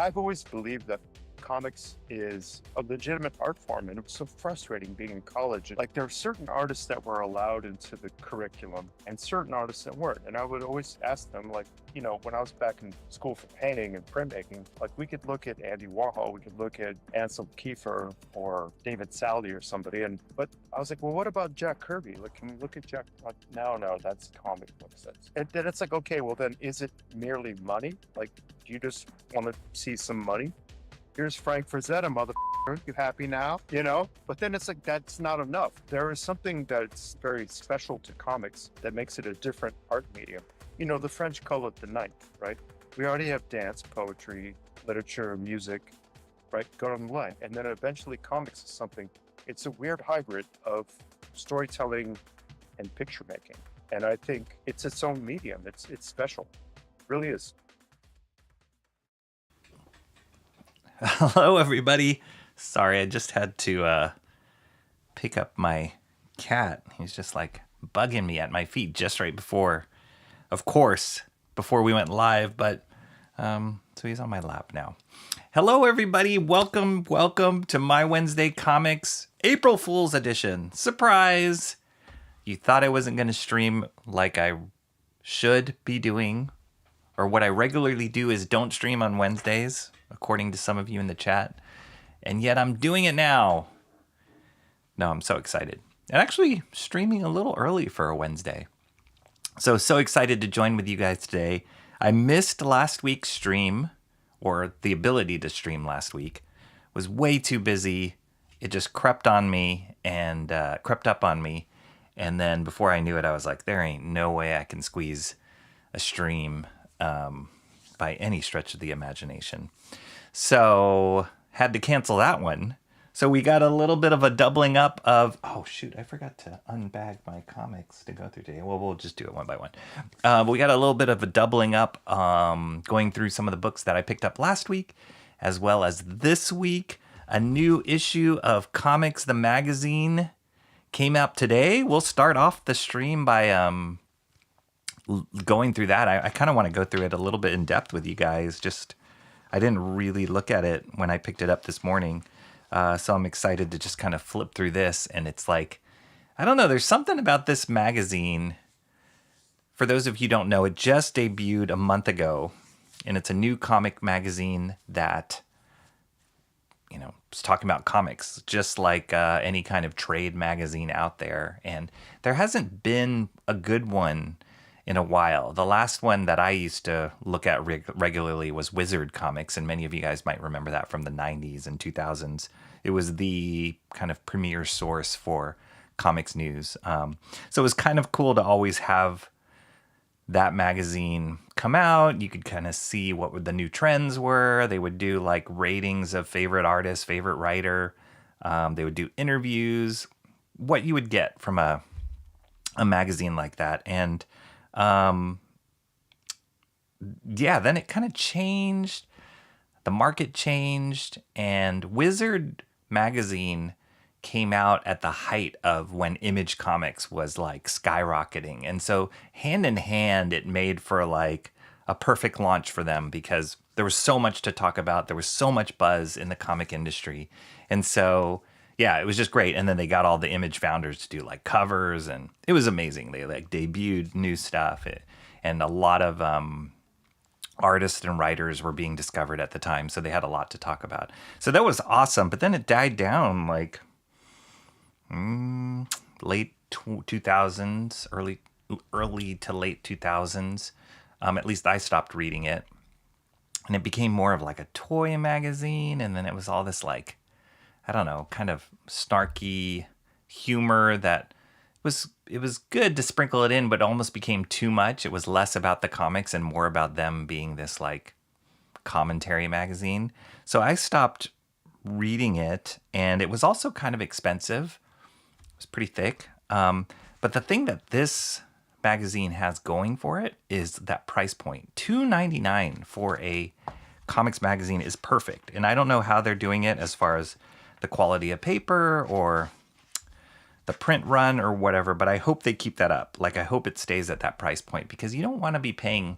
I've always believed that comics is a legitimate art form, and it was so frustrating being in college. Like, there are certain artists that were allowed into the curriculum and certain artists that weren't. And I would always ask them, like, when I was back in school for painting and printmaking, like, we could look at Andy Warhol, we could look at Ansel Kiefer or David Sally or somebody. But I was like, well, what about Jack Kirby? Like, can we look at Jack? Like, no, that's comic books. And then it's like, okay, well, then is it merely money? Like, do you just want to see some money? Here's Frank Frazetta, motherfucker. You happy now? But then it's like, that's not enough. There is something that's very special to comics that makes it a different art medium. The French call it the ninth, right? We already have dance, poetry, literature, music, right? Go on the line. And then eventually comics is something, it's a weird hybrid of storytelling and picture making. And I think it's its own medium. It's special. It really is. Hello, everybody. Sorry, I just had to pick up my cat. He's just like bugging me at my feet just right before, of course, before we went live. But so he's on my lap now. Hello, everybody. Welcome to My Wednesday Comics April Fool's Edition. Surprise! You thought I wasn't going to stream like I should be doing, or what I regularly do is don't stream on Wednesdays, according to some of you in the chat. And yet I'm doing it now. No, I'm so excited. And actually streaming a little early for a Wednesday. So excited to join with you guys today. I missed last week's stream, or the ability to stream last week. Was way too busy. It just crept up on me. And then before I knew it, I was like, there ain't no way I can squeeze a stream by any stretch of the imagination. So had to cancel that one. So we got a little bit of a doubling up of, oh shoot, I forgot to unbag my comics to go through today. Well, we'll just do it one by one. But we got a little bit of a doubling up, going through some of the books that I picked up last week, as well as this week. A new issue of Comics the Magazine came out today. We'll start off the stream by going through that. I kind of want to go through it a little bit in depth with you guys. I didn't really look at it when I picked it up this morning. So I'm excited to just kind of flip through this. And it's like, I don't know, there's something about this magazine. For those of you who don't know, it just debuted a month ago. And it's a new comic magazine that, is talking about comics, just like any kind of trade magazine out there. And there hasn't been a good one in a while. The last one that I used to look at regularly was Wizard Comics, and many of you guys might remember that from the 90s and 2000s. It was the kind of premier source for comics news. So it was kind of cool to always have that magazine come out. You could kind of see what the new trends were. They would do like ratings of favorite artist, favorite writer. They would do interviews, what you would get from a magazine like that. And then it kind of changed. The market changed, and Wizard magazine came out at the height of when Image Comics was like skyrocketing. And so hand in hand, it made for like a perfect launch for them because there was so much to talk about. There was so much buzz in the comic industry. And so, yeah, it was just great. And then they got all the Image founders to do like covers, and it was amazing. They like debuted new stuff, and a lot of artists and writers were being discovered at the time. So they had a lot to talk about. So that was awesome. But then it died down like late 2000s, early to late 2000s. At least I stopped reading it. And it became more of like a toy magazine. And then it was all this like, I don't know, kind of snarky humor that it was good to sprinkle it in, but almost became too much. It was less about the comics and more about them being this like commentary magazine. So I stopped reading it, and it was also kind of expensive. It was pretty thick. But the thing that this magazine has going for it is that price point. $2.99 for a comics magazine is perfect. And I don't know how they're doing it as far as the quality of paper or the print run or whatever, but I hope they keep that up. Like, I hope it stays at that price point, because you don't want to be paying.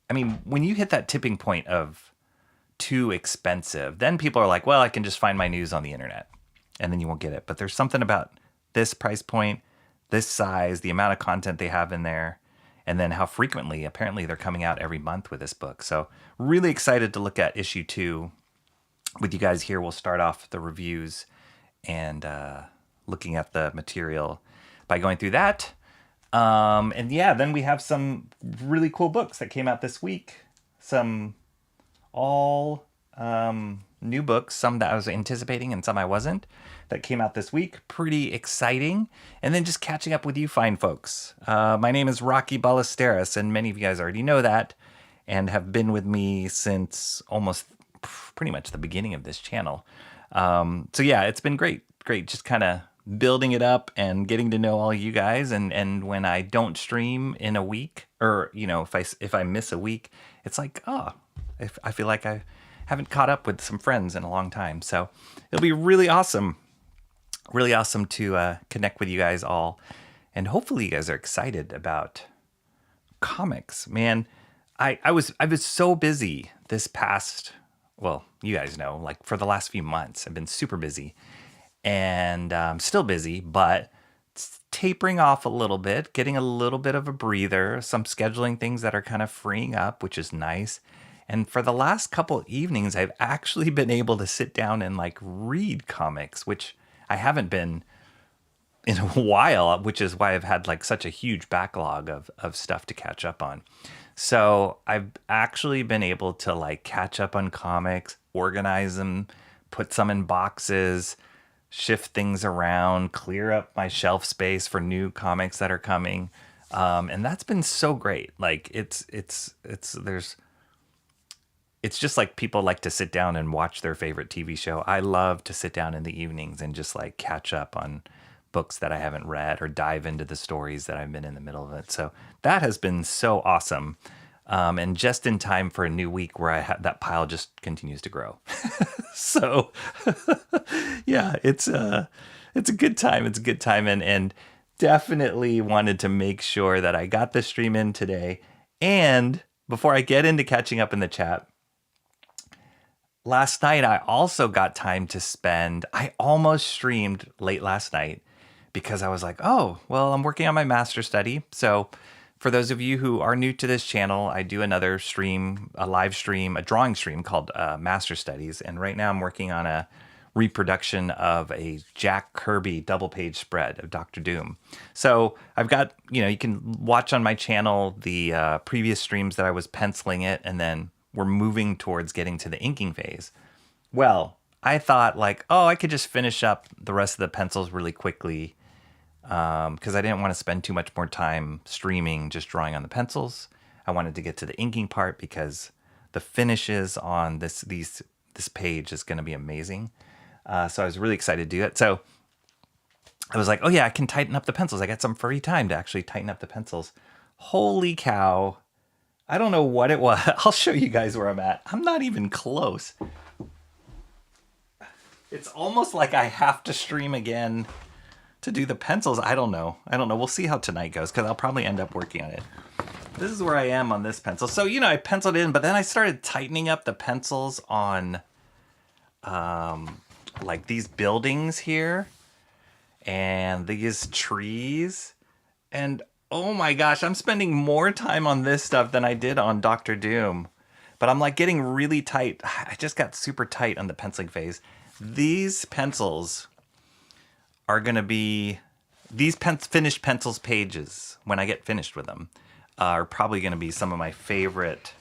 I mean, when you hit that tipping point of too expensive, then people are like, well, I can just find my news on the internet, and then you won't get it. But there's something about this price point, this size, the amount of content they have in there, and then how frequently, apparently they're coming out every month with this book. So really excited to look at issue 2 with you guys here. We'll start off the reviews and looking at the material by going through that. And yeah, then we have some really cool books that came out this week. Some all new books, some that I was anticipating and some I wasn't, that came out this week. Pretty exciting. And then just catching up with you fine folks. My name is Rocky Ballesteros, and many of you guys already know that and have been with me since almost pretty much the beginning of this channel. So yeah, it's been great. Just kind of building it up and getting to know all you guys. And when I don't stream in a week, or, you know, if I miss a week, it's like, I feel like I haven't caught up with some friends in a long time. So it'll be really awesome to connect with you guys all. And hopefully you guys are excited about comics. Man, I was so busy this past, well, you guys know, like for the last few months, I've been super busy, and still busy, but tapering off a little bit, getting a little bit of a breather, some scheduling things that are kind of freeing up, which is nice. And for the last couple evenings, I've actually been able to sit down and like read comics, which I haven't been in a while, which is why I've had like such a huge backlog of stuff to catch up on. So I've actually been able to like catch up on comics, organize them, put some in boxes, shift things around, clear up my shelf space for new comics that are coming. And that's been so great. Like it's just like people like to sit down and watch their favorite TV show. I love to sit down in the evenings and just like catch up on books that I haven't read or dive into the stories that I've been in the middle of it. So that has been so awesome. And just in time for a new week where that pile just continues to grow. So yeah, it's a good time. It's a good time. And definitely wanted to make sure that I got the stream in today. And before I get into catching up in the chat, last night I also got time to spend. I almost streamed late last night because I was like, oh, well, I'm working on my master study. So for those of you who are new to this channel, I do another stream, a live stream, a drawing stream called Master Studies. And right now I'm working on a reproduction of a Jack Kirby double page spread of Doctor Doom. So I've got, you can watch on my channel the previous streams that I was penciling it, and then we're moving towards getting to the inking phase. Well, I thought like, oh, I could just finish up the rest of the pencils really quickly, because I didn't want to spend too much more time streaming just drawing on the pencils. I wanted to get to the inking part because the finishes on this page is going to be amazing. So I was really excited to do it. So I was like, oh yeah, I can tighten up the pencils. I got some free time to actually tighten up the pencils. Holy cow. I don't know what it was. I'll show you guys where I'm at. I'm not even close. It's almost like I have to stream again to do the pencils. I don't know. We'll see how tonight goes, because I'll probably end up working on it. This is where I am on this pencil. So, I penciled in, but then I started tightening up the pencils on like these buildings here and these trees. And oh my gosh, I'm spending more time on this stuff than I did on Doctor Doom. But I'm like getting really tight. I just got super tight on the penciling phase. These pencils are going to be, these finished pencils pages, when I get finished with them, are probably going to be some of my favorite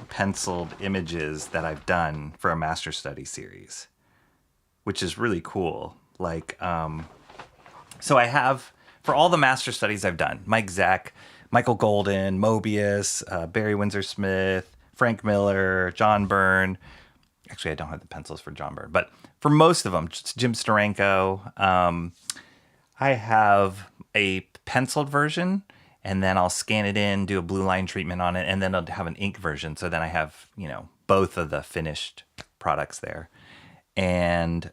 penciled images that I've done for a master study series, which is really cool. Like, so I have, for all the master studies I've done, Mike Zack, Michael Golden, Mobius, Barry Windsor Smith, Frank Miller, John Byrne. Actually, I don't have the pencils for John Byrne, but for most of them, Jim Steranko, I have a penciled version, and then I'll scan it in, do a blue line treatment on it, and then I'll have an ink version. So then I have, both of the finished products there. And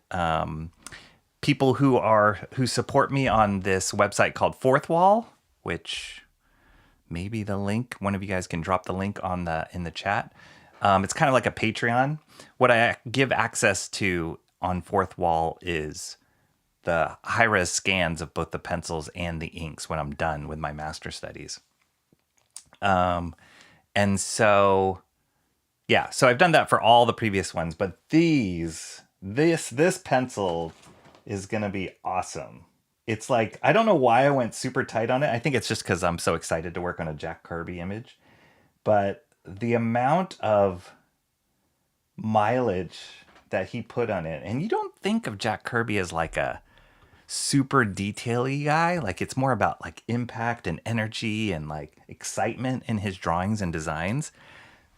people who support me on this website called Fourth Wall, which maybe the link, one of you guys can drop the link in the chat. It's kind of like a Patreon. What I give access to on Fourth Wall is the high-res scans of both the pencils and the inks when I'm done with my master studies. And so, yeah, so I've done that for all the previous ones, but this pencil is going to be awesome. It's like, I don't know why I went super tight on it. I think it's just because I'm so excited to work on a Jack Kirby image. But the amount of mileage that he put on it, and you don't think of Jack Kirby as like a super detail-y guy. Like, it's more about like impact and energy and like excitement in his drawings and designs.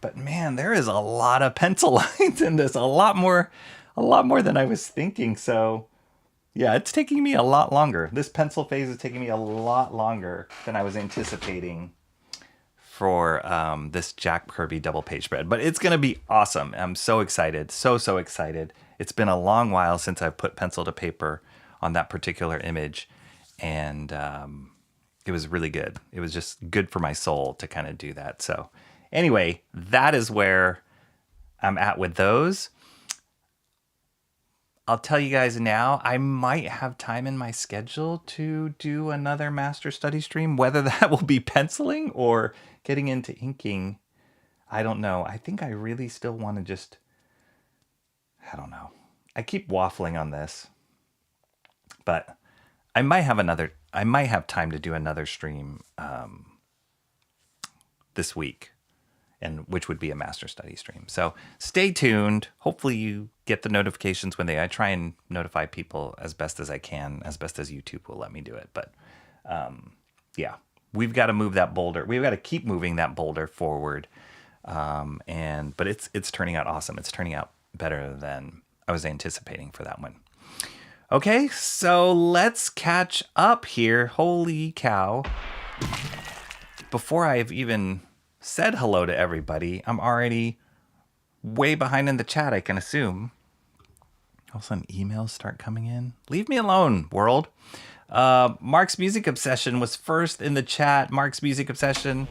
But man, there is a lot of pencil lines in this, a lot more than I was thinking. So yeah, it's taking me a lot longer. This pencil phase is taking me a lot longer than I was anticipating for this Jack Kirby double page spread. But it's going to be awesome. I'm so excited. So excited. It's been a long while since I've put pencil to paper on that particular image. And it was really good. It was just good for my soul to kind of do that. So anyway, that is where I'm at with those. I'll tell you guys now, I might have time in my schedule to do another master study stream. Whether that will be penciling or getting into inking, I don't know. I think I really still want to just, I don't know. I keep waffling on this, but I might have time to do another stream this week, and which would be a master study stream. So stay tuned. Hopefully you get the notifications when I try and notify people as best as I can, as best as YouTube will let me do it. But yeah, we've got to move that boulder. We've got to keep moving that boulder forward. But it's turning out awesome. It's turning out better than I was anticipating for that one. Okay, so let's catch up here. Holy cow. Before I've even said hello to everybody, I'm already way behind in the chat, I can assume. All of a sudden, emails start coming in. Leave me alone, world. Mark's Music Obsession was first in the chat. Mark's Music Obsession.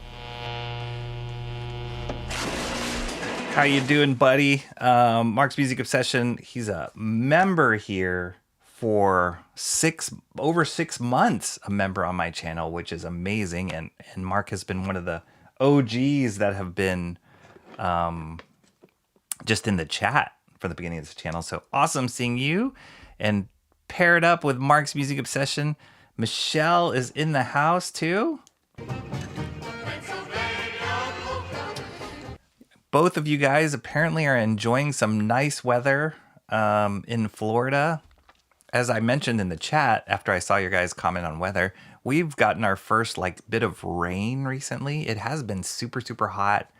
How you doing, buddy? Mark's Music Obsession. He's a member here for over 6 months, a member on my channel, which is amazing. And Mark has been one of the OGs that have been just in the chat for the beginning of this channel. So awesome seeing you. And paired up with Mark's Music Obsession, Michelle is in the house too. Both of you guys apparently are enjoying some nice weather in Florida. As I mentioned in the chat, after I saw your guys' comment on weather, we've gotten our first bit of rain recently. It has been super, super hot,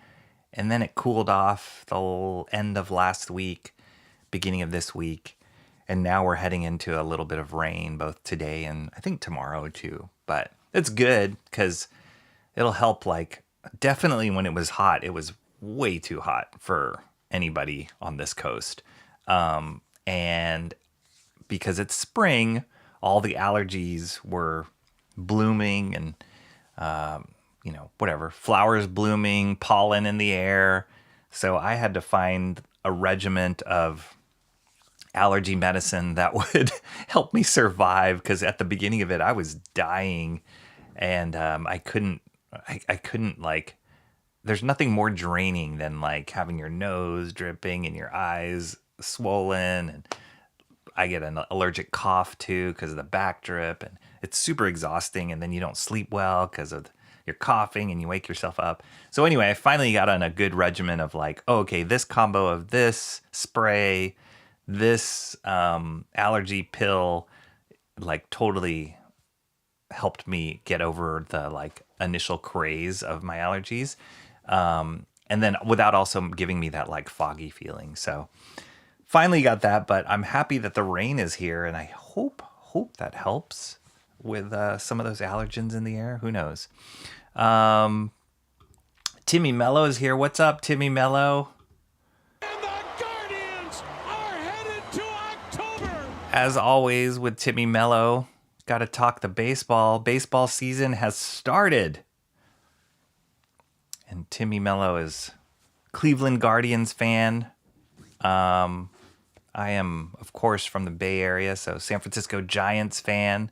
and then it cooled off the end of last week, beginning of this week, and now we're heading into a little bit of rain both today and I think tomorrow too. But it's good because it'll help. Definitely when it was hot, it was way too hot for anybody on this coast, and because it's spring, all the allergies were blooming and, whatever, flowers blooming, pollen in the air. So I had to find a regiment of allergy medicine that would help me survive. Because at the beginning of it, I was dying, and I couldn't there's nothing more draining than having your nose dripping and your eyes swollen, and I get an allergic cough too because of the back drip, and it's super exhausting. And then you don't sleep well because of your coughing, and you wake yourself up. So anyway, I finally got on a good regimen of okay, this combo of this spray, this allergy pill, totally helped me get over the initial craze of my allergies, and then without also giving me that foggy feeling. So finally got that, but I'm happy that the rain is here, and I hope that helps with some of those allergens in the air. Who knows? Timmy Mello is here. What's up, Timmy Mello? And the Guardians are headed to October. As always with Timmy Mello, got to talk the baseball. Baseball season has started, and Timmy Mello is Cleveland Guardians fan. I am, of course, from the Bay Area, so San Francisco Giants fan.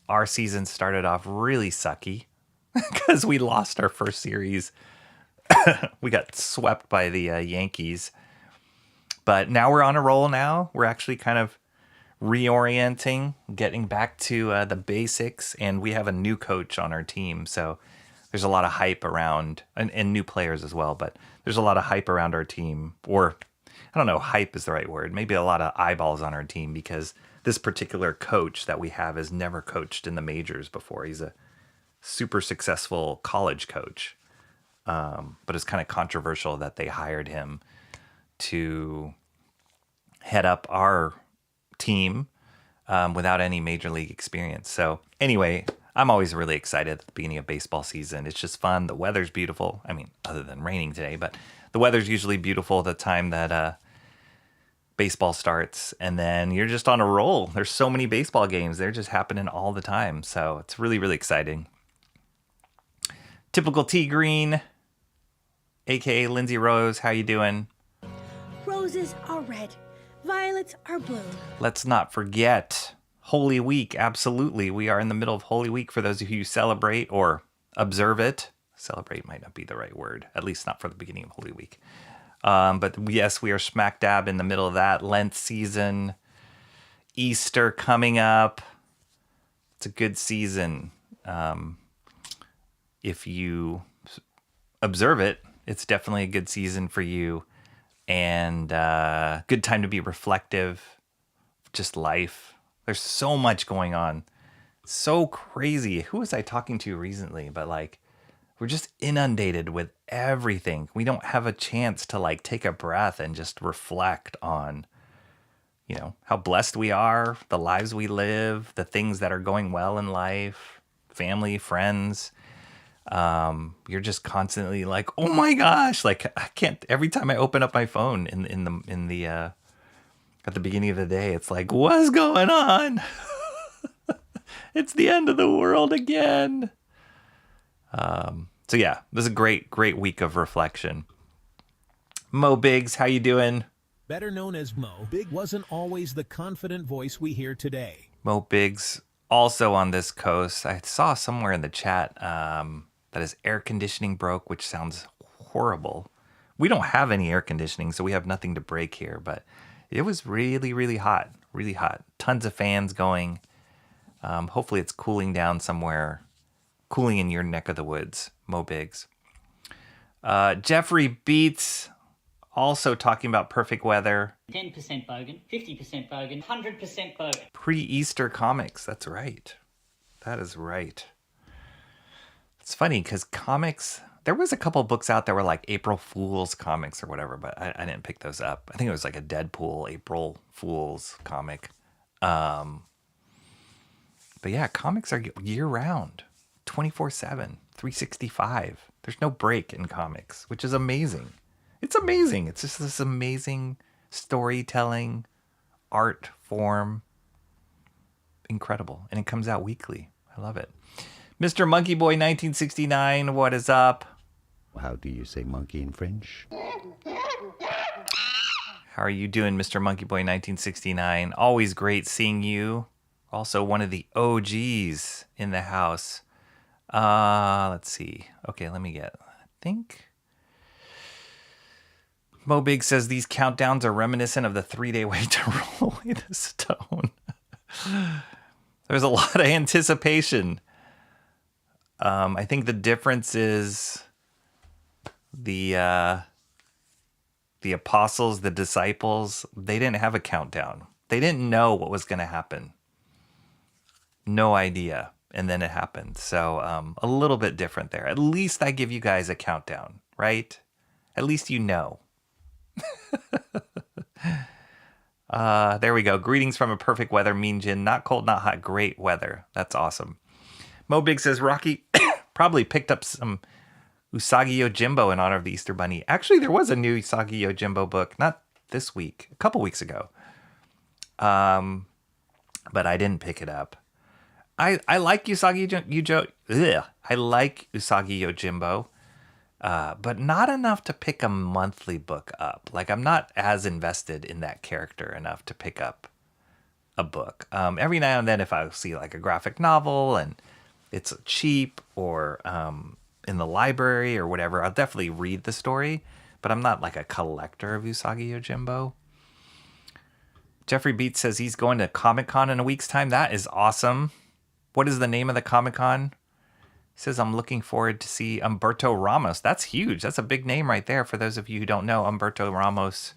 Our season started off really sucky because we lost our first series. We got swept by the Yankees. But now we're on a roll now. We're actually kind of reorienting, getting back to the basics, and we have a new coach on our team. So there's a lot of hype around, and new players as well, but there's a lot of hype around our team, or I don't know, hype is the right word. Maybe a lot of eyeballs on our team because this particular coach that we have has never coached in the majors before. He's a super successful college coach. But it's kind of controversial that they hired him to head up our team without any major league experience. So anyway, I'm always really excited at the beginning of baseball season. It's just fun. The weather's beautiful. I mean, other than raining today, but the weather's usually beautiful at the time that baseball starts. And then you're just on a roll. There's so many baseball games. They're just happening all the time. So it's really, really exciting. Typical T Green, aka Lindsay Rose, how you doing? Roses are red, violets are blue. Let's not forget Holy Week. Absolutely. We are in the middle of Holy Week for those of you who celebrate or observe it. Celebrate might not be the right word, at least not for the beginning of Holy Week. But yes, we are smack dab in the middle of that. Lent season, Easter coming up. It's a good season. If you observe it, it's definitely a good season for you, and good time to be reflective, just life. There's so much going on. So crazy. Who was I talking to recently? But like, we're just inundated with everything. We don't have a chance to like take a breath and just reflect on, you know, how blessed we are, the lives we live, the things that are going well in life, family, friends. You're just constantly like, oh my gosh, like I can't, every time I open up my phone in the at the beginning of the day, it's like, what's going on? It's the end of the world again. So yeah, this is a great week of reflection. Mo Biggs, how you doing? Better known as Mo, Big wasn't always the confident voice we hear today. Mo Biggs, also on this coast. I saw somewhere in the chat that his air conditioning broke, which sounds horrible. We don't have any air conditioning, so we have nothing to break here, but it was really, really hot, really hot. Tons of fans going. Hopefully it's cooling down somewhere, cooling in your neck of the woods, Mo Biggs. Jeffrey Beats, also talking about perfect weather. 10% bogan, 50% bogan, 100% bogan. Pre-Easter comics, that's right. That is right. It's funny because comics, there was a couple books out that were like April Fool's comics or whatever, but I didn't pick those up. I think it was like a Deadpool April Fool's comic. But yeah, comics are year-round, 24/7, 365. There's no break in comics, which is amazing. It's amazing. It's just this amazing storytelling, art form. Incredible. And it comes out weekly. I love it. Mr. Monkey Boy 1969, what is up? How do you say monkey in French? How are you doing, Mr. Monkey Boy 1969? Always great seeing you. Also one of the OGs in the house. Let's see. Okay, let me get, I think. Mo Big says these countdowns are reminiscent of the 3-day wait to roll away the stone. There's a lot of anticipation. I think the difference is the apostles, the disciples, they didn't have a countdown. They didn't know what was going to happen. No idea. And then it happened. So a little bit different there. At least I give you guys a countdown, right? At least you know. There we go. Greetings from a perfect weather, Mean Jin. Not cold, not hot. Great weather. That's awesome. Mo Big says Rocky probably picked up some Usagi Yojimbo in honor of the Easter Bunny. Actually, there was a new Usagi Yojimbo book, not this week, a couple weeks ago. But I didn't pick it up. I like Usagi Yojimbo. I like Usagi Yojimbo. but not enough to pick a monthly book up. Like, I'm not as invested in that character enough to pick up a book. Every now and then, if I see like a graphic novel and it's cheap or in the library or whatever, I'll definitely read the story, but I'm not like a collector of Usagi Yojimbo. Jeffrey Beats says he's going to Comic-Con in a week's time. That is awesome. What is the name of the Comic-Con? He says, I'm looking forward to see Humberto Ramos. That's huge. That's a big name right there. For those of you who don't know, Humberto Ramos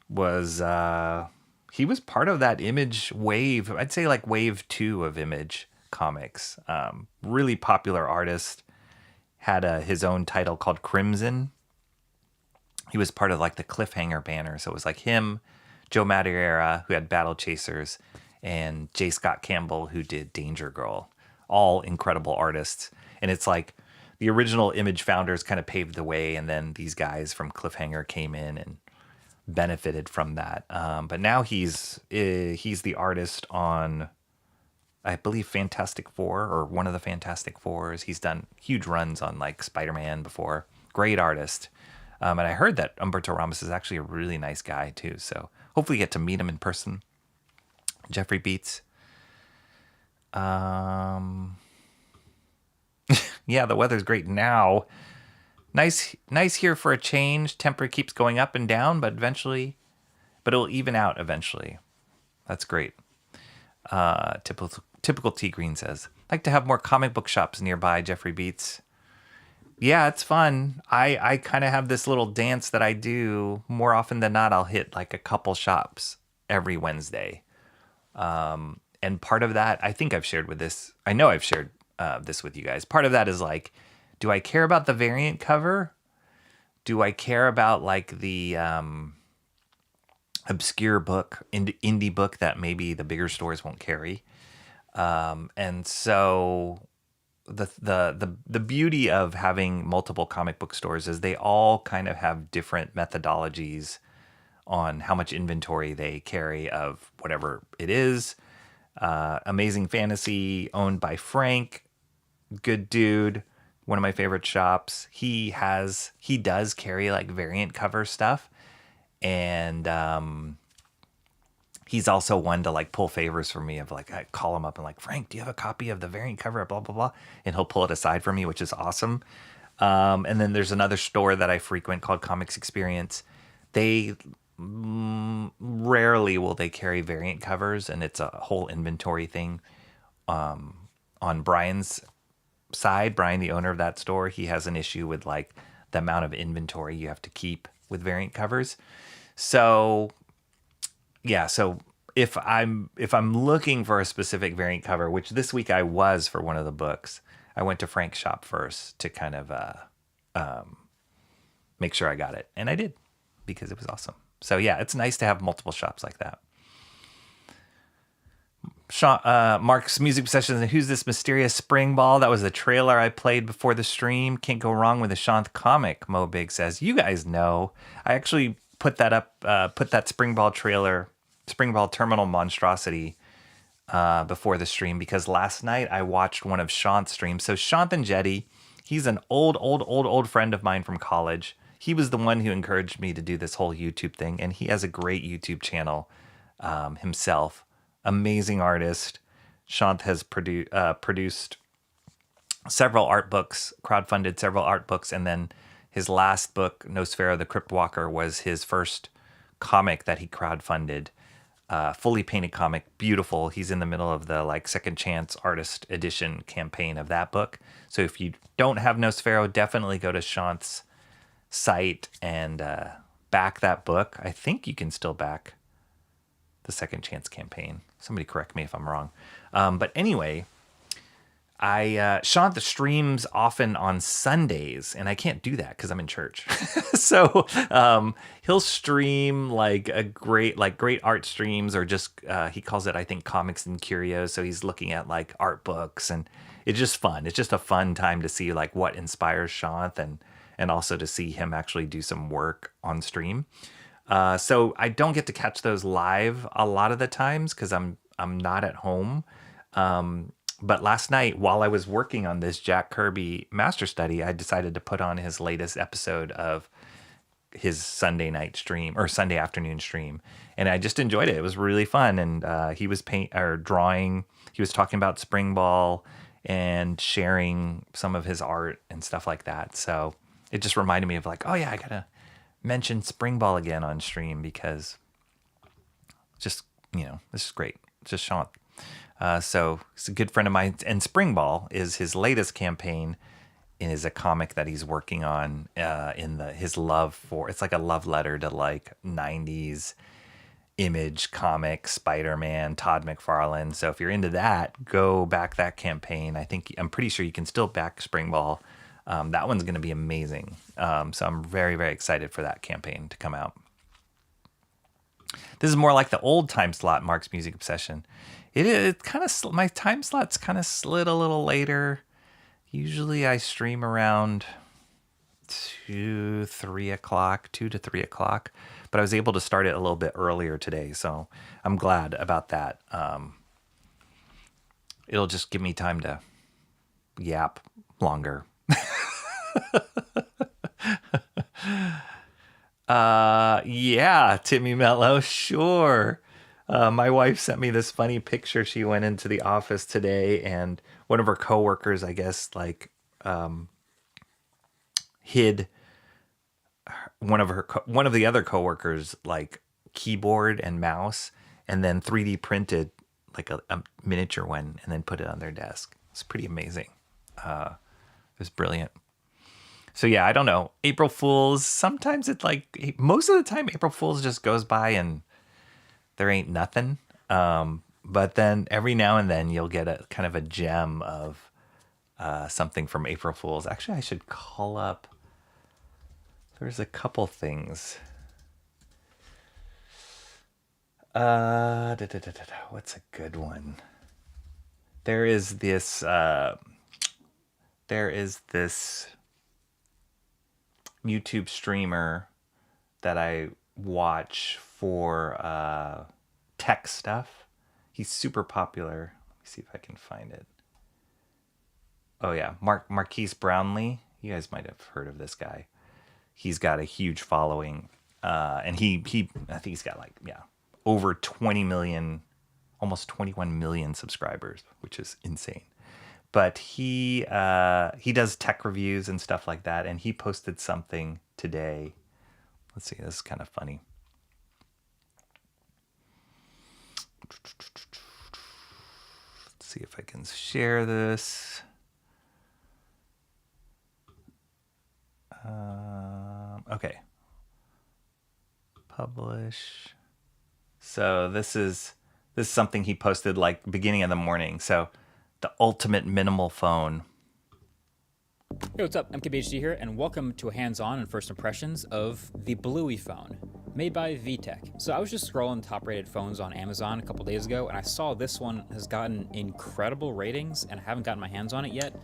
was, he was part of that Image wave. I'd say like wave 2 of Image comics. Really popular artist. Had his own title called Crimson. He was part of like the Cliffhanger banner. So it was like him, Joe Madureira, who had Battle Chasers, and J. Scott Campbell, who did Danger Girl. All incredible artists. And it's like the original Image founders kind of paved the way, and then these guys from Cliffhanger came in and benefited from that. But now he's the artist on, I believe, Fantastic Four, or one of the Fantastic Fours. He's done huge runs on like Spider-Man before. Great artist. And I heard that Humberto Ramos is actually a really nice guy too. So hopefully you get to meet him in person. Jeffrey Beats. Yeah, the weather's great now. Nice here for a change. Temperature keeps going up and down, but it'll even out eventually. That's great. Typical T Green says, like to have more comic book shops nearby. Jeffrey Beats. Yeah, it's fun. I kind of have this little dance that I do more often than not. I'll hit like a couple shops every Wednesday. And part of that, I think I've shared with this. I know I've shared this with you guys. Part of that is like, do I care about the variant cover? Do I care about like the obscure book, indie book that maybe the bigger stores won't carry? And so the beauty of having multiple comic book stores is they all kind of have different methodologies on how much inventory they carry of whatever it is. Amazing Fantasy, owned by Frank, good dude, one of my favorite shops. He does carry like variant cover stuff, and he's also one to like pull favors for me of like, I call him up and like, Frank, do you have a copy of the variant cover? Blah blah blah, and he'll pull it aside for me, which is awesome. And then there's another store that I frequent called Comics Experience. They rarely will they carry variant covers, and it's a whole inventory thing. On Brian's side, Brian, the owner of that store, he has an issue with like the amount of inventory you have to keep with variant covers. So yeah, so if I'm looking for a specific variant cover, which this week I was for one of the books, I went to Frank's shop first to kind of make sure I got it, and I did, because it was awesome. So yeah, it's nice to have multiple shops like that. Mark's Music Sessions, and who's this mysterious spring ball? That was the trailer I played before the stream. Can't go wrong with a Shanth comic, Mo Big says. You guys know. I actually put that up, put that spring ball trailer, spring ball terminal monstrosity before the stream, because last night I watched one of Shanth's streams. So Shanth and Jetty, he's an old friend of mine from college. He was the one who encouraged me to do this whole YouTube thing, and he has a great YouTube channel himself. Amazing artist. Shanth has produced several art books, crowdfunded several art books, and then his last book, Nosfera the Crypt Walker, was his first comic that he crowdfunded. Fully painted comic, beautiful. He's in the middle of the like Second Chance Artist Edition campaign of that book. So if you don't have Nosfero, definitely go to Shanth's site and back that book. I think you can still back the Second Chance campaign. Somebody correct me if I'm wrong. But anyway, Shanth streams often on Sundays, and I can't do that because I'm in church. So he'll stream like great art streams, or just he calls it, I think, Comics and Curios. So he's looking at like art books, and it's just fun. It's just a fun time to see like what inspires Shanth, and also to see him actually do some work on stream. So I don't get to catch those live a lot of the times because I'm not at home. But last night, while I was working on this Jack Kirby master study, I decided to put on his latest episode of his Sunday night stream or Sunday afternoon stream, and I just enjoyed it. It was really fun, and he was drawing. He was talking about Spring Ball and sharing some of his art and stuff like that. So it just reminded me of like, oh yeah, I gotta mention Spring Ball again on stream because just this is great. Just Sean. So he's a good friend of mine, and Spring Ball is his latest campaign. It is a comic that he's working on his love for. It's like a love letter to like 90s Image comics, Spider-Man, Todd McFarlane. So if you're into that, go back that campaign. I'm pretty sure you can still back Spring Ball. That one's going to be amazing. So I'm very, very excited for that campaign to come out. This is more like the old time slot, Mark's Music Obsession. It kind of, my time slot's kind of slid a little later. Usually I stream around 2 to 3 o'clock, but I was able to start it a little bit earlier today. So I'm glad about that. It'll just give me time to yap longer. Yeah, Timmy Mello, sure. My wife sent me this funny picture. She went into the office today, and one of her coworkers, I guess, like hid one of the other coworkers like keyboard and mouse, and then 3D printed like a miniature one, and then put it on their desk. It's pretty amazing. It was brilliant. So yeah, I don't know. April Fools, sometimes it's like, most of the time April Fools just goes by and there ain't nothing. But then every now and then you'll get a kind of a gem of something from April Fools. Actually, I should call up. There's a couple things. What's a good one? There is this YouTube streamer that I watch for tech stuff. He's super popular. Let me see if I can find it. Oh yeah, Marquise Brownlee. You guys might have heard of this guy. He's got a huge following, and he I think he's got over 20 million, almost 21 million subscribers, which is insane. But he does tech reviews and stuff like that, and he posted something today. Let's see, this is kind of funny. Let's see if I can share this. Okay. Publish. So this is something he posted like beginning of the morning. So the ultimate minimal phone. Hey, what's up? MKBHD here, and welcome to a hands-on and first impressions of the Bluey phone, made by VTech. So I was just scrolling top-rated phones on Amazon a couple days ago, and I saw this one has gotten incredible ratings, and I haven't gotten my hands on it yet.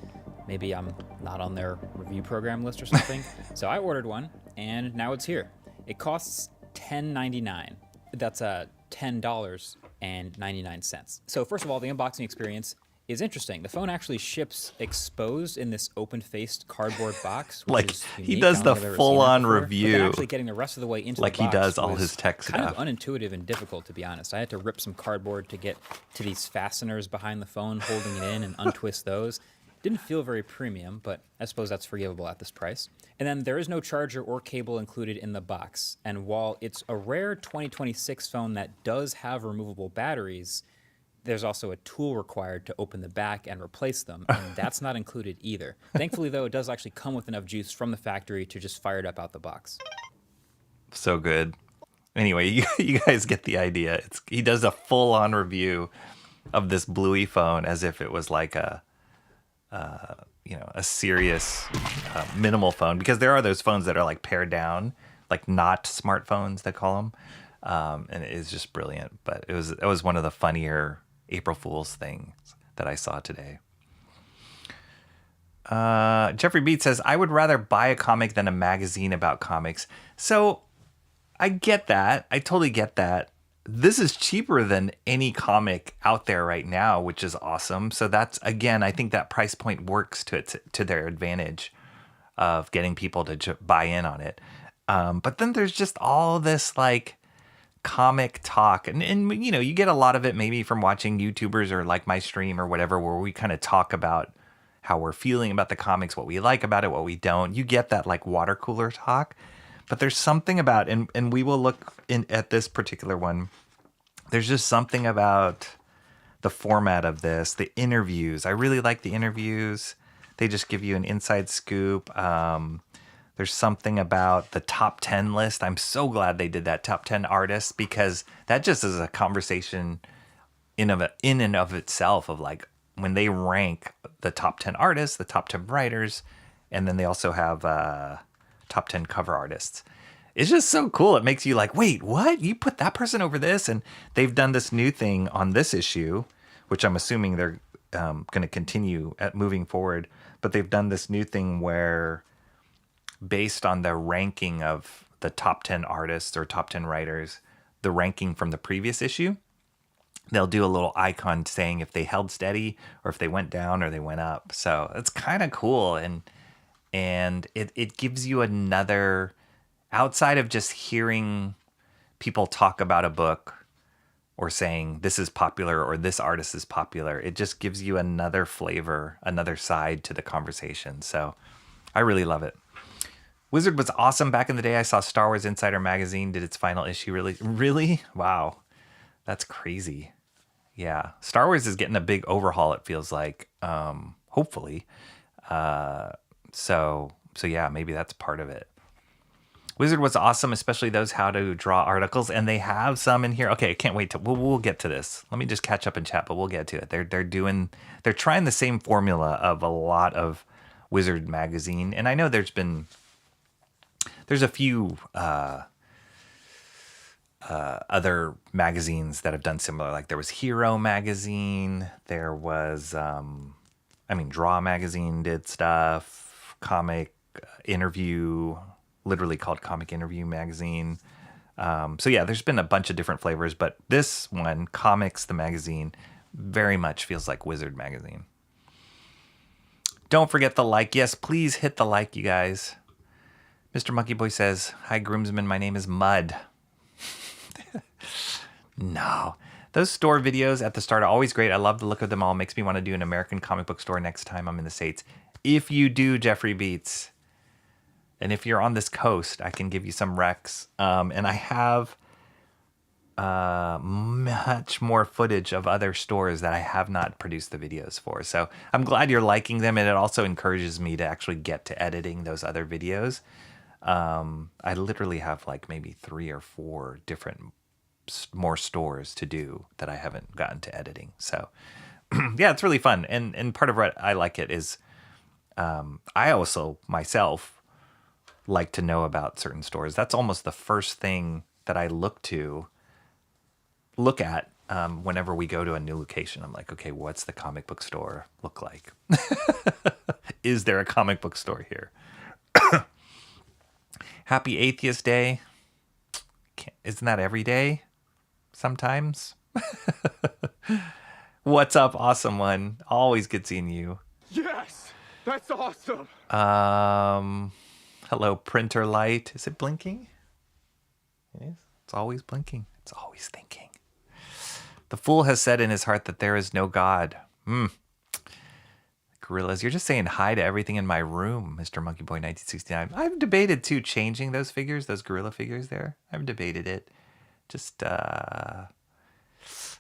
Maybe I'm not on their review program list or something. So I ordered one, and now it's here. It costs $10.99. That's $10.99. So first of all, the unboxing experience is interesting. The phone actually ships exposed in this open-faced cardboard box, which like is unique. He does the full-on review, but then actually getting the rest of the way into like the box he does all was his tech kind stuff. of unintuitive and difficult, to be honest. I had to rip some cardboard to get to these fasteners behind the phone, holding it in, and untwist those. Didn't feel very premium, but I suppose that's forgivable at this price. And then there is no charger or cable included in the box. And while it's a rare 2026 phone that does have removable batteries, there's also a tool required to open the back and replace them, and that's not included either. Thankfully, though, it does actually come with enough juice from the factory to just fire it up out the box. So good. Anyway, you guys get the idea. He does a full-on review of this Bluey phone as if it was like a serious minimal phone, because there are those phones that are like pared down, like not smartphones, they call them, and it is just brilliant. But it was one of the funnier April Fool's things that I saw today. Jeffrey Beat says, I would rather buy a comic than a magazine about comics. So I get that. I totally get that. this is cheaper than any comic out there right now, which is awesome. So that's, again, I think that price point works to their advantage of getting people to buy in on it. But then there's just all this like comic talk, and you know, you get a lot of it maybe from watching YouTubers or like my stream or whatever, where we kind of talk about how we're feeling about the comics, what we like about it, what we don't. You get that like water cooler talk. But there's something about, and we will look at this particular one, there's just something about the format of this, the interviews. I really like the interviews. They just give you an inside scoop. There's something about the top 10 list. I'm so glad they did that, top 10 artists, because that just is a conversation in and of itself of like when they rank the top 10 artists, the top 10 writers, and then they also have top 10 cover artists. It's just so cool. It makes you like, wait, what? You put that person over this? And they've done this new thing on this issue, which I'm assuming they're going to continue at moving forward. But they've done this new thing where, based on the ranking of the top 10 artists or top 10 writers, the ranking from the previous issue, they'll do a little icon saying if they held steady or if they went down or they went up. So it's kind of cool. And it gives you another, outside of just hearing people talk about a book or saying this is popular or this artist is popular, it just gives you another flavor, another side to the conversation. So I really love it. Wizard was awesome back in the day. I saw Star Wars Insider magazine did its final issue. Really? Wow. That's crazy. Yeah. Star Wars is getting a big overhaul, it feels like. Hopefully. So yeah, maybe that's part of it. Wizard was awesome, especially those how to draw articles, and they have some in here. Okay, I can't wait to we'll get to this. Let me just catch up and chat, but we'll get to it. They're trying the same formula of a lot of Wizard magazine, and I know there's a few other magazines that have done similar. Like there was Hero magazine, there was Draw magazine did stuff. Comic Interview, literally called Comic Interview magazine. So yeah, there's been a bunch of different flavors, but this one, Comics the magazine, very much feels like Wizard magazine. Don't forget the like. Yes, please hit the like, you guys. Mr. Monkey Boy says, "Hi groomsmen, my name is Mud." No. Those store videos at the start are always great. I love the look of them all. Makes me want to do an American comic book store next time I'm in the States. If you do, Jeffrey Beats, and if you're on this coast, I can give you some recs. And I have much more footage of other stores that I have not produced the videos for. So I'm glad you're liking them, and it also encourages me to actually get to editing those other videos. I literally have like maybe 3 or 4 different more stores to do that I haven't gotten to editing. So yeah, it's really fun. And part of what I like it is I also myself like to know about certain stores. That's almost the first thing that I look at whenever we go to a new location. I'm like, okay, what's the comic book store look like? Is there a comic book store here? Happy Atheist Day. Isn't that every day? Sometimes. What's up, awesome one? Always good seeing you. Yes, that's awesome. Hello, printer light. Is it blinking? It is. It's always blinking. It's always thinking. The fool has said in his heart that there is no God. Gorillas, you're just saying hi to everything in my room, Mr. Monkey Boy 1969. I've debated too changing those figures, those gorilla figures there. I've debated it. Just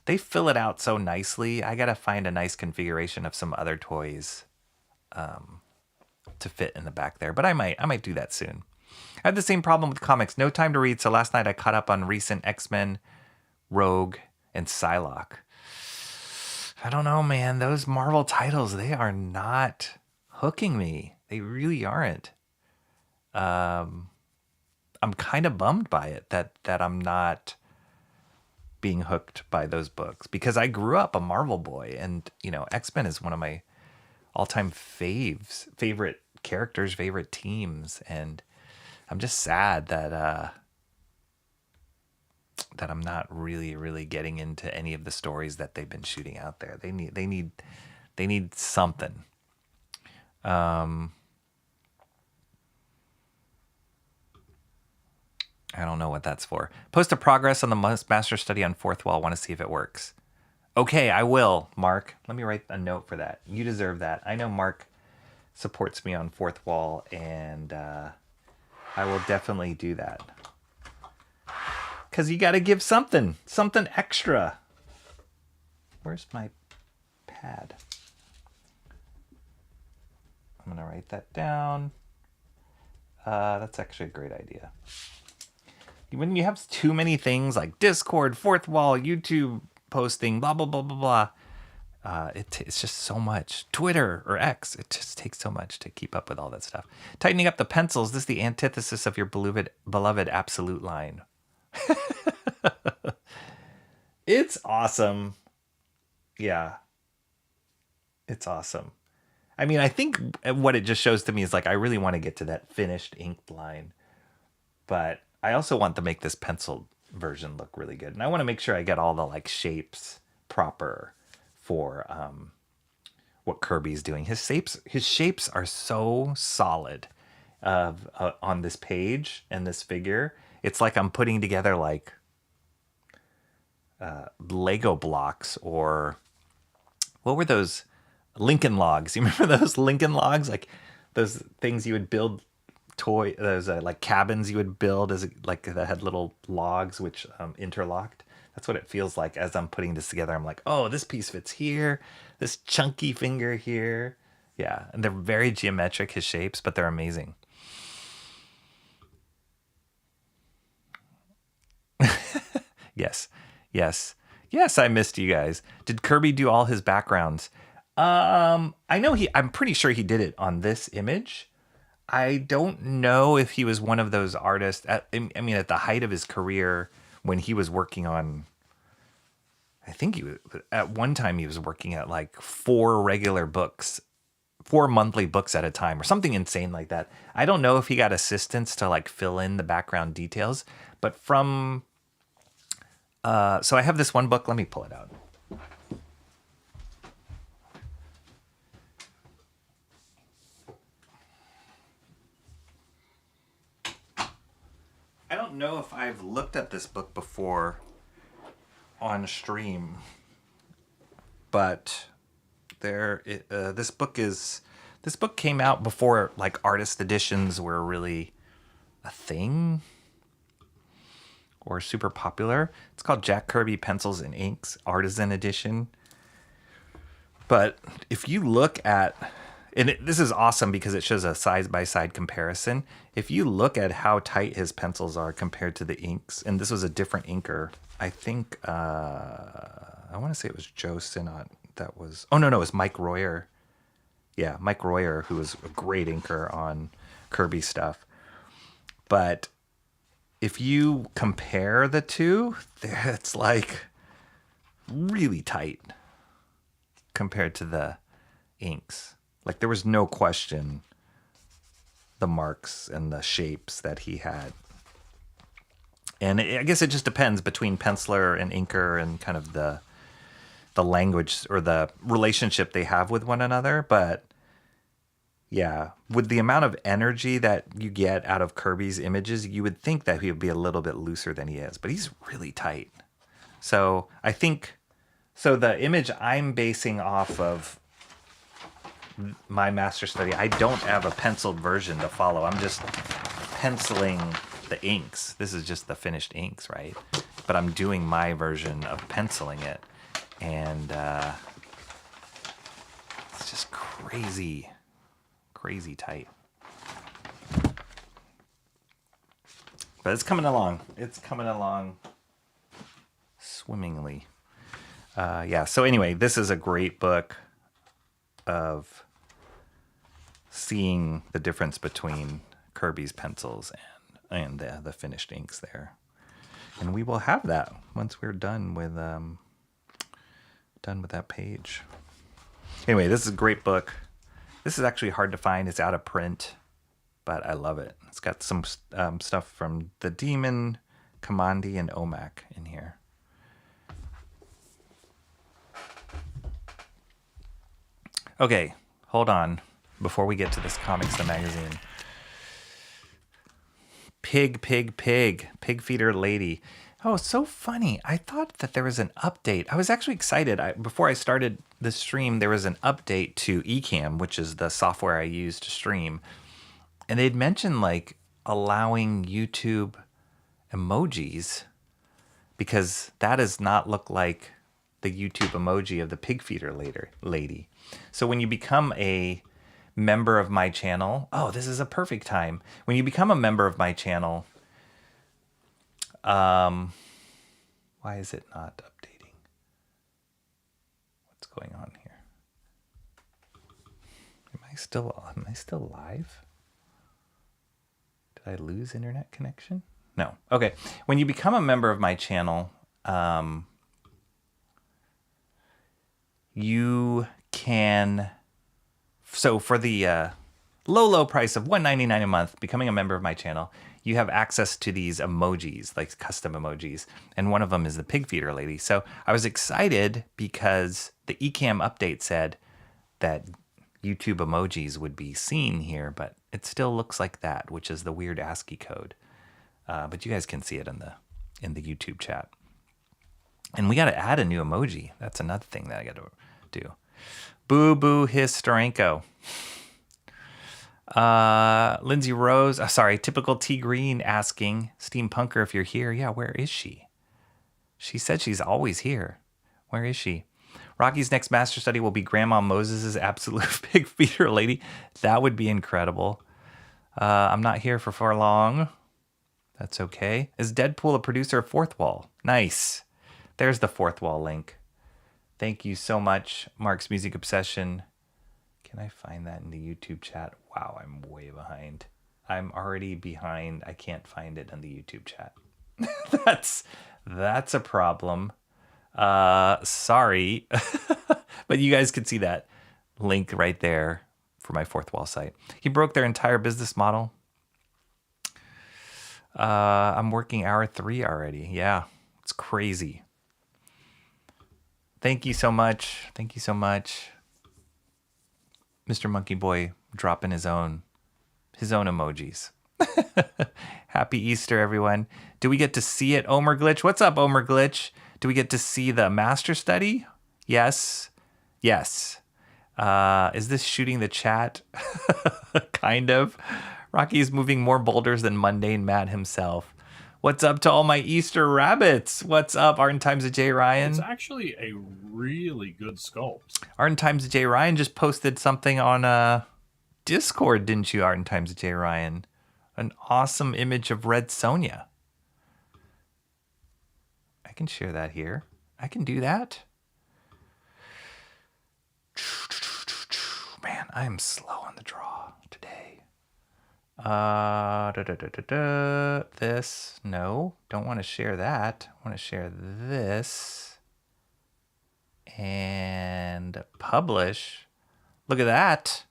they fill it out so nicely. I gotta find a nice configuration of some other toys to fit in the back there. But I might do that soon. I have the same problem with comics. No time to read, so last night I caught up on recent X-Men, Rogue, and Psylocke. I don't know, man. Those Marvel titles, they are not hooking me. They really aren't. I'm kind of bummed by it that I'm not being hooked by those books, because I grew up a Marvel boy, and X-Men is one of my all-time favorite characters, favorite teams, and I'm just sad that that I'm not really getting into any of the stories that they've been shooting out there. They need something. I don't know what that's for. Post a progress on the master study on fourth wall. Want to see if it works. Okay, I will, Mark. Let me write a note for that. You deserve that. I know Mark supports me on fourth wall, and I will definitely do that. Because you got to give something extra. Where's my pad? I'm going to write that down. That's actually a great idea. When you have too many things like Discord, fourth wall, YouTube posting, blah, blah, blah, blah, blah, it's just so much. Twitter or X, it just takes so much to keep up with all that stuff. Tightening up the pencils, this is the antithesis of your beloved absolute line. It's awesome. Yeah. It's awesome. I mean, I think what it just shows to me is like, I really want to get to that finished inked line, but I also want to make this penciled version look really good. And I want to make sure I get all the like shapes proper for what Kirby's doing. His shapes are so solid on this page and this figure. It's like I'm putting together like Lego blocks, or what were those Lincoln logs? You remember those Lincoln logs? Like those things you would build those like cabins you would build as like that had little logs which interlocked. That's what it feels like as I'm putting this together. I'm like, oh, this piece fits here, this chunky finger here. Yeah, and they're very geometric, his shapes, but they're amazing. Yes, I missed you guys. Did Kirby do all his backgrounds? I'm pretty sure he did it on this image. I don't know if he was one of those artists at the height of his career when he was working on, I think at one time he was working at like 4 monthly books at a time or something insane like that. I don't know if he got assistants to like fill in the background details, but from, so I have this one book. Let me pull it out. I don't know if I've looked at this book before on stream, but this book came out before like artist editions were really a thing or super popular. It's called Jack Kirby Pencils and Inks Artisan Edition. But if you look at, this is awesome because it shows a side-by-side comparison. If you look at how tight his pencils are compared to the inks, and this was a different inker. I think, I want to say it was Joe Sinnott that was, oh no, it was Mike Royer. Yeah, Mike Royer, who was a great inker on Kirby stuff. But if you compare the two, it's like really tight compared to the inks. Like there was no question the marks and the shapes that he had. And I guess it just depends between penciler and inker and kind of the language or the relationship they have with one another. But yeah, with the amount of energy that you get out of Kirby's images, you would think that he would be a little bit looser than he is, but he's really tight. So I think, so the image I'm basing off of my master study, I don't have a penciled version to follow. I'm just penciling the inks. This is just the finished inks, right? But I'm doing my version of penciling it. And it's just crazy tight. But it's coming along. It's coming along swimmingly. Yeah, so anyway, this is a great book of seeing the difference between Kirby's pencils and the finished inks there. And we will have that once we're done with that page. Anyway, this is a great book. This is actually hard to find. It's out of print, but I love it. It's got some stuff from the Demon Commandi and Omac in here. Okay, hold on. Before we get to this Comics the Magazine. Pig feeder lady. Oh, so funny. I thought that there was an update. I was actually excited. Before I started the stream, there was an update to Ecamm, which is the software I use to stream. And they'd mentioned like allowing YouTube emojis, because that does not look like the YouTube emoji of the pig feeder lady. So when you become a member of my channel, oh, this is a perfect time. When you become a member of my channel, why is it not updating? What's going on here? Am I still live? Did I lose internet connection? No. Okay. When you become a member of my channel, you can, so for the low price of $1.99 a month, becoming a member of my channel, you have access to these emojis, like custom emojis, and one of them is the pig feeder lady. So I was excited because the Ecamm update said that YouTube emojis would be seen here, but it still looks like that, which is the weird ASCII code. But you guys can see it in the YouTube chat. And we got to add a new emoji. That's another thing that I got to do. Boo Boo Historienko. Lindsay Rose, typical T Green asking, Steampunker, if you're here. Yeah, where is she? She said she's always here. Where is she? Rocky's next master study will be Grandma Moses' absolute pig feeder lady. That would be incredible. I'm not here for long. That's okay. Is Deadpool a producer of Fourth Wall? Nice. There's the Fourth Wall link. Thank you so much, Mark's Music Obsession. Can I find that in the YouTube chat? Wow, I'm way behind. I'm already behind. I can't find it in the YouTube chat. That's a problem. Sorry. But you guys can see that link right there for my Fourth Wall site. He broke their entire business model. I'm working hour 3 already. Yeah, it's crazy. Thank you so much. Thank you so much. Mr. Monkey Boy dropping his own emojis. Happy Easter, everyone. Do we get to see it, Omer Glitch? What's up, Omer Glitch? Do we get to see the master study? Yes. Yes. Is this shooting the chat? Kind of. Rocky's moving more boulders than mundane Matt himself. What's up to all my Easter rabbits? What's up, Art and Times of J. Ryan? It's actually a really good sculpt. Art and Times of J. Ryan just posted something on Discord, didn't you, Art and Times of J. Ryan? An awesome image of Red Sonja. I can share that here. I can do that. Man, I am slow on the draw today. This. No, don't want to share that. I want to share this. And publish. Look at that.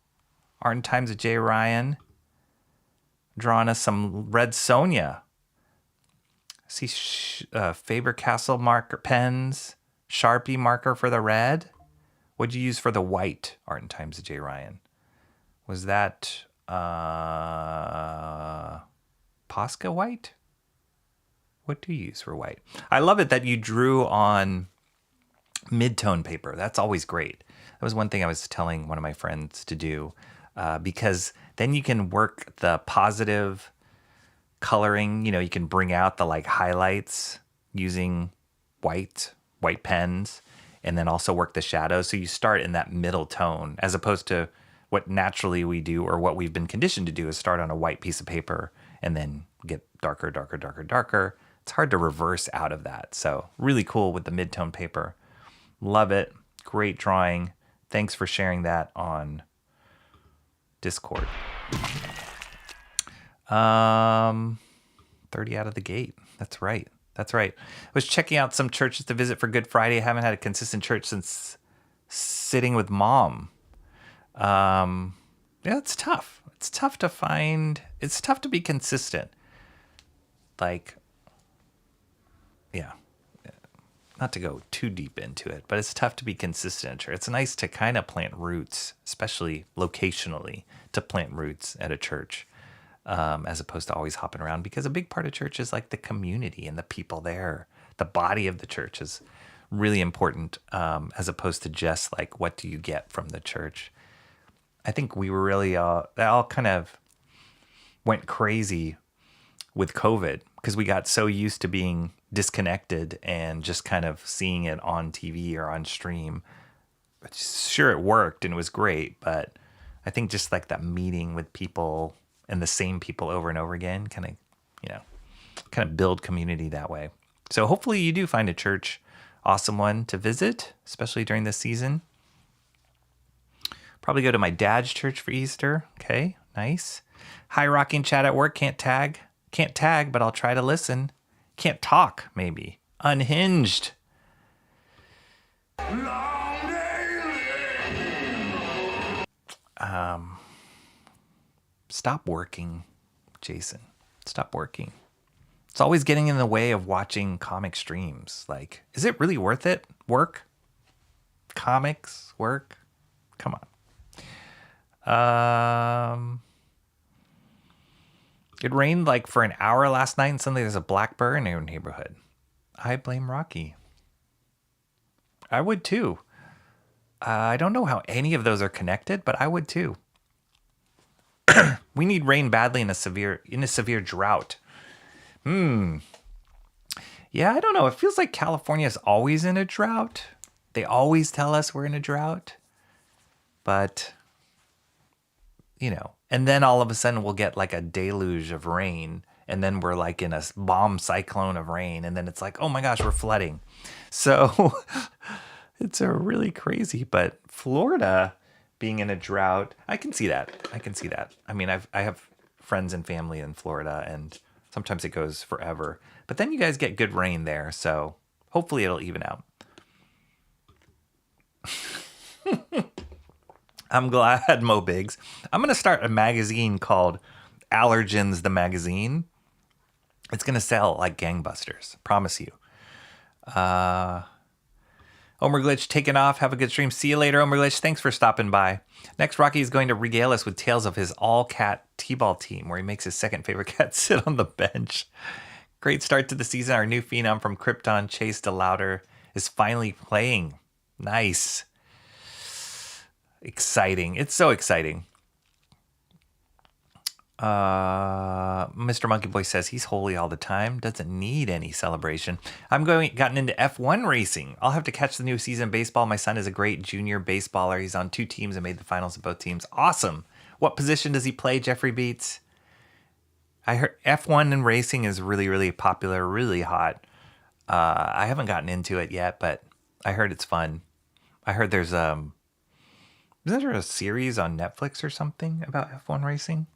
Art and Times of J. Ryan. Drawing us some Red Sonja. See Faber-Castell marker pens. Sharpie marker for the red. What'd you use for the white, Art and Times of J. Ryan? Was that Posca white? What do you use for white? I love it that you drew on mid-tone paper. That's always great. That was one thing I was telling one of my friends to do, because then you can work the positive coloring. You know, you can bring out the like highlights using white pens, and then also work the shadows. So you start in that middle tone, as opposed to what naturally we do, or what we've been conditioned to do, is start on a white piece of paper and then get darker, darker, darker, darker. It's hard to reverse out of that. So really cool with the mid-tone paper. Love it. Great drawing. Thanks for sharing that on Discord. 30 out of the gate. That's right. That's right. I was checking out some churches to visit for Good Friday. I haven't had a consistent church since sitting with mom. Yeah, it's tough. It's tough to find. It's tough to be consistent. Like, yeah, not to go too deep into it, but it's tough to be consistent at church. It's nice to kind of plant roots, especially locationally, to plant roots at a church, as opposed to always hopping around, because a big part of church is like the community and the people there. The body of the church is really important, as opposed to just like, what do you get from the church? I think we were really, that all kind of went crazy with COVID because we got so used to being disconnected and just kind of seeing it on TV or on stream. Sure, it worked and it was great, but I think just like that meeting with people and the same people over and over again kind of build community that way. So hopefully you do find a church, awesome one to visit, especially during this season. Probably go to my dad's church for Easter. Okay, nice. Hi, rocking chat at work. Can't tag, but I'll try to listen. Can't talk, maybe. Unhinged. Stop working, Jason. Stop working. It's always getting in the way of watching comic streams. Like, is it really worth it? Work? Comics? Work? Come on. It rained like for an hour last night, and suddenly there's a black bear in our neighborhood. I blame Rocky. I would too. I don't know how any of those are connected, but I would too. We need rain badly in a severe drought. Yeah, I don't know. It feels like California is always in a drought. They always tell us we're in a drought. But, and then all of a sudden we'll get like a deluge of rain. And then we're like in a bomb cyclone of rain. And then it's like, oh my gosh, we're flooding. So it's a really crazy. But Florida being in a drought, I can see that. I mean, I have friends and family in Florida, and sometimes it goes forever. But then you guys get good rain there. So hopefully it'll even out. I'm glad, Mo Biggs. I'm going to start a magazine called Allergens the Magazine. It's going to sell like gangbusters. Promise you. Omer Glitch taking off. Have a good stream. See you later, Omer Glitch. Thanks for stopping by. Next, Rocky is going to regale us with tales of his all-cat T-ball team, where he makes his second favorite cat sit on the bench. Great start to the season. Our new phenom from Krypton, Chase DeLauder, is finally playing. Nice. Exciting. It's so exciting. Mr. Monkey Boy says he's holy all the time, doesn't need any celebration. Gotten into F1 racing. I'll have to catch the new season of baseball. My son is a great junior baseballer. He's on 2 teams and made the finals of both teams. Awesome. What position does he play, Jeffrey Beats? I heard F1 and racing is really, really popular, really hot. I haven't gotten into it yet, but I heard it's fun. I heard there's isn't there a series on Netflix or something about F1 racing?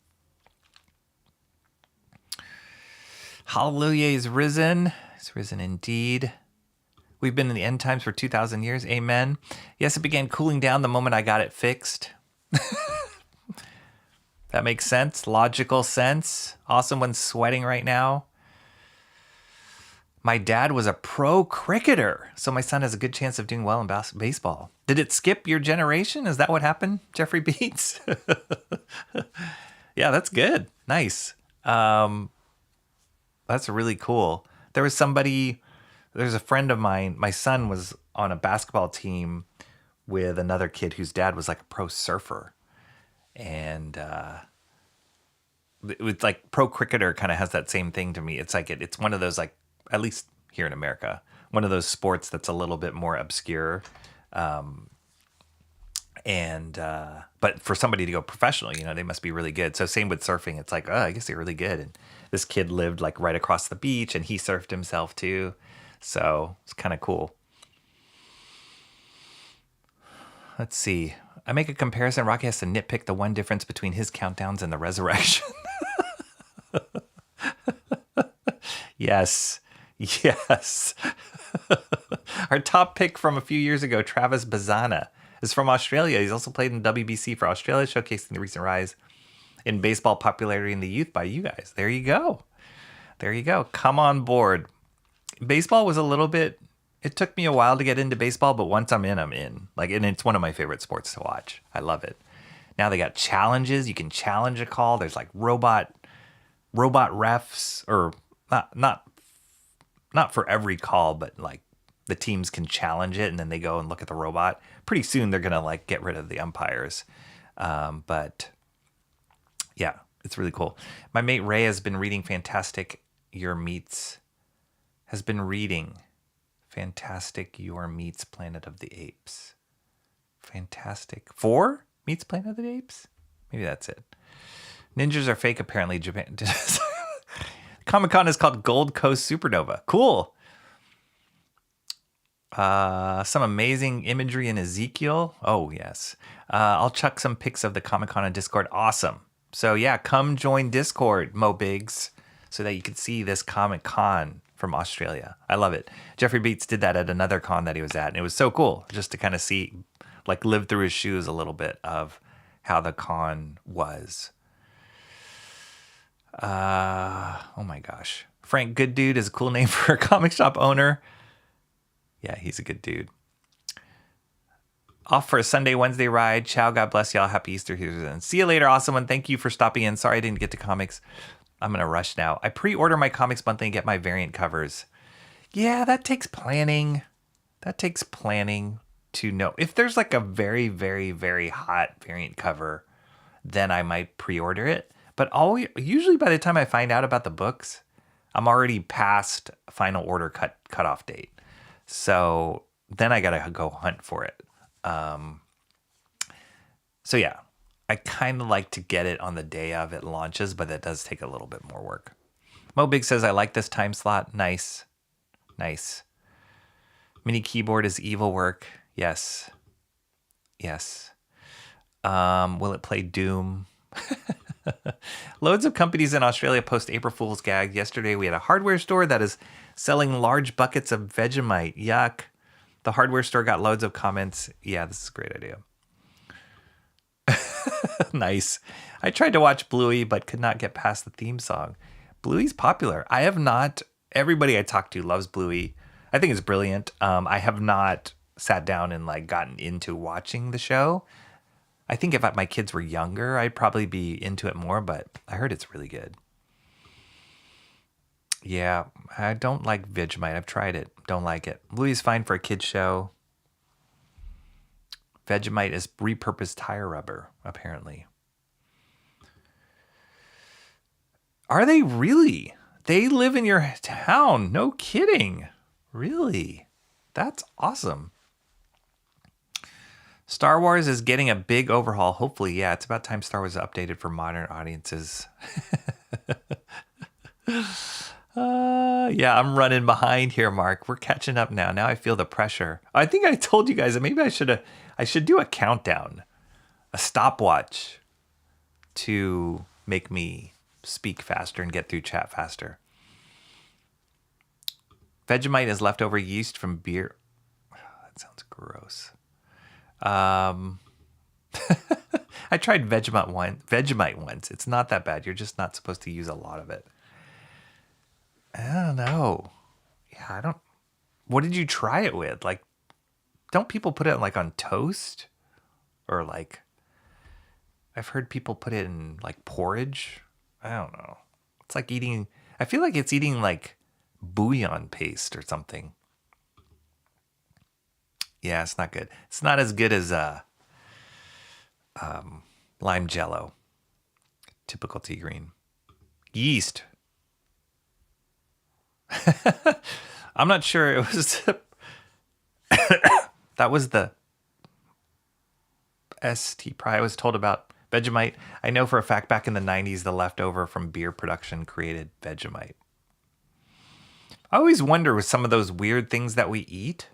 Hallelujah is risen. It's risen indeed. We've been in the end times for 2,000 years. Amen. Yes, it began cooling down the moment I got it fixed. That makes sense. Logical sense. Awesome when sweating right now. My dad was a pro cricketer, so my son has a good chance of doing well in baseball. Did it skip your generation? Is that what happened, Jeffrey Beats? Yeah, that's good. Nice. That's really cool. There's a friend of mine, my son was on a basketball team with another kid whose dad was like a pro surfer. And it's like pro cricketer kind of has that same thing to me. It's like it's one of those, like, at least here in America, one of those sports that's a little bit more obscure. But for somebody to go professional, they must be really good. So same with surfing. It's like, oh, I guess they're really good. And this kid lived like right across the beach and he surfed himself too. So it's kind of cool. Let's see. I make a comparison. Rocky has to nitpick the one difference between his countdowns and the resurrection. Yes. Our top pick from a few years ago, Travis Bazana, is from Australia. He's also played in WBC for Australia, showcasing the recent rise in baseball popularity in the youth by you guys. There you go. Come on board. Baseball was a little bit. It took me a while to get into baseball, but once I'm in, I'm in. Like, and it's one of my favorite sports to watch. I love it. Now they got challenges. You can challenge a call. There's like robot refs, or not for every call, but like the teams can challenge it, and then they go and look at the robot. Pretty soon they're gonna like get rid of the umpires, but yeah, it's really cool. My mate Ray has been reading Fantastic Your Meats. Fantastic Your Meats Planet of the Apes. Fantastic 4 Meets Planet of the Apes? Maybe that's it. Ninjas are fake, apparently. Japan. Comic-Con is called Gold Coast Supernova. Cool. Some amazing imagery in Ezekiel. Oh, yes. I'll chuck some pics of the Comic-Con on Discord. Awesome. So, yeah, come join Discord, Mo Biggs, so that you can see this Comic-Con from Australia. I love it. Jeffrey Beats did that at another con that he was at, and it was so cool just to kind of see, like, live through his shoes a little bit of how the con was. Oh my gosh. Frank Good Dude is a cool name for a comic shop owner. Yeah, he's a good dude. Off for a Sunday, Wednesday ride. Ciao, God bless y'all. Happy Easter. And see you later, awesome one. Thank you for stopping in. Sorry I didn't get to comics. I'm going to rush now. I pre-order my comics monthly and get my variant covers. Yeah, that takes planning. To know. If there's like a very, very, very hot variant cover, then I might pre-order it. But usually by the time I find out about the books, I'm already past final order cutoff date. So then I got to go hunt for it. So yeah, I kind of like to get it on the day of it launches, but that does take a little bit more work. Mo Big says, I like this time slot. Nice. Mini keyboard is evil work. Yes. Will it play Doom? Loads of companies in Australia post April Fool's gag. Yesterday we had a hardware store that is selling large buckets of Vegemite. Yuck. The hardware store got loads of comments. Yeah, this is a great idea. Nice. I tried to watch Bluey, but could not get past the theme song. Bluey's popular. I have not. Everybody I talk to loves Bluey. I think it's brilliant. I have not sat down and like gotten into watching the show. I think if my kids were younger, I'd probably be into it more, but I heard it's really good. Yeah, I don't like Vegemite. I've tried it. Don't like it. Bluey's fine for a kid's show. Vegemite is repurposed tire rubber, apparently. Are they really? They live in your town. No kidding. Really? That's awesome. Star Wars is getting a big overhaul. Hopefully, yeah. It's about time Star Wars is updated for modern audiences. Yeah, I'm running behind here, Mark. We're catching up now. Now I feel the pressure. I think I told you guys that maybe I should do a countdown, a stopwatch to make me speak faster and get through chat faster. Vegemite is leftover yeast from beer. That sounds gross. I tried Vegemite once. It's not that bad. You're just not supposed to use a lot of it. I don't know. Yeah, what did you try it with? Like, don't people put it like on toast? Or like, I've heard people put it in like porridge. I don't know. It's like I feel like it's eating like bouillon paste or something. Yeah, it's not good. It's not as good as lime jello. Typical tea green. Yeast. I'm not sure it was that was the ST I was told about Vegemite. I know for a fact back in the 90s the leftover from beer production created Vegemite. I always wonder with some of those weird things that we eat,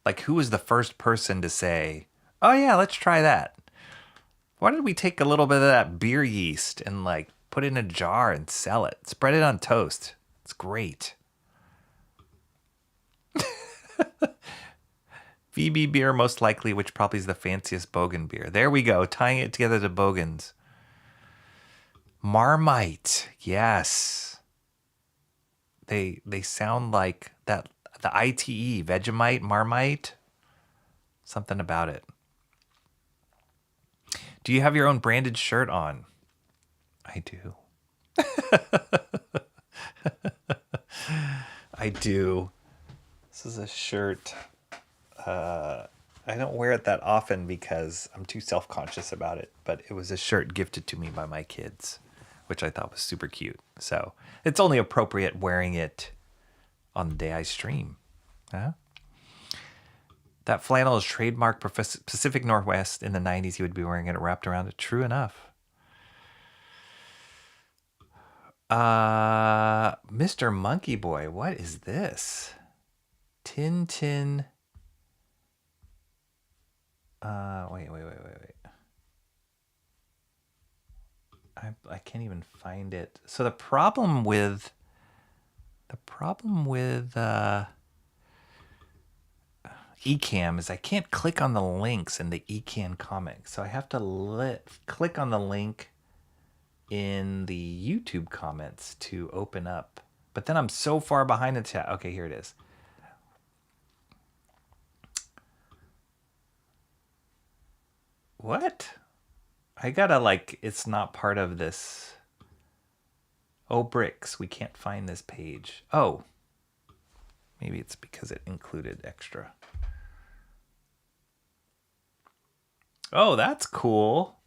like who was the first person to say, oh yeah, let's try that. Why did we take a little bit of that beer yeast and like put it in a jar and sell it? Spread it on toast. It's great. VB beer, most likely, which probably is the fanciest Bogan beer. There we go, tying it together to Bogans. Marmite, yes. They sound like that, the ITE, Vegemite, Marmite, something about it. Do you have your own branded shirt on? I do. I do. This is a shirt. I don't wear it that often because I'm too self-conscious about it, but it was a shirt gifted to me by my kids, which I thought was super cute. So it's only appropriate wearing it on the day I stream. Huh? That flannel is trademarked Pacific Northwest in the 90s. He would be wearing it wrapped around it. True enough. Mr. Monkey Boy, what is this? Tintin. Wait. I can't even find it. So the problem with Ecamm is I can't click on the links in the Ecamm comic. So I have to click on the link in the YouTube comments to open up. But then I'm so far behind the chat. Okay, here it is. What? I gotta, like, it's not part of this. Oh, bricks. We can't find this page. Oh. Maybe it's because it included extra. Oh, that's cool.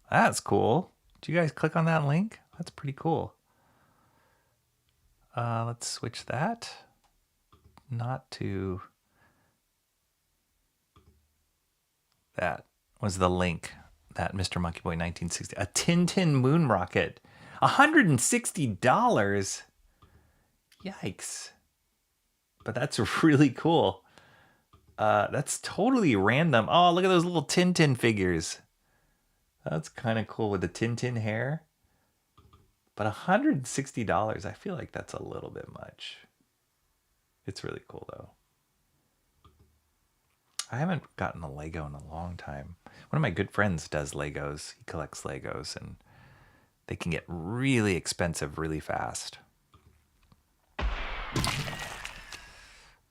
That's cool. Do you guys click on that link? That's pretty cool. Let's switch that. Not to... That was the link that Mr. Monkey Boy 1960. A Tintin moon rocket. $160. Yikes. But that's really cool. That's totally random. Oh, look at those little Tintin figures. That's kind of cool with the Tintin hair. But $160, I feel like that's a little bit much. It's really cool, though. I haven't gotten a Lego in a long time. One of my good friends does Legos. He collects Legos, and they can get really expensive really fast.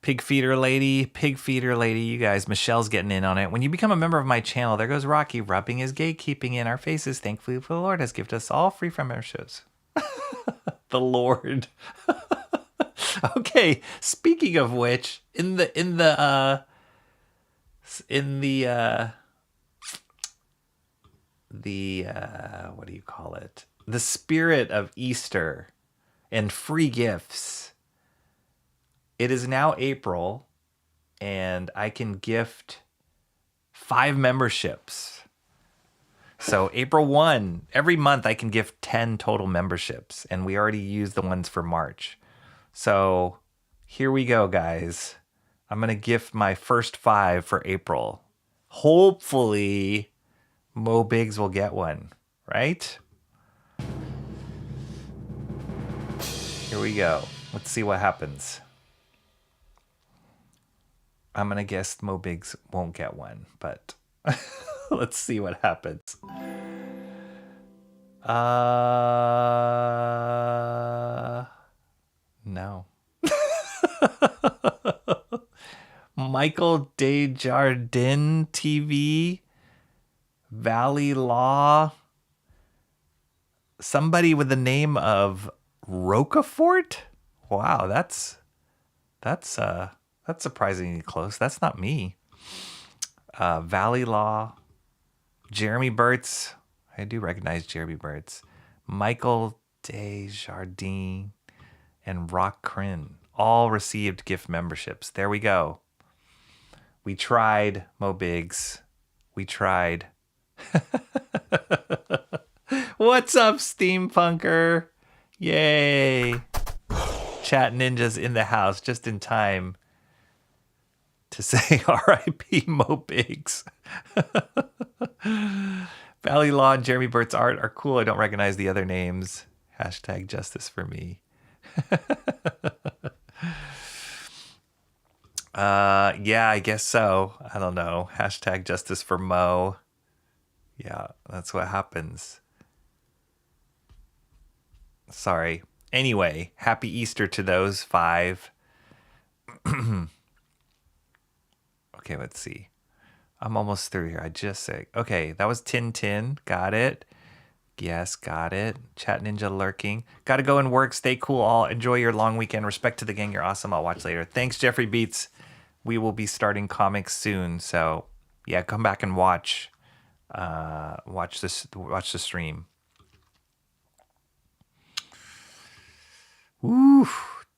Pig feeder lady, you guys, Michelle's getting in on it. When you become a member of my channel, there goes Rocky rubbing his gatekeeping in our faces. Thankfully, for the Lord has gifted us all free from memberships. The Lord. Okay, speaking of which, in the what do you call it? The spirit of Easter and free gifts. It is now April, and I can gift 5 memberships. So April 1, every month I can gift 10 total memberships, and we already used the ones for March. So here we go, guys. I'm going to gift my first 5 for April. Hopefully, Mo Biggs will get one, right? Here we go. Let's see what happens. I'm going to guess Mo Biggs won't get one, but let's see what happens. No. Michael Desjardins TV, Valley Law, somebody with the name of Roquefort? Wow, that's surprisingly close. That's not me. Valley Law, Jeremy Burtz. I do recognize Jeremy Burtz. Michael Desjardins and Rock Crin all received gift memberships. There we go. We tried, Mo Biggs. We tried. What's up, Steampunker? Yay. Chat Ninjas in the house just in time to say R.I.P. Mo Biggs. Valley Law and Jeremy Burt's art are cool. I don't recognize the other names. Hashtag justice for me. Yeah, I guess so. I don't know. Hashtag justice for Mo. Yeah, that's what happens. Sorry. Anyway, happy Easter to those 5. Okay, let's see. I'm almost through here. I just say, okay, that was Tintin. Got it. Yes, got it. Chat Ninja lurking. Got to go and work. Stay cool all. Enjoy your long weekend. Respect to the gang. You're awesome. I'll watch later. Thanks, Jeffrey Beats. We will be starting comics soon. So, yeah, come back and watch. Watch the stream. Woo,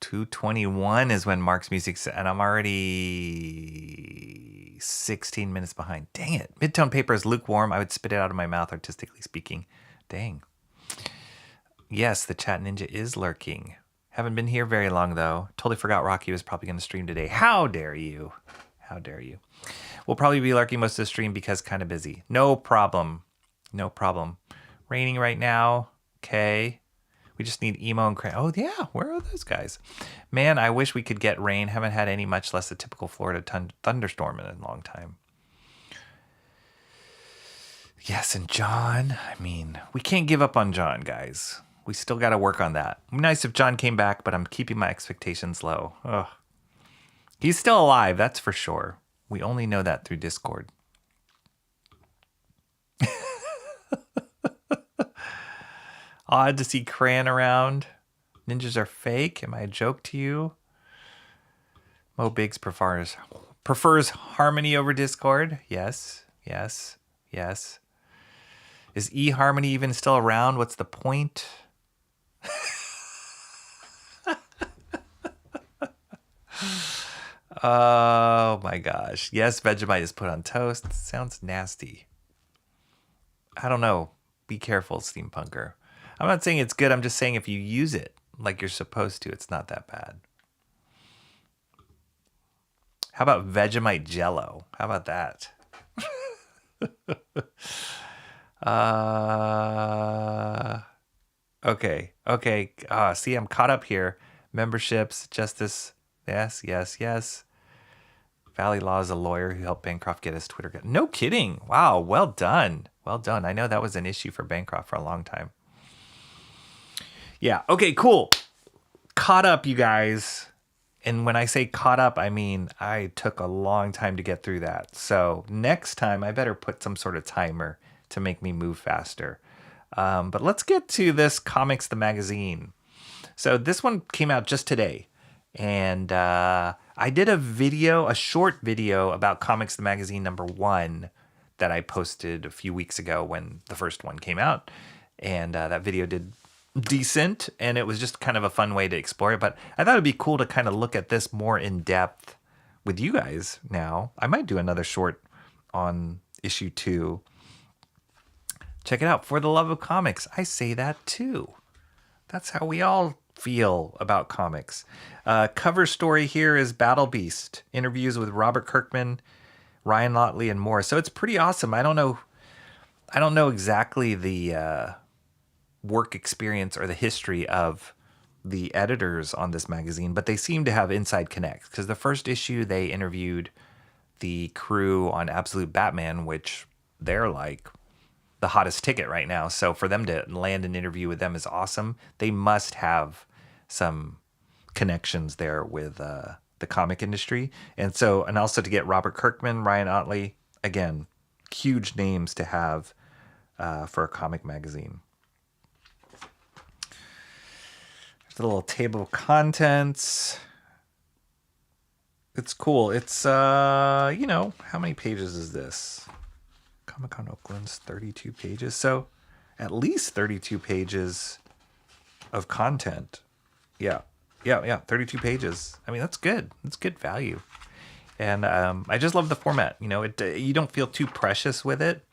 2:21 is when Mark's music, and I'm already 16 minutes behind. Dang it. Midtone paper is lukewarm. I would spit it out of my mouth, artistically speaking. Dang. Yes, the chat ninja is lurking. Haven't been here very long, though. Totally forgot Rocky was probably going to stream today. How dare you? How dare you? We'll probably be lurking most of the stream because kind of busy. No problem. No problem. Raining right now. Okay. We just need emo and crayon. Oh, yeah. Where are those guys? Man, I wish we could get rain. Haven't had any, much less a typical Florida thunderstorm in a long time. Yes, and John. I mean, we can't give up on John, guys. We still got to work on that. It'd be nice if John came back, but I'm keeping my expectations low. Ugh. He's still alive, that's for sure. We only know that through Discord. Odd to see Crayon around. Ninjas are fake. Am I a joke to you? Mo Biggs prefers Harmony over Discord. Yes, yes, yes. Is eHarmony even still around? What's the point? Oh my gosh. Yes, Vegemite is put on toast. Sounds nasty. I don't know. Be careful, steampunker. I'm not saying it's good. I'm just saying if you use it like you're supposed to, it's not that bad. How about Vegemite Jello? How about that? Okay. See, I'm caught up here. Memberships, justice. Yes, yes, yes. Valley Law is a lawyer who helped Bancroft get his Twitter. No kidding. Wow, well done. Well done. I know that was an issue for Bancroft for a long time. Yeah, okay, cool. Caught up, you guys. And when I say caught up, I mean I took a long time to get through that. So next time, I better put some sort of timer to make me move faster. But let's get to this Comics the Magazine. So this one came out just today. And I did a short video about Comics the Magazine #1 that I posted a few weeks ago when the first one came out. And that video did decent, and it was just kind of a fun way to explore it. But I thought it'd be cool to kind of look at this more in depth with you guys now. I might do another short on issue 2. Check it out. For the love of comics. I say that too. That's how we all feel about comics. Cover story here is Battle Beast. Interviews with Robert Kirkman, Ryan Lotley, and more. So it's pretty awesome. I don't know exactly the work experience or the history of the editors on this magazine, but they seem to have inside connects, because the first issue they interviewed the crew on Absolute Batman, which they're like the hottest ticket right now. So for them to land an interview with them is awesome. They must have some connections there with the comic industry. And also to get Robert Kirkman, Ryan Otley, again, huge names to have for a comic magazine. There's a little table of contents. It's cool. It's, how many pages is this? Comic-Con Oakland's 32 pages. So at least 32 pages of content. Yeah, 32 pages. I mean, that's good. That's good value. And I just love the format. You don't feel too precious with it.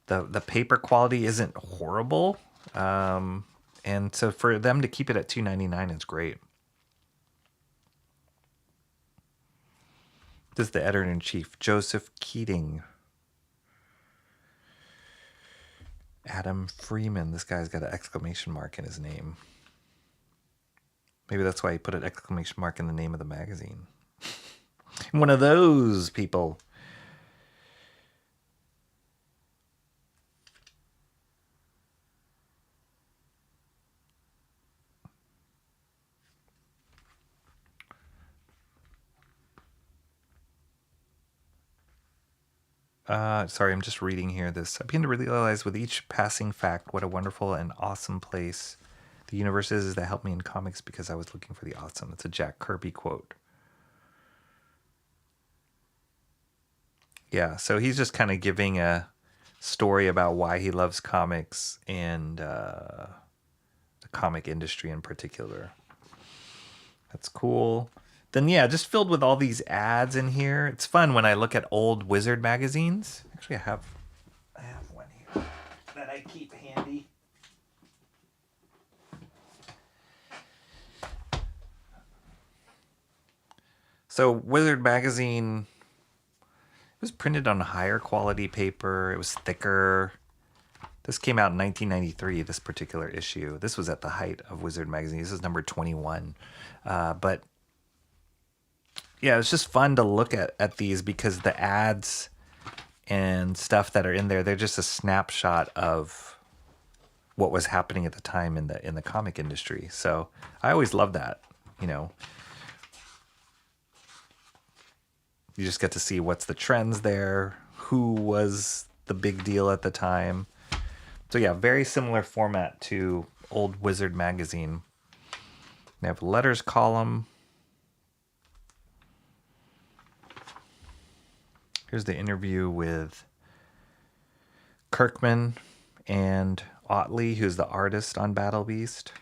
The paper quality isn't horrible. And so for them to keep it at $2.99 is great. This is the editor-in-chief, Joseph Keating. Adam Freeman. This guy's got an exclamation mark in his name. Maybe that's why he put an exclamation mark in the name of the magazine. One of those people. Sorry, I'm just reading here this. I begin to realize with each passing fact what a wonderful and awesome place the universe is that helped me in comics because I was looking for the awesome. It's a Jack Kirby quote. Yeah, so he's just kind of giving a story about why he loves comics and the comic industry in particular. That's cool. Then, yeah, just filled with all these ads in here. It's fun when I look at old Wizard magazines. Actually, I have one here that I keep handy. So, Wizard magazine, it was printed on higher quality paper. It was thicker. This came out in 1993, this particular issue. This was at the height of Wizard magazine. This is number 21. But yeah, it's just fun to look at these because the ads and stuff that are in there, they're just a snapshot of what was happening at the time in the comic industry. So I always love that, you know. You just get to see what's the trends there, who was the big deal at the time. So yeah, very similar format to old Wizard magazine. They have a letters column. Here's the interview with Kirkman and Otley, who's the artist on Battle Beast.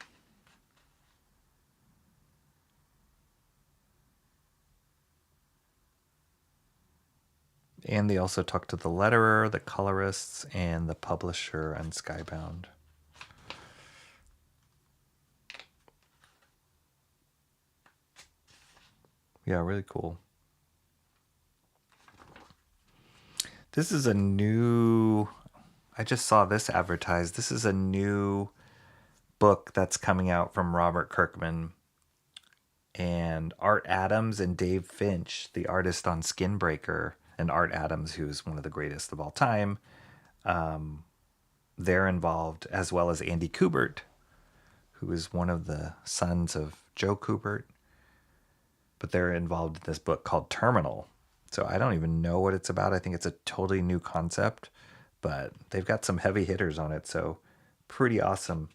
And they also talk to the letterer, the colorists, and the publisher on Skybound. Yeah, really cool. This is a new... I just saw this advertised. This is a new book that's coming out from Robert Kirkman and Art Adams and Dave Finch, the artist on Skinbreaker. And Art Adams, who's one of the greatest of all time, they're involved, as well as Andy Kubert, who is one of the sons of Joe Kubert. But they're involved in this book called Terminal. So I don't even know what it's about. I think it's a totally new concept, but they've got some heavy hitters on it, so pretty awesome.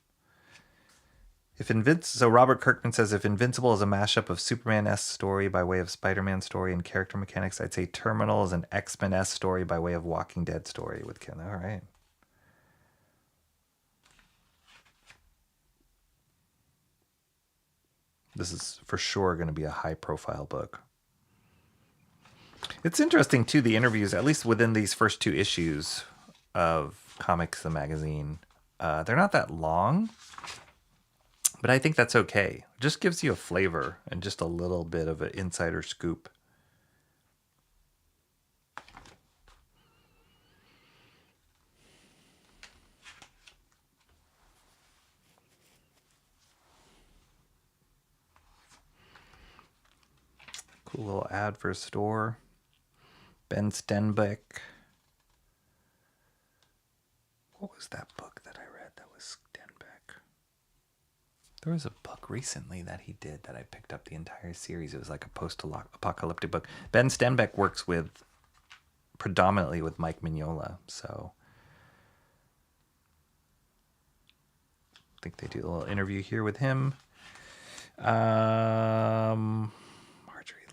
So Robert Kirkman says, if Invincible is a mashup of Superman-esque story by way of Spider-Man story and character mechanics, I'd say Terminal is an X-Men-esque story by way of Walking Dead story with Ken. All right. This is for sure going to be a high-profile book. It's interesting, too, the interviews, at least within these first two issues of Comics, the magazine. They're not that long. But I think that's okay. It just gives you a flavor and just a little bit of an insider scoop. Cool little ad for a store. Ben Stenbeck. What was that book that I read that was Stenbeck? There was a book recently that he did that I picked up the entire series. It was like a post-apocalyptic book. Ben Stenbeck works predominantly with Mike Mignola, so I think they do a little interview here with him. Marjorie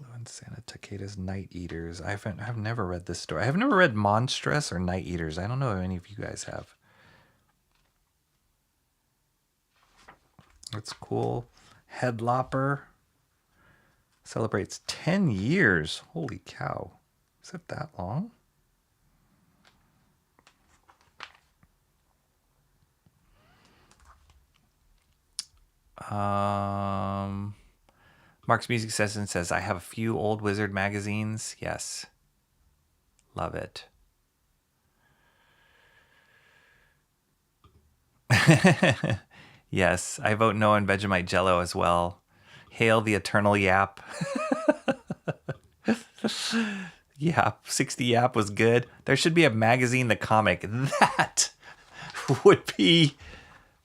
Lewin, Santa Takeda's Night Eaters. I've never read this story. I've never read Monstress or Night Eaters. I don't know if any of you guys have. That's cool. Headlopper celebrates 10 years. Holy cow. Is it that long? Mark's Music Session says, I have a few old Wizard magazines. Yes. Love it. Yes, I vote no on Vegemite Jello as well. Hail the Eternal Yap. Yap, 60 Yap was good. There should be a magazine, The Comic. That would be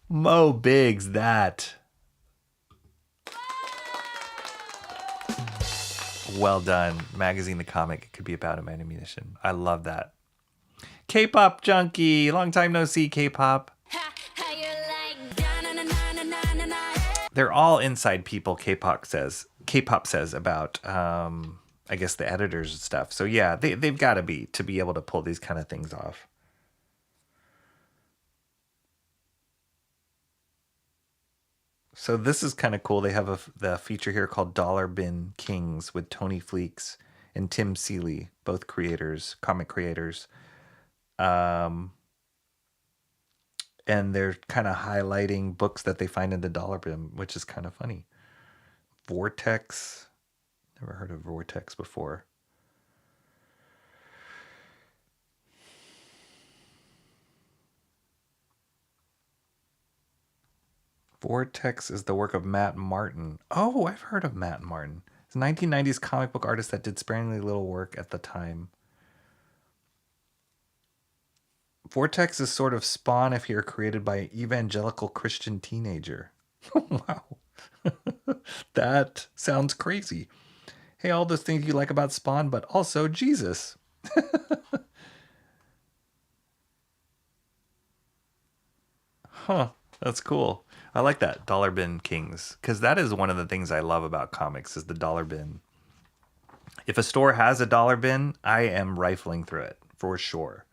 Mo Biggs, that. Well done. Magazine, The Comic. It could be about a ammunition. I love that. K-pop junkie. Long time no see, K-pop. They're all inside people, K-pop says. K-pop says about, I guess, the editors and stuff. So yeah, they've got to be able to pull these kind of things off. So this is kind of cool. They have the feature here called Dollar Bin Kings with Tony Fleeks and Tim Seeley, both creators, comic creators. And they're kind of highlighting books that they find in the dollar bin, which is kind of funny. Vortex. Never heard of Vortex before. Vortex is the work of Matt Martin. Oh, I've heard of Matt Martin. He's a 1990s comic book artist that did sparingly little work at the time. Vortex is sort of Spawn if you're created by an evangelical Christian teenager. Wow. That sounds crazy. Hey, all those things you like about Spawn, but also Jesus. Huh, that's cool. I like that, Dollar Bin Kings, because that is one of the things I love about comics is the dollar bin. If a store has a dollar bin, I am rifling through it, for sure.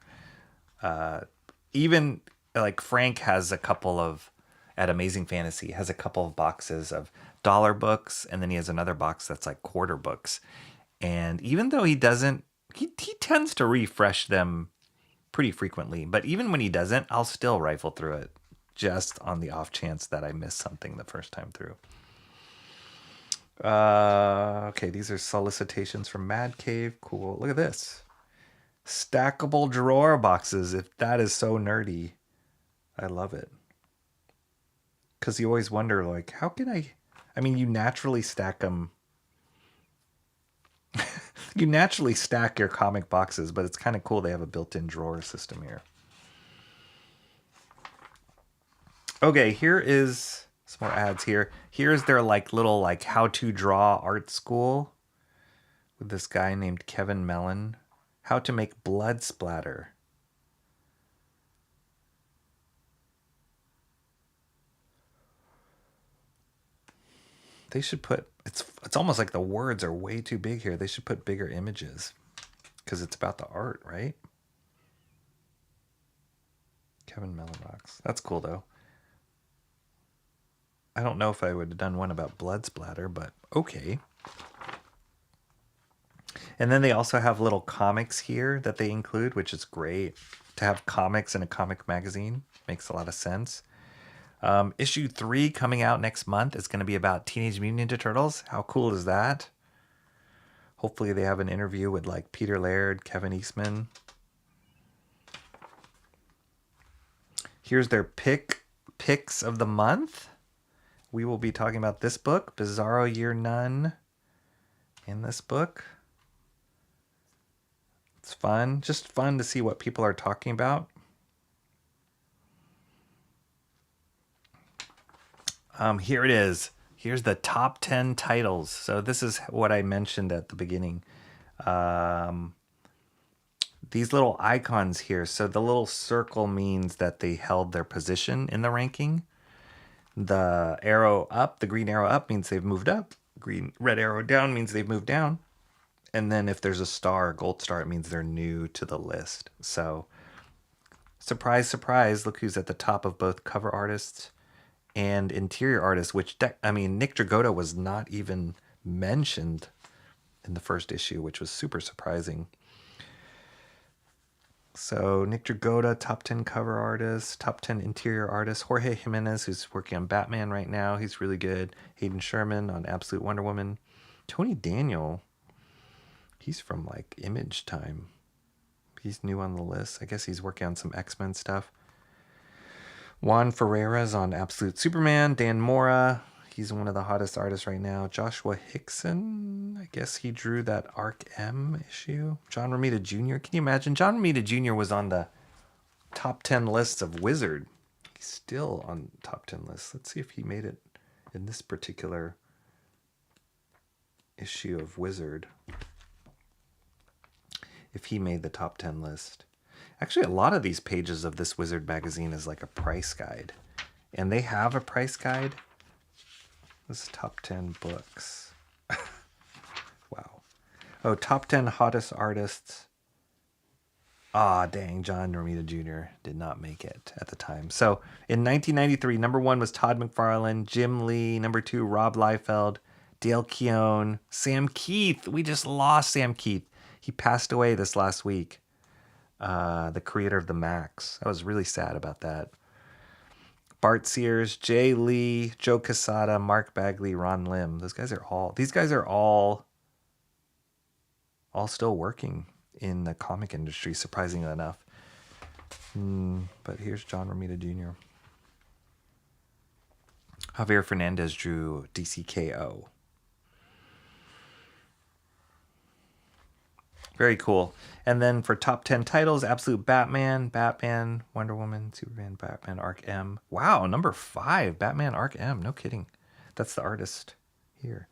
Even, like, Frank has a couple of, at Amazing Fantasy, has a couple of boxes of dollar books, and then he has another box that's like quarter books. And even though he doesn't, he tends to refresh them pretty frequently, but even when he doesn't, I'll still rifle through it, just on the off chance that I miss something the first time through. Okay, these are solicitations from Mad Cave. Cool. Look at this. Stackable drawer boxes. If that is so nerdy, I love it. Because you always wonder, like, how can I mean, you naturally stack them. You naturally stack your comic boxes, but it's kind of cool they have a built-in drawer system here. Okay, here is some more ads here. Here's their like little like how to draw art school with this guy named Kevin Mellon. How to make blood splatter. They should put, it's almost like the words are way too big here. They should put bigger images because it's about the art, right? Kevin Mellon rocks. That's cool though. I don't know if I would have done one about blood splatter, but okay. And then they also have little comics here that they include, which is great. To have comics in a comic magazine makes a lot of sense. Issue 3 coming out next month is going to be about Teenage Mutant Ninja Turtles. How cool is that? Hopefully they have an interview with like Peter Laird, Kevin Eastman. Here's their picks of the month. We will be talking about this book, Bizarro Year None, in this book. It's fun. Just fun to see what people are talking about. Here it is. Here's the top 10 titles. So this is what I mentioned at the beginning. These little icons here. So the little circle means that they held their position in the ranking. The arrow up, the green arrow up means they've moved up. Red arrow down means they've moved down. And then if there's a star, a gold star, it means they're new to the list. So surprise, surprise, look who's at the top of both cover artists and interior artists, which, Nick Dragotta was not even mentioned in the first issue, which was super surprising. So Nick Dragotta, top 10 cover artist, top 10 interior artist. Jorge Jimenez, who's working on Batman right now. He's really good. Hayden Sherman on Absolute Wonder Woman. Tony Daniel, he's from like Image Time. He's new on the list. I guess he's working on some X-Men stuff. Juan Ferreira's on Absolute Superman. Dan Mora, he's one of the hottest artists right now. Joshua Hickson, I guess he drew that Arc M issue. John Romita Jr., can you imagine? John Romita Jr. was on the top 10 lists of Wizard. He's still on top 10 lists. Let's see if he made it in this particular issue of Wizard. If he made the top 10 list. Actually, a lot of these pages of this Wizard magazine is like a price guide. And they have a price guide. This is top 10 books. Wow. Oh, top 10 hottest artists. Ah, dang, John Romita Jr. did not make it at the time. So in 1993, number 1 was Todd McFarlane, Jim Lee, number 2, Rob Liefeld, Dale Keown, Sam Keith. We just lost Sam Keith. He passed away this last week. The creator of the Max. I was really sad about that. Bart Sears, Jay Lee, Joe Quesada, Mark Bagley, Ron Lim. These guys are all still working in the comic industry, surprisingly enough. But here's John Romita Jr. Javier Fernandez drew DCKO. Very cool. And then for top 10 titles, Absolute Batman, Wonder Woman, Superman, Batman, Arc M. Wow, number 5, Batman, Arc M. No kidding. That's the artist here.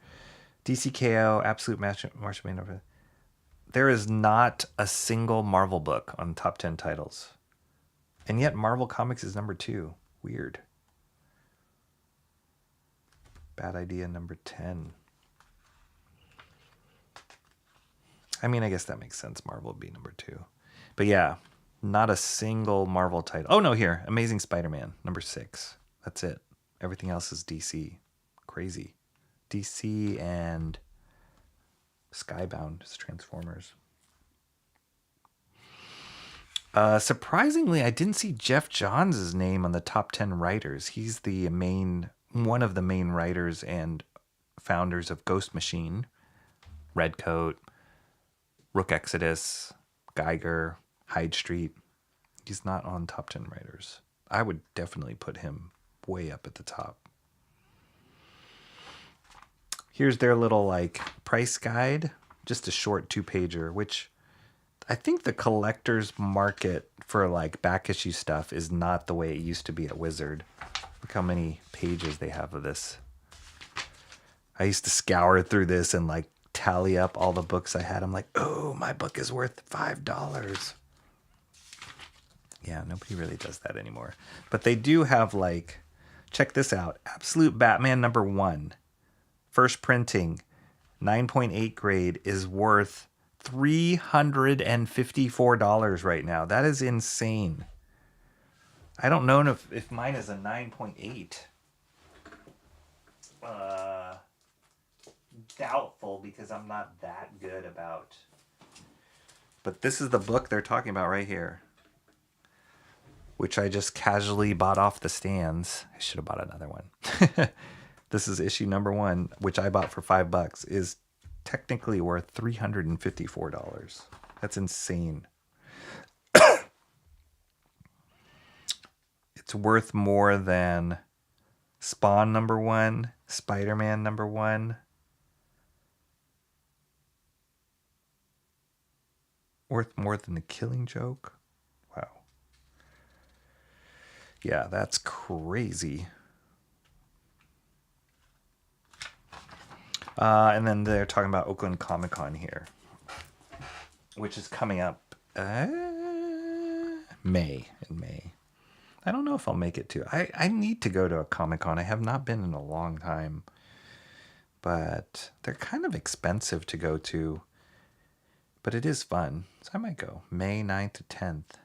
DCKO, Absolute Martian Manhunter. There is not a single Marvel book on top 10 titles. And yet Marvel Comics is number 2. Weird. Bad Idea, number 10. I mean, I guess that makes sense. Marvel would be number 2. But yeah, not a single Marvel title. Oh, no, here. Amazing Spider-Man, number 6. That's it. Everything else is DC. Crazy. DC and Skybound is Transformers. Surprisingly, I didn't see Jeff Johns' name on the top 10 writers. He's one of the main writers and founders of Ghost Machine, Redcoat, Rook Exodus, Geiger, Hyde Street. He's not on top 10 writers. I would definitely put him way up at the top. Here's their little price guide, just a short 2-pager, which I think the collector's market for back issue stuff is not the way it used to be at Wizard. Look how many pages they have of this. I used to scour through this and tally up all the books I had. I'm like, oh, my book is worth $5. Yeah, nobody really does that anymore. But they do have check this out. Absolute Batman number 1. First printing, 9.8 grade, is worth $354 right now. That is insane. I don't know if mine is a 9.8. Doubtful, because I'm not that good about. But this is the book they're talking about right here, which I just casually bought off the stands. I should have bought another one. This is issue number 1, which I bought for $5, is technically worth $354. That's insane. It's worth more than Spawn number 1, Spider-Man number 1. Worth more than The Killing Joke. Wow. Yeah, that's crazy. And then they're talking about Oakland Comic Con here, which is coming up in May. I don't know if I'll make it to. I need to go to a Comic Con. I have not been in a long time, but they're kind of expensive to go to. But it is fun, so I might go. May 9th to 10th.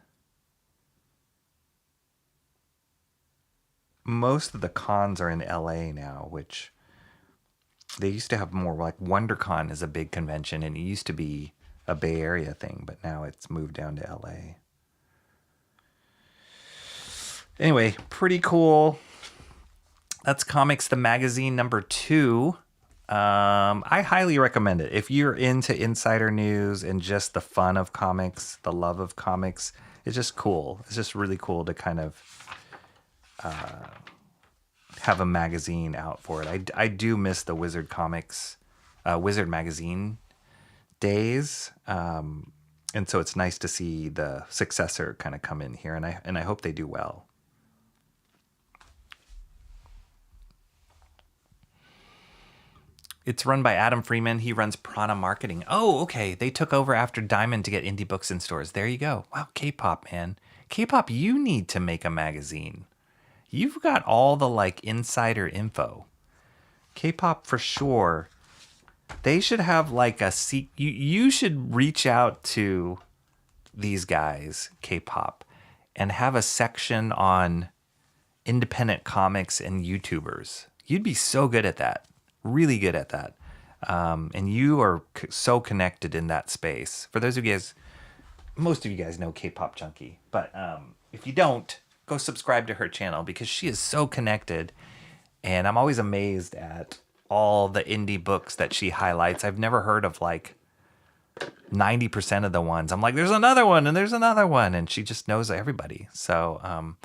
Most of the cons are in LA now, which they used to have more. WonderCon is a big convention, and it used to be a Bay Area thing, but now it's moved down to LA. Anyway, pretty cool. That's Comics the Magazine number 2. I highly recommend it. If you're into insider news and just the fun of comics, the love of comics, it's just cool. It's just really cool to kind of have a magazine out for it. I do miss the Wizard Comics, Wizard Magazine days. And so it's nice to see the successor kind of come in here, and I hope they do well. It's run by Adam Freeman. He runs Prana Marketing. Oh, okay. They took over after Diamond to get indie books in stores. There you go. Wow, K-pop, man. K-pop, you need to make a magazine. You've got all the like insider info. K-pop for sure. They should have like a you should reach out to these guys, K-pop, and have a section on independent comics and YouTubers. You'd be so good at that. Really good at that. And you are so connected in that space. For those of you guys, most of you guys know K-pop Junkie, but if you don't, go subscribe to her channel because she is so connected. And I'm always amazed at all the indie books that she highlights. I've never heard of like 90% of the ones. I'm like, there's another one and there's another one. And she just knows everybody. So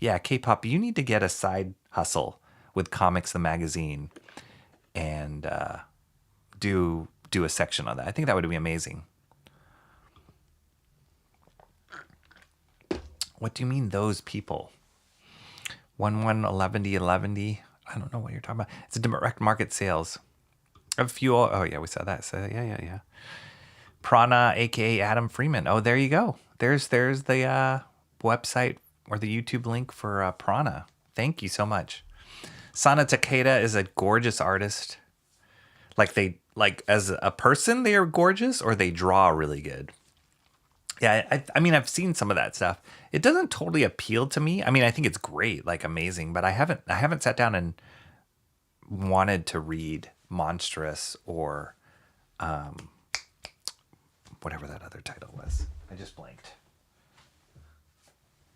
yeah, K-pop, you need to get a side hustle with Comics the Magazine and do a section on that. I think that would be amazing. What do you mean those people? 1111D. I don't know what you're talking about. It's a direct market sales. A few. Oh yeah, we saw that. So yeah. Prana, aka Adam Freeman. Oh, there you go. There's the website or the YouTube link for Prana. Thank you so much. Sana Takeda is a gorgeous artist. Like as a person, they are gorgeous, or they draw really good. Yeah, I mean, I've seen some of that stuff. It doesn't totally appeal to me. I mean, I think it's great, like amazing, but I haven't sat down and wanted to read Monstrous or whatever that other title was. I just blanked.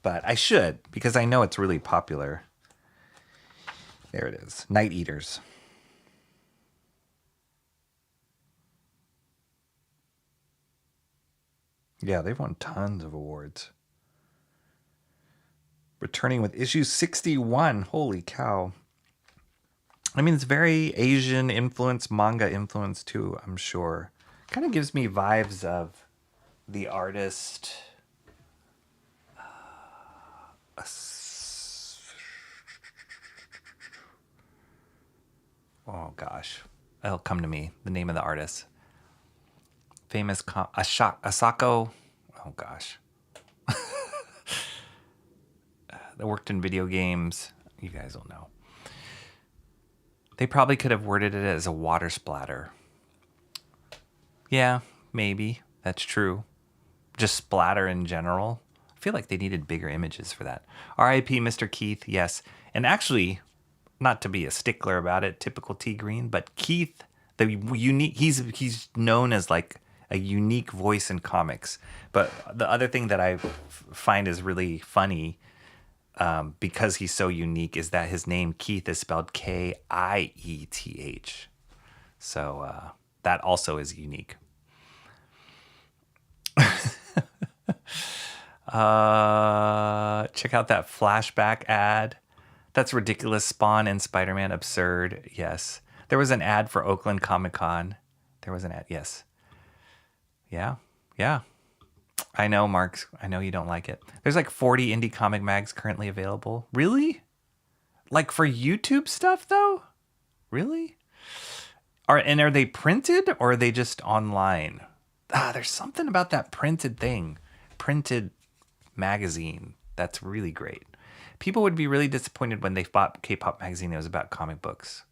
But I should, because I know it's really popular. There it is. Night Eaters. Yeah, they've won tons of awards. Returning with issue 61. Holy cow. I mean, it's very Asian influence, manga influence too, I'm sure. Kind of gives me vibes of the artist. Oh gosh, it'll come to me. The name of the artist. Famous Asako. Oh gosh. That worked in video games. You guys will know. They probably could have worded it as a water splatter. Yeah, maybe. That's true. Just splatter in general. I feel like they needed bigger images for that. R.I.P. Mr. Keith, yes. And actually, not to be a stickler about it, typical T Green, but Keith, the unique, he's known as like a unique voice in comics. But the other thing that I find is really funny, because he's so unique, is that his name Keith is spelled Kieth. So that also is unique. Check out that flashback ad. That's ridiculous. Spawn and Spider-Man absurd. Yes. There was an ad for Oakland Comic-Con. There was an ad. Yes. Yeah. I know, Mark. I know you don't like it. There's like 40 indie comic mags currently available. Really? Like for YouTube stuff though? Really? Are they printed or are they just online? There's something about that printed thing. Printed magazine. That's really great. People would be really disappointed when they bought K-pop magazine that was about comic books.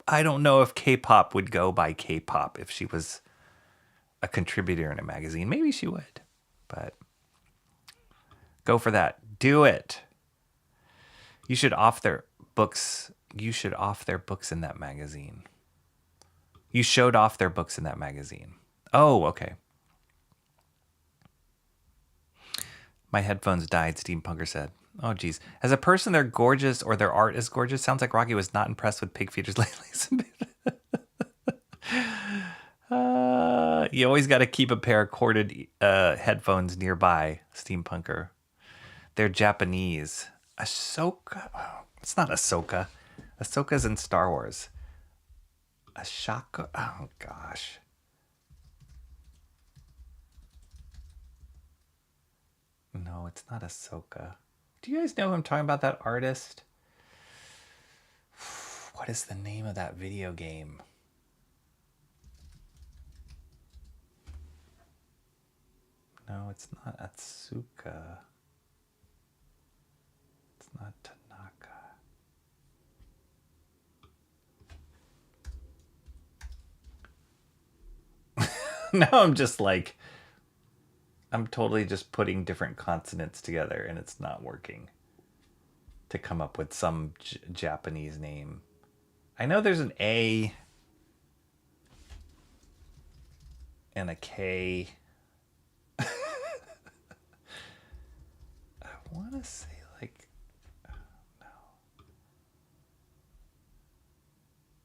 I don't know if K-pop would go by K-pop if she was a contributor in a magazine. Maybe she would, but go for that. Do it. You should off their books. You should off their books in that magazine. You showed off their books in that magazine. Oh, okay. My headphones died, Steampunker said. Oh, geez. As a person, they're gorgeous or their art is gorgeous. Sounds like Rocky was not impressed with pig feeders lately. You always got to keep a pair of corded headphones nearby, Steampunker. They're Japanese. Ahsoka? Oh, it's not Ahsoka. Ahsoka's in Star Wars. Ashaka? Oh, gosh. No, it's not Ahsoka. Do you guys know who I'm talking about, that artist? what is the name of that video game? No, it's not Atsuka. It's not Tanaka. Now I'm just like, I'm totally just putting different consonants together and it's not working to come up with some Japanese name. I know there's an A and a K. I want to say like, no,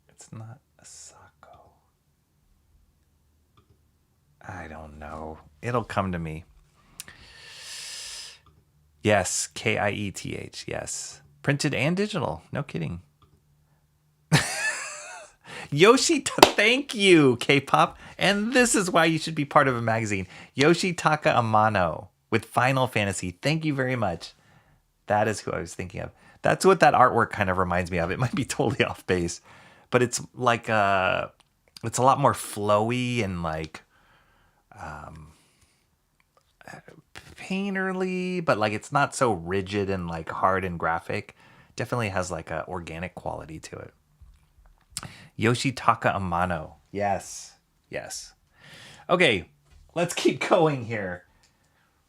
it's not Asako. I don't know. It'll come to me. Yes, Kieth. Yes, printed and digital. No kidding. Thank you, K-pop. And this is why you should be part of a magazine. Yoshitaka Amano with Final Fantasy. Thank you very much. That is who I was thinking of. That's what that artwork kind of reminds me of. It might be totally off base, but it's like it's a lot more flowy and like painterly, but like it's not so rigid and like hard and graphic. Definitely has like a organic quality to it. Yoshitaka Amano. Yes. Okay, let's keep going here.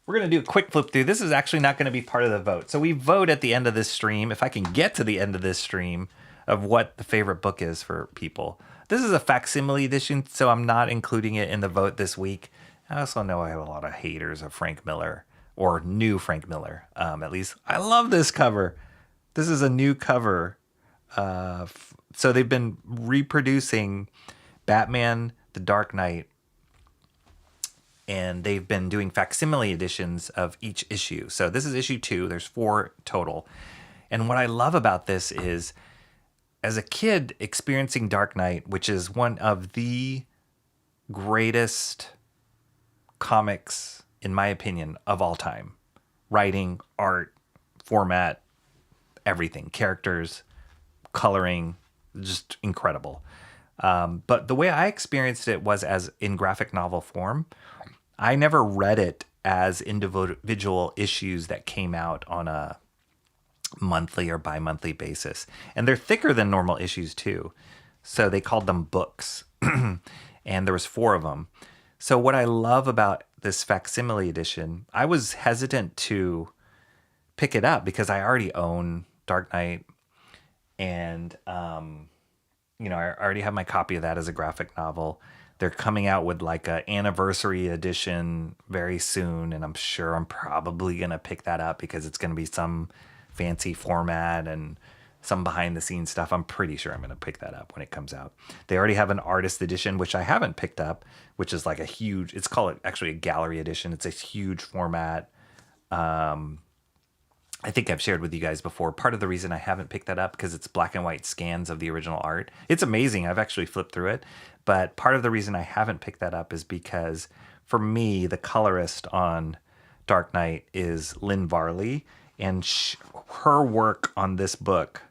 We're going to do a quick flip through. This is actually not going to be part of the vote. So we vote at the end of this stream, if I can get to the end of this stream, of what the favorite book is for people. This is a facsimile edition, so I'm not including it in the vote this week. I also know I have a lot of haters of Frank Miller, or new Frank Miller, at least. I love this cover. This is a new cover. So they've been reproducing Batman, The Dark Knight, and they've been doing facsimile editions of each issue. So this is issue 2. There's 4 total. And what I love about this is, as a kid experiencing Dark Knight, which is one of the greatest comics, in my opinion, of all time. Writing, art, format, everything. Characters, coloring, just incredible. But the way I experienced it was as in graphic novel form. I never read it as individual issues that came out on a monthly or bi-monthly basis. And they're thicker than normal issues too. So they called them books. And there was 4 of them. So what I love about this facsimile edition, I was hesitant to pick it up because I already own Dark Knight. And, you know, I already have my copy of that as a graphic novel. They're coming out with like an anniversary edition very soon. And I'm sure I'm probably going to pick that up because it's going to be some fancy format and some behind the scenes stuff. I'm pretty sure I'm going to pick that up when it comes out. They already have an artist edition, which I haven't picked up, which is like a huge, it's called actually a gallery edition. It's a huge format. I think I've shared with you guys before. Part of the reason I haven't picked that up because it's black and white scans of the original art. It's amazing. I've actually flipped through it. But part of the reason I haven't picked that up is because for me, the colorist on Dark Knight is Lynn Varley. And her work on this book,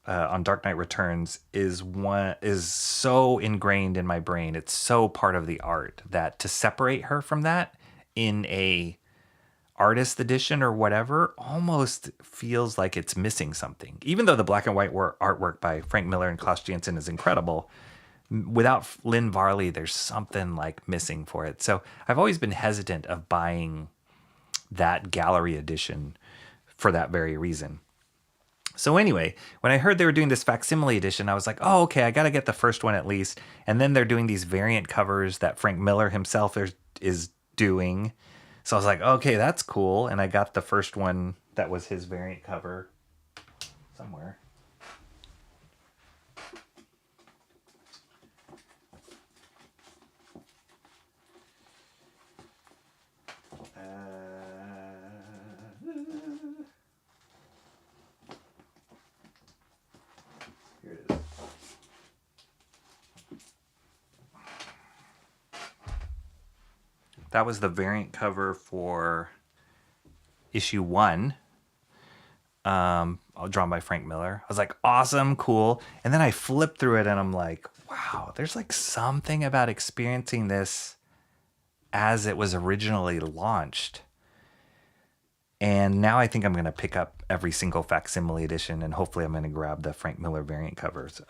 on Dark Knight Returns, is so ingrained in my brain. It's so part of the art that to separate her from that in a artist edition or whatever almost feels like it's missing something. Even though the black and white artwork by Frank Miller and Klaus Janson is incredible, without Lynn Varley, there's something like missing for it. So I've always been hesitant of buying that gallery edition for that very reason. So anyway, when I heard they were doing this facsimile edition, I was like, oh, okay, I got to get the first one at least. And then they're doing these variant covers that Frank Miller himself is doing. So I was like, okay, that's cool. And I got the first one that was his variant cover somewhere. Here it is. That was the variant cover for issue 1. drawn by Frank Miller. I was like, awesome, cool. And then I flipped through it and I'm like, wow, there's like something about experiencing this as it was originally launched. And now I think I'm going to pick up every single Facsimile edition, and hopefully I'm going to grab the Frank Miller variant covers.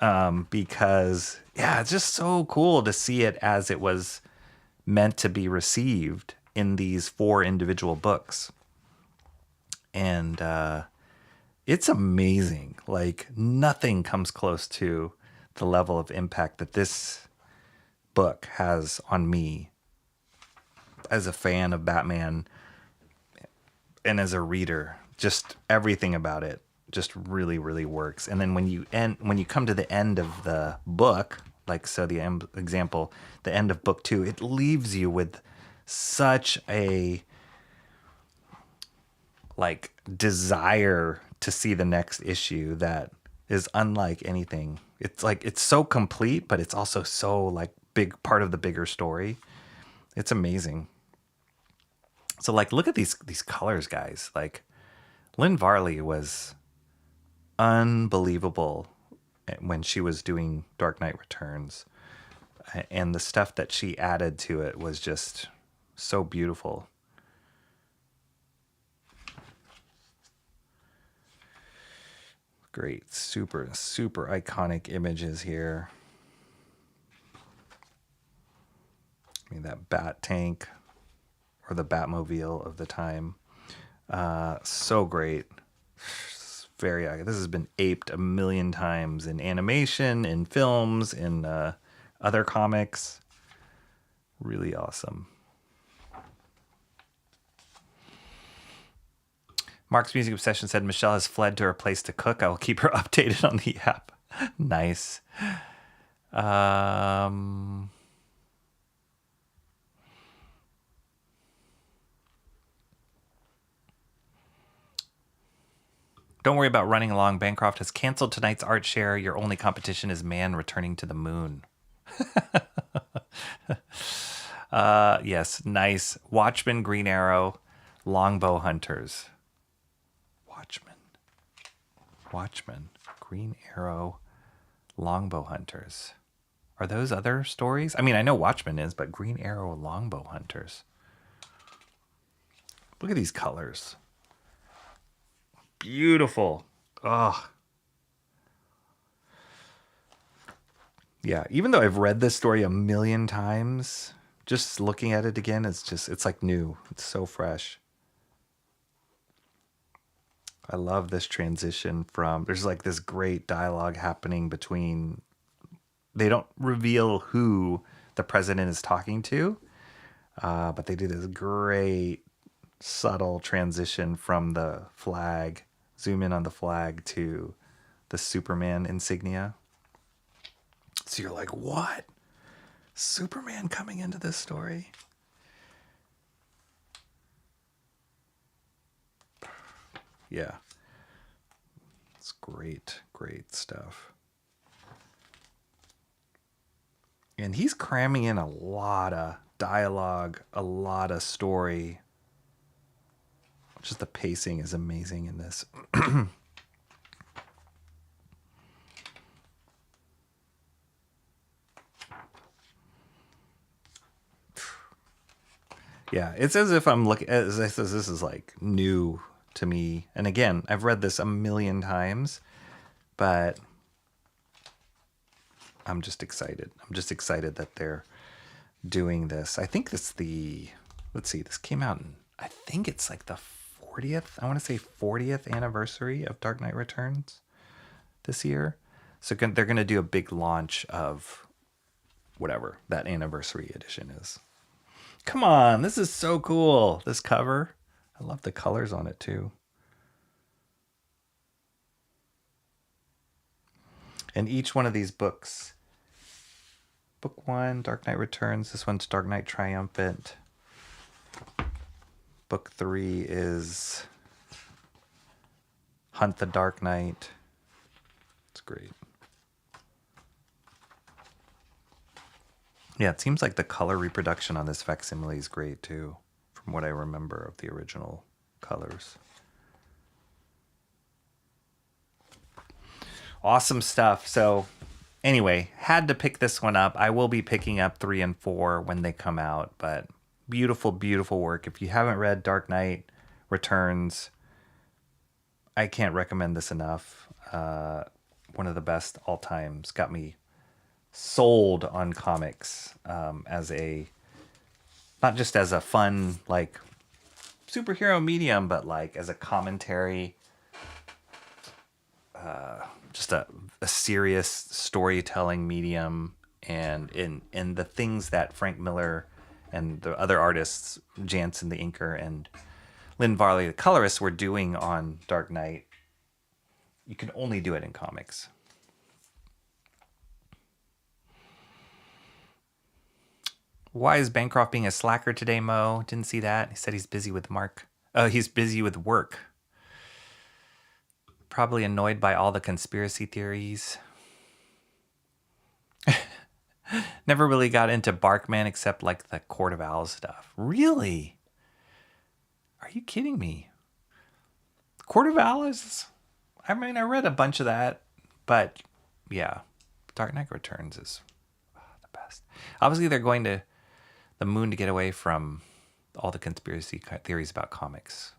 Because, yeah, it's just so cool to see it as it was meant to be received in these 4 individual books. And it's amazing. Like, nothing comes close to the level of impact that this book has on me as a fan of Batman and as a reader. Just everything about it just really, really works. And then when you come to the end of the book, like, so the example, the end of book 2, it leaves you with such a like desire to see the next issue that is unlike anything. It's like, it's so complete, but it's also so like big part of the bigger story. It's amazing. So like, look at these colors, guys. Like, Lynn Varley was unbelievable when she was doing Dark Knight Returns, and the stuff that she added to it was just so beautiful. Great, super, super iconic images here. I mean, that bat tank, or the Batmobile of the time. So great. Very, this has been aped a million times in animation, in films, in other comics. Really awesome. Mark's Music Obsession said Michelle has fled to her place to cook. I will keep her updated on the app. Nice. Don't worry about running along. Bancroft has canceled tonight's art share. Your only competition is man returning to the moon. Yes, nice. Watchmen, Green Arrow, Longbow Hunters. Watchmen, Green Arrow, Longbow Hunters. Are those other stories? I mean, I know Watchmen is, but Green Arrow, Longbow Hunters. Look at these colors. Beautiful. Oh. Yeah, even though I've read this story a million times, just looking at it again, it's like new. It's so fresh. I love this transition from, there's like this great dialogue happening between, they don't reveal who the president is talking to, but they do this great subtle transition from the flag, zoom in on the flag, to the Superman insignia. So you're like, what? Superman coming into this story? Yeah. It's great, great stuff. And he's cramming in a lot of dialogue, a lot of story. Just the pacing is amazing in this. Yeah, it's as if I'm looking, as this is like new to me. And again, I've read this a million times, but I'm just excited. I'm just excited that they're doing this. I think this let's see, this came out in, I think it's like the 40th, I want to say 40th anniversary of Dark Knight Returns this year. So they're going to do a big launch of whatever that anniversary edition is. Come on, this is so cool. This cover. I love the colors on it too. And each one of these books, book 1, Dark Knight Returns. This one's Dark Knight Triumphant. Book 3 is Hunt the Dark Knight. It's great. Yeah, it seems like the color reproduction on this facsimile is great too, from what I remember of the original colors. Awesome stuff. So anyway, had to pick this one up. I will be picking up 3 and 4 when they come out, but beautiful, beautiful work. If you haven't read Dark Knight Returns, I can't recommend this enough. One of the best all times. Got me sold on comics as a, not just as a fun like superhero medium, but like as a commentary, just a serious storytelling medium, and in the things that Frank Miller and the other artists, Jansen the inker and Lynn Varley the colorist, were doing on Dark Knight. You can only do it in comics. Why is Bancroft being a slacker today, Mo? Didn't see that. He said he's busy with Mark. Oh, he's busy with work. Probably annoyed by all the conspiracy theories. Never really got into Barkman except like the Court of Owls stuff. Really? Are you kidding me? Court of Owls? I mean, I read a bunch of that, but yeah, Dark Knight Returns is the best. Obviously, they're going to the moon to get away from all the conspiracy theories about comics.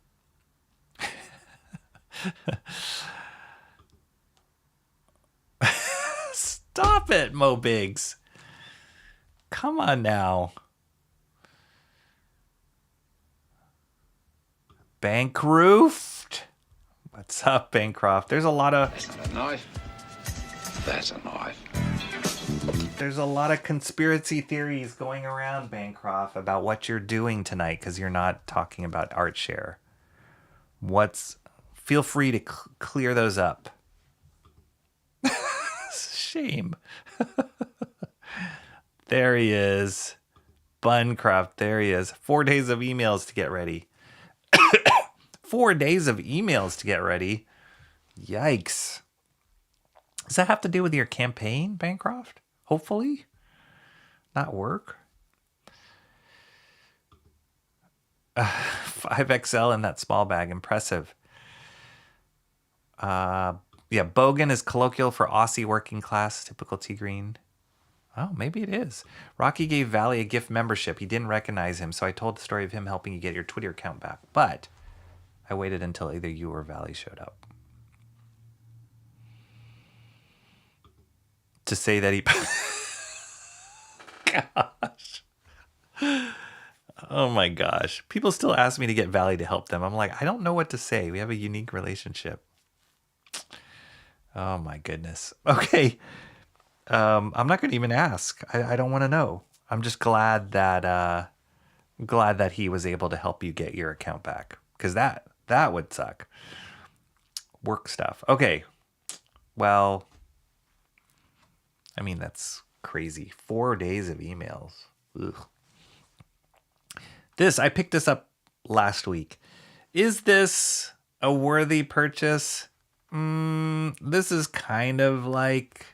Stop it, Mo Biggs. Come on now. Bancroft. What's up, Bancroft? There's a lot of... That's not a knife. That's a knife. There's a lot of conspiracy theories going around, Bancroft, about what you're doing tonight because you're not talking about ArtShare. Feel free to clear those up. Shame. There he is. Buncroft, there he is. 4 days of emails to get ready. 4 days of emails to get ready. Yikes. Does that have to do with your campaign, Bancroft? Hopefully. Not work. 5XL in that small bag. Impressive. Yeah, Bogan is colloquial for Aussie working class, typical T Green. Oh, maybe it is. Rocky gave Valley a gift membership. He didn't recognize him, so I told the story of him helping you get your Twitter account back. But I waited until either you or Valley showed up to say that he... Gosh. Oh my gosh. People still ask me to get Valley to help them. I'm like, I don't know what to say. We have a unique relationship. Oh my goodness. Okay. I'm not going to even ask. I don't want to know. I'm just glad that he was able to help you get your account back, because that would suck. Work stuff. Okay. Well, I mean, that's crazy. 4 days of emails. Ugh. I picked this up last week. Is this a worthy purchase? This is kind of like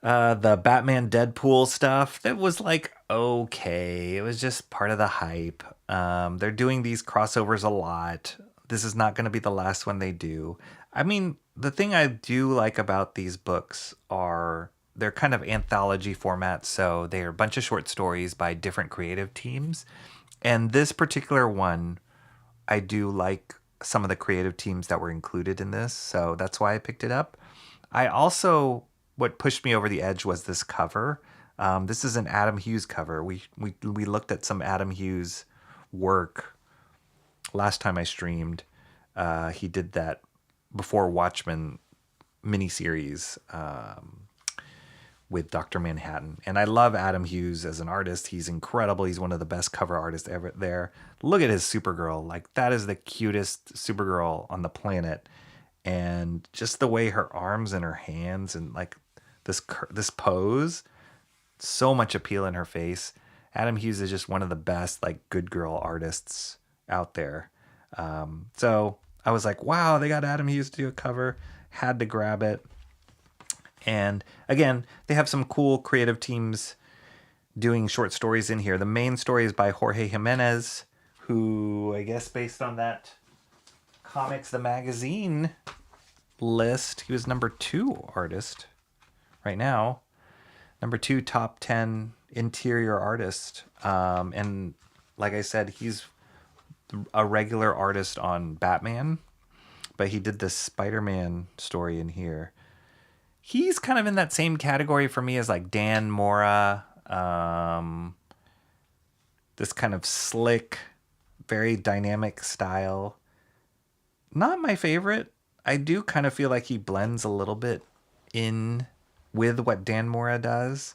the Batman Deadpool stuff. That was like, okay. It was just part of the hype. They're doing these crossovers a lot. This is not going to be the last one they do. I mean, the thing I do like about these books are they're kind of anthology format. So they're a bunch of short stories by different creative teams. And this particular one, I do like some of the creative teams that were included in this. So that's why I picked it up. I also, what pushed me over the edge was this cover. This is an Adam Hughes cover. We looked at some Adam Hughes work last time I streamed. He did that Before Watchmen miniseries with Dr. Manhattan. And I love Adam Hughes as an artist. He's incredible. He's one of the best cover artists ever there. Look at his Supergirl. Like, that is the cutest Supergirl on the planet. And just the way her arms and her hands and like this pose, so much appeal in her face. Adam Hughes is just one of the best like good girl artists out there. So I was like, wow, they got Adam Hughes to do a cover. Had to grab it. And again, they have some cool creative teams doing short stories in here. The main story is by Jorge Jimenez, who I guess based on that Comics the Magazine list. He was number 2 artist right now. Number 2 top 10 interior artist. And like I said, he's a regular artist on Batman, but he did this Spider-Man story in here. He's kind of in that same category for me as like Dan Mora. This kind of slick, very dynamic style. Not my favorite. I do kind of feel like he blends a little bit in with what Dan Mora does.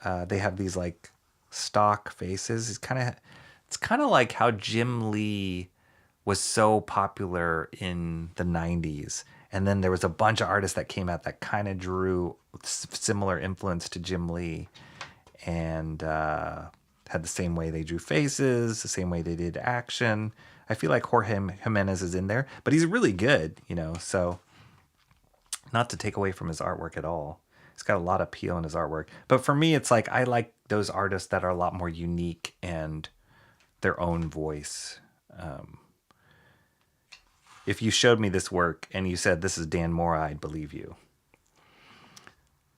They have these like stock faces. It's kind of like how Jim Lee was so popular in the 90s. And then there was a bunch of artists that came out that kind of drew similar influence to Jim Lee. And had the same way they drew faces, the same way they did action. I feel like Jorge Jimenez is in there, but he's really good, you know, so not to take away from his artwork at all. He's got a lot of appeal in his artwork. But for me, it's like I like those artists that are a lot more unique and their own voice. If you showed me this work and you said this is Dan Mora, I'd believe you.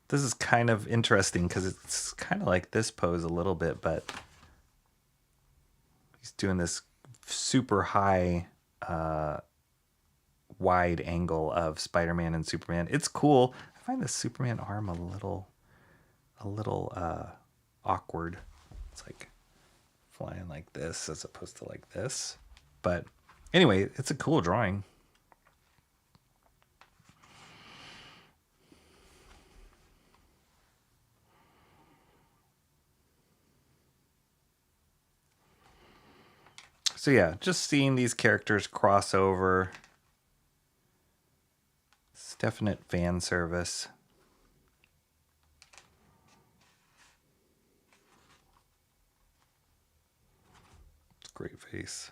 This is kind of interesting because it's kind of like this pose a little bit, but he's doing this super high, wide angle of Spider-Man and Superman. It's cool. I find the Superman arm a little awkward. It's like flying like this as opposed to like this. But anyway, it's a cool drawing. So yeah, just seeing these characters cross over. It's definite fan service. It's a great face.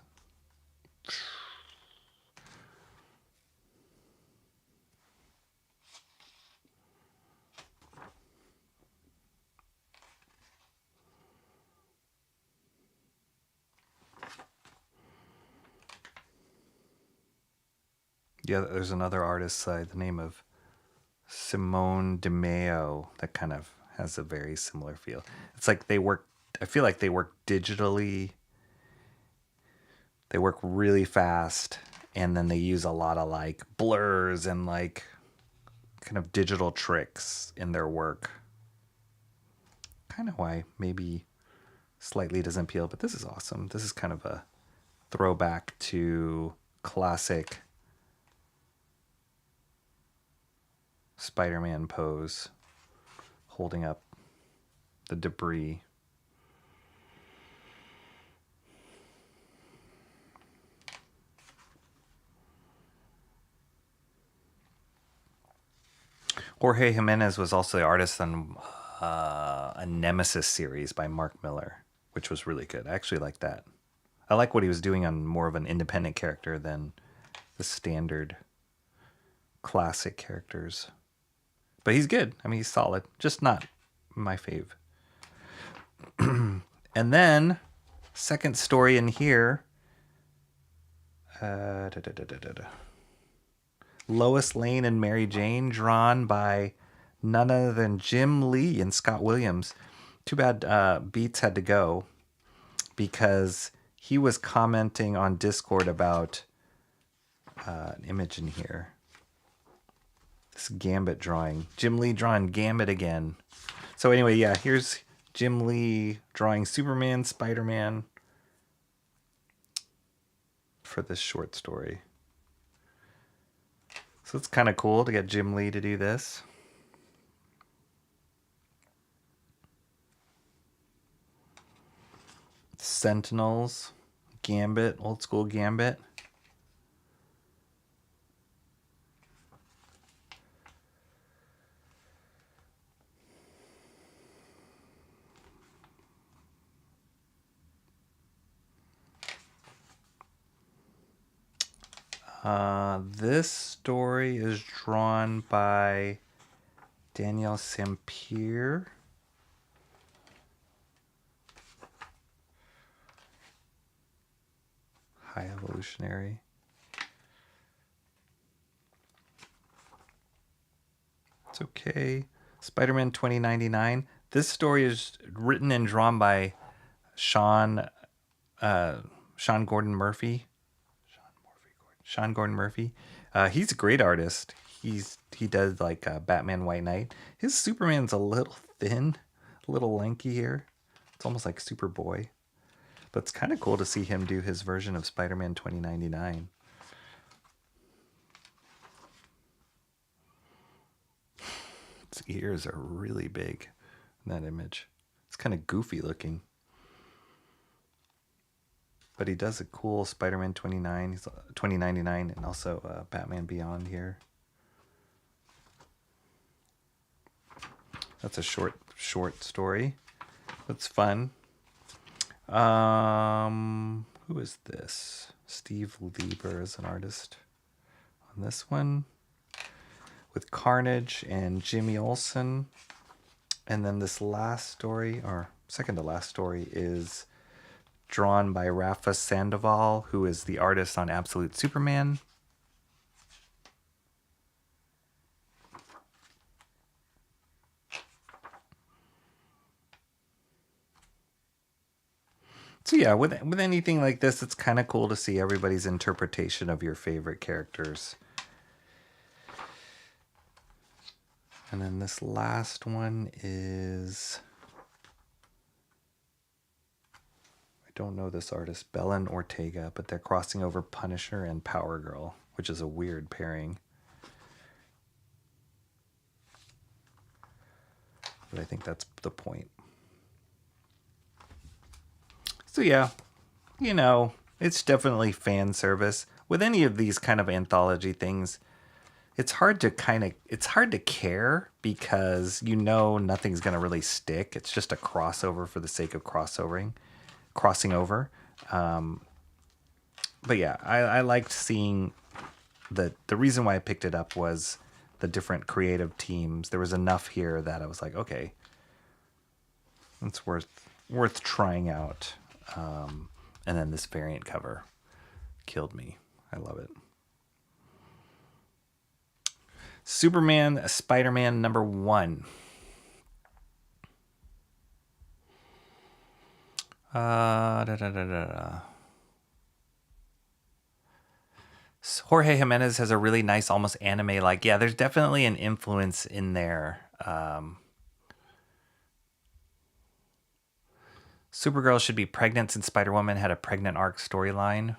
Yeah, there's another artist, the name of Simone Di Meo, that kind of has a very similar feel. It's like I feel like they work digitally. They work really fast, and then they use a lot of like blurs and like kind of digital tricks in their work. Kind of why maybe slightly doesn't appeal, but this is awesome. This is kind of a throwback to classic Spider-Man pose, holding up the debris. Jorge Jimenez was also the artist on a Nemesis series by Mark Miller, which was really good. I actually like that. I like what he was doing on more of an independent character than the standard classic characters. But he's good. I mean, he's solid. Just not my fave. And then, second story in here. Lois Lane and Mary Jane, drawn by none other than Jim Lee and Scott Williams. Too bad Beats had to go because he was commenting on Discord about an image in here. This Gambit drawing. Jim Lee drawing Gambit again. So anyway, yeah, here's Jim Lee drawing Superman, Spider-Man for this short story. So it's kind of cool to get Jim Lee to do this. Sentinels, Gambit, old school Gambit. This story is drawn by Danielle Sampier. High Evolutionary. It's okay. Spider-Man 2099. This story is written and drawn by Sean Gordon Murphy. Sean Gordon Murphy. He's a great artist. He does like Batman White Knight. His Superman's a little thin, a little lanky here. It's almost like Superboy. But it's kind of cool to see him do his version of Spider-Man 2099. His ears are really big in that image. It's kind of goofy looking. But he does a cool Spider-Man 2099 and also Batman Beyond here. That's a short story. That's fun. Who is this? Steve Lieber is an artist on this one, with Carnage and Jimmy Olsen. And then this last story, or second to last story, is drawn by Rafa Sandoval, who is the artist on Absolute Superman. So yeah, with anything like this, it's kind of cool to see everybody's interpretation of your favorite characters. And then this last one is, I don't know this artist, Belen Ortega, but they're crossing over Punisher and Power Girl, which is a weird pairing. But I think that's the point. So yeah, you know, it's definitely fan service. With any of these kind of anthology things, it's hard to care because you know nothing's going to really stick. It's just a crossover for the sake of crossing over. But yeah, I liked seeing the reason why I picked it up was the different creative teams. There was enough here that I was like, okay, it's worth trying out. And then this variant cover killed me. I love it. Superman, Spider-Man #1. Jorge Jimenez has a really nice, almost anime-like. Yeah, there's definitely an influence in there. Supergirl should be pregnant since Spider-Woman had a pregnant arc storyline.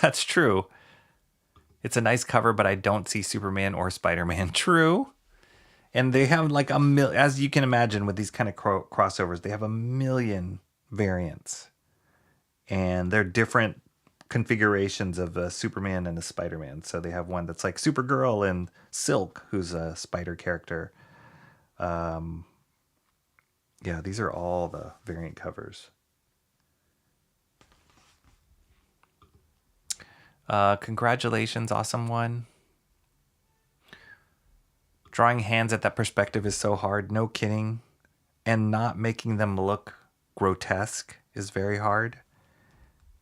That's true. It's a nice cover, but I don't see Superman or Spider-Man. True. And they have like as you can imagine with these kind of crossovers, they have a million variants. And they're different configurations of a Superman and a Spider-Man. So they have one that's like Supergirl and Silk, who's a spider character. Yeah, these are all the variant covers. Congratulations, awesome one. Drawing hands at that perspective is so hard, no kidding. And not making them look grotesque is very hard.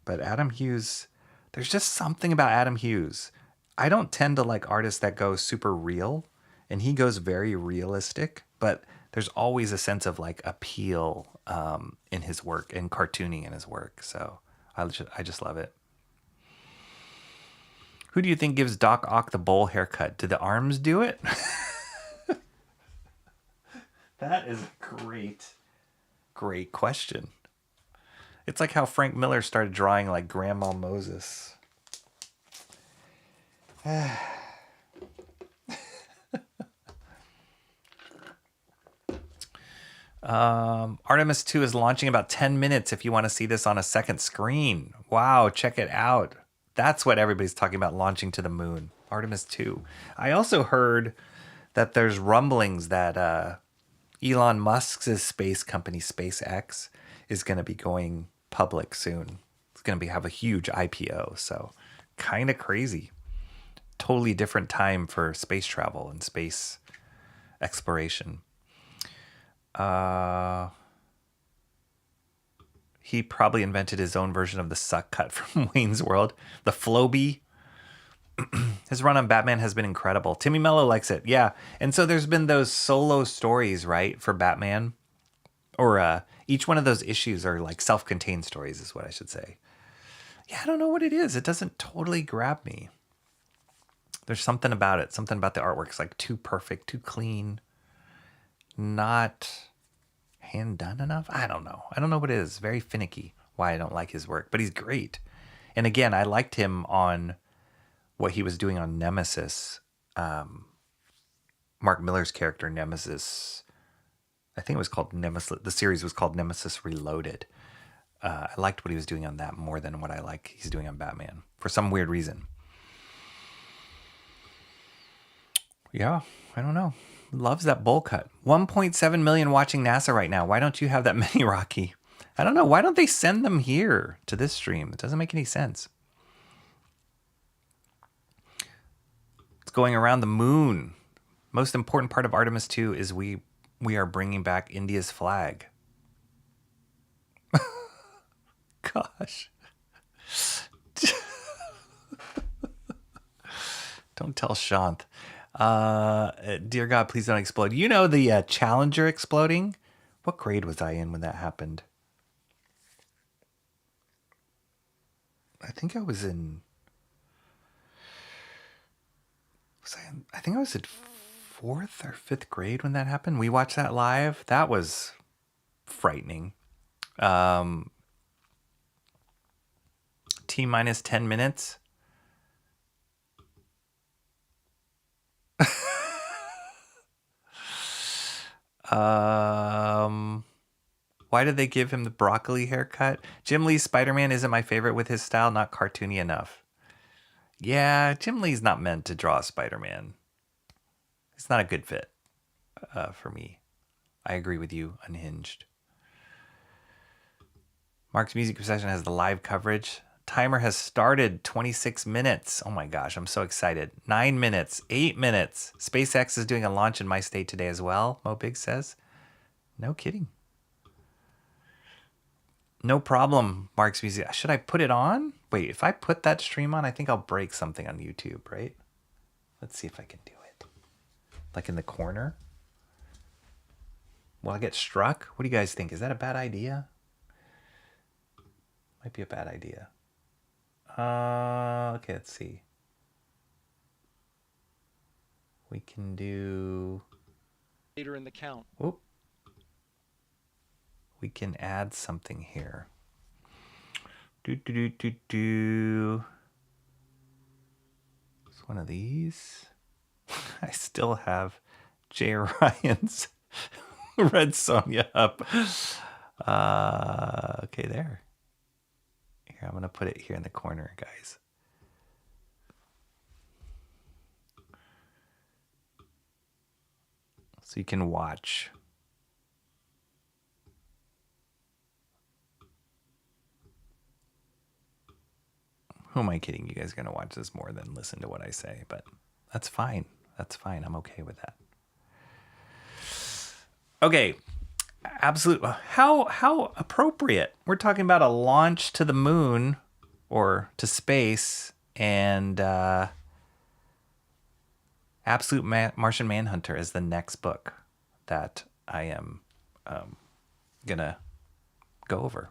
But Adam Hughes, there's just something about Adam Hughes. I don't tend to like artists that go super real, and he goes very realistic, but there's always a sense of like appeal in his work and cartooning in his work. So I just love it. Who do you think gives Doc Ock the bowl haircut? Do the arms do it? That is a great question. It's like how Frank Miller started drawing like Grandma Moses. Artemis 2 is launching in about 10 minutes if you want to see this on a second screen. Wow, check it out. That's what everybody's talking about, launching to the moon. Artemis 2. I also heard that there's rumblings that Elon Musk's space company, SpaceX, is going to be going public soon. It's going to have a huge IPO, so kind of crazy. Totally different time for space travel and space exploration. He probably invented his own version of the suck cut from Wayne's World. The Floby. His run on Batman has been incredible. Timmy Mello likes it. Yeah. And so there's been those solo stories, right, for Batman. Or each one of those issues are like self-contained stories is what I should say. Yeah, I don't know what it is. It doesn't totally grab me. There's something about it. Something about the artwork. It's like too perfect, too clean. Not hand done enough. I don't know. I don't know what it is. Very finicky why I don't like his work. But he's great. And again, I liked him on what he was doing on Nemesis. Mark Miller's character, Nemesis. I think it was called Nemesis. The series was called Nemesis Reloaded. I liked what he was doing on that more than what I like he's doing on Batman for some weird reason. Yeah, I don't know. Loves that bowl cut. 1.7 million watching NASA right now. Why don't you have that many, Rocky? I don't know. Why don't they send them here to this stream? It doesn't make any sense. It's going around the moon. Most important part of Artemis 2 is we are bringing back India's flag. Gosh. Don't tell Shant. Dear God, please don't explode. You know the Challenger exploding? What grade was I in when that happened? I think I was in... I think I was in 4th or 5th grade when that happened. We watched that live. That was frightening. T minus 10 minutes. Why did they give him the broccoli haircut? Jim Lee's Spider-Man isn't my favorite with his style, not cartoony enough. Yeah, Jim Lee's not meant to draw Spider-Man. It's not a good fit for me. I agree with you, Unhinged. Mark's Music Obsession has the live coverage. Timer has started, 26 minutes. Oh my gosh, I'm so excited. 9 minutes, 8 minutes. SpaceX is doing a launch in my state today as well, Mo Big says. No kidding. No problem, Mark's Music. Should I put it on? Wait, if I put that stream on, I think I'll break something on YouTube, right? Let's see if I can do it. Like in the corner? Will I get struck? What do you guys think? Is that a bad idea? Might be a bad idea. Okay, let's see. We can do... Later in the count. Whoop. We can add something here. It's one of these. I still have Jay Ryan's Red Sonja up. Okay, there. Here, I'm going to put it here in the corner, guys. So you can watch. Who am I kidding? You guys are going to watch this more than listen to what I say, but that's fine. That's fine. I'm okay with that. Okay. Absolute. How appropriate. We're talking about a launch to the moon or to space and Absolute Martian Manhunter is the next book that I am going to go over.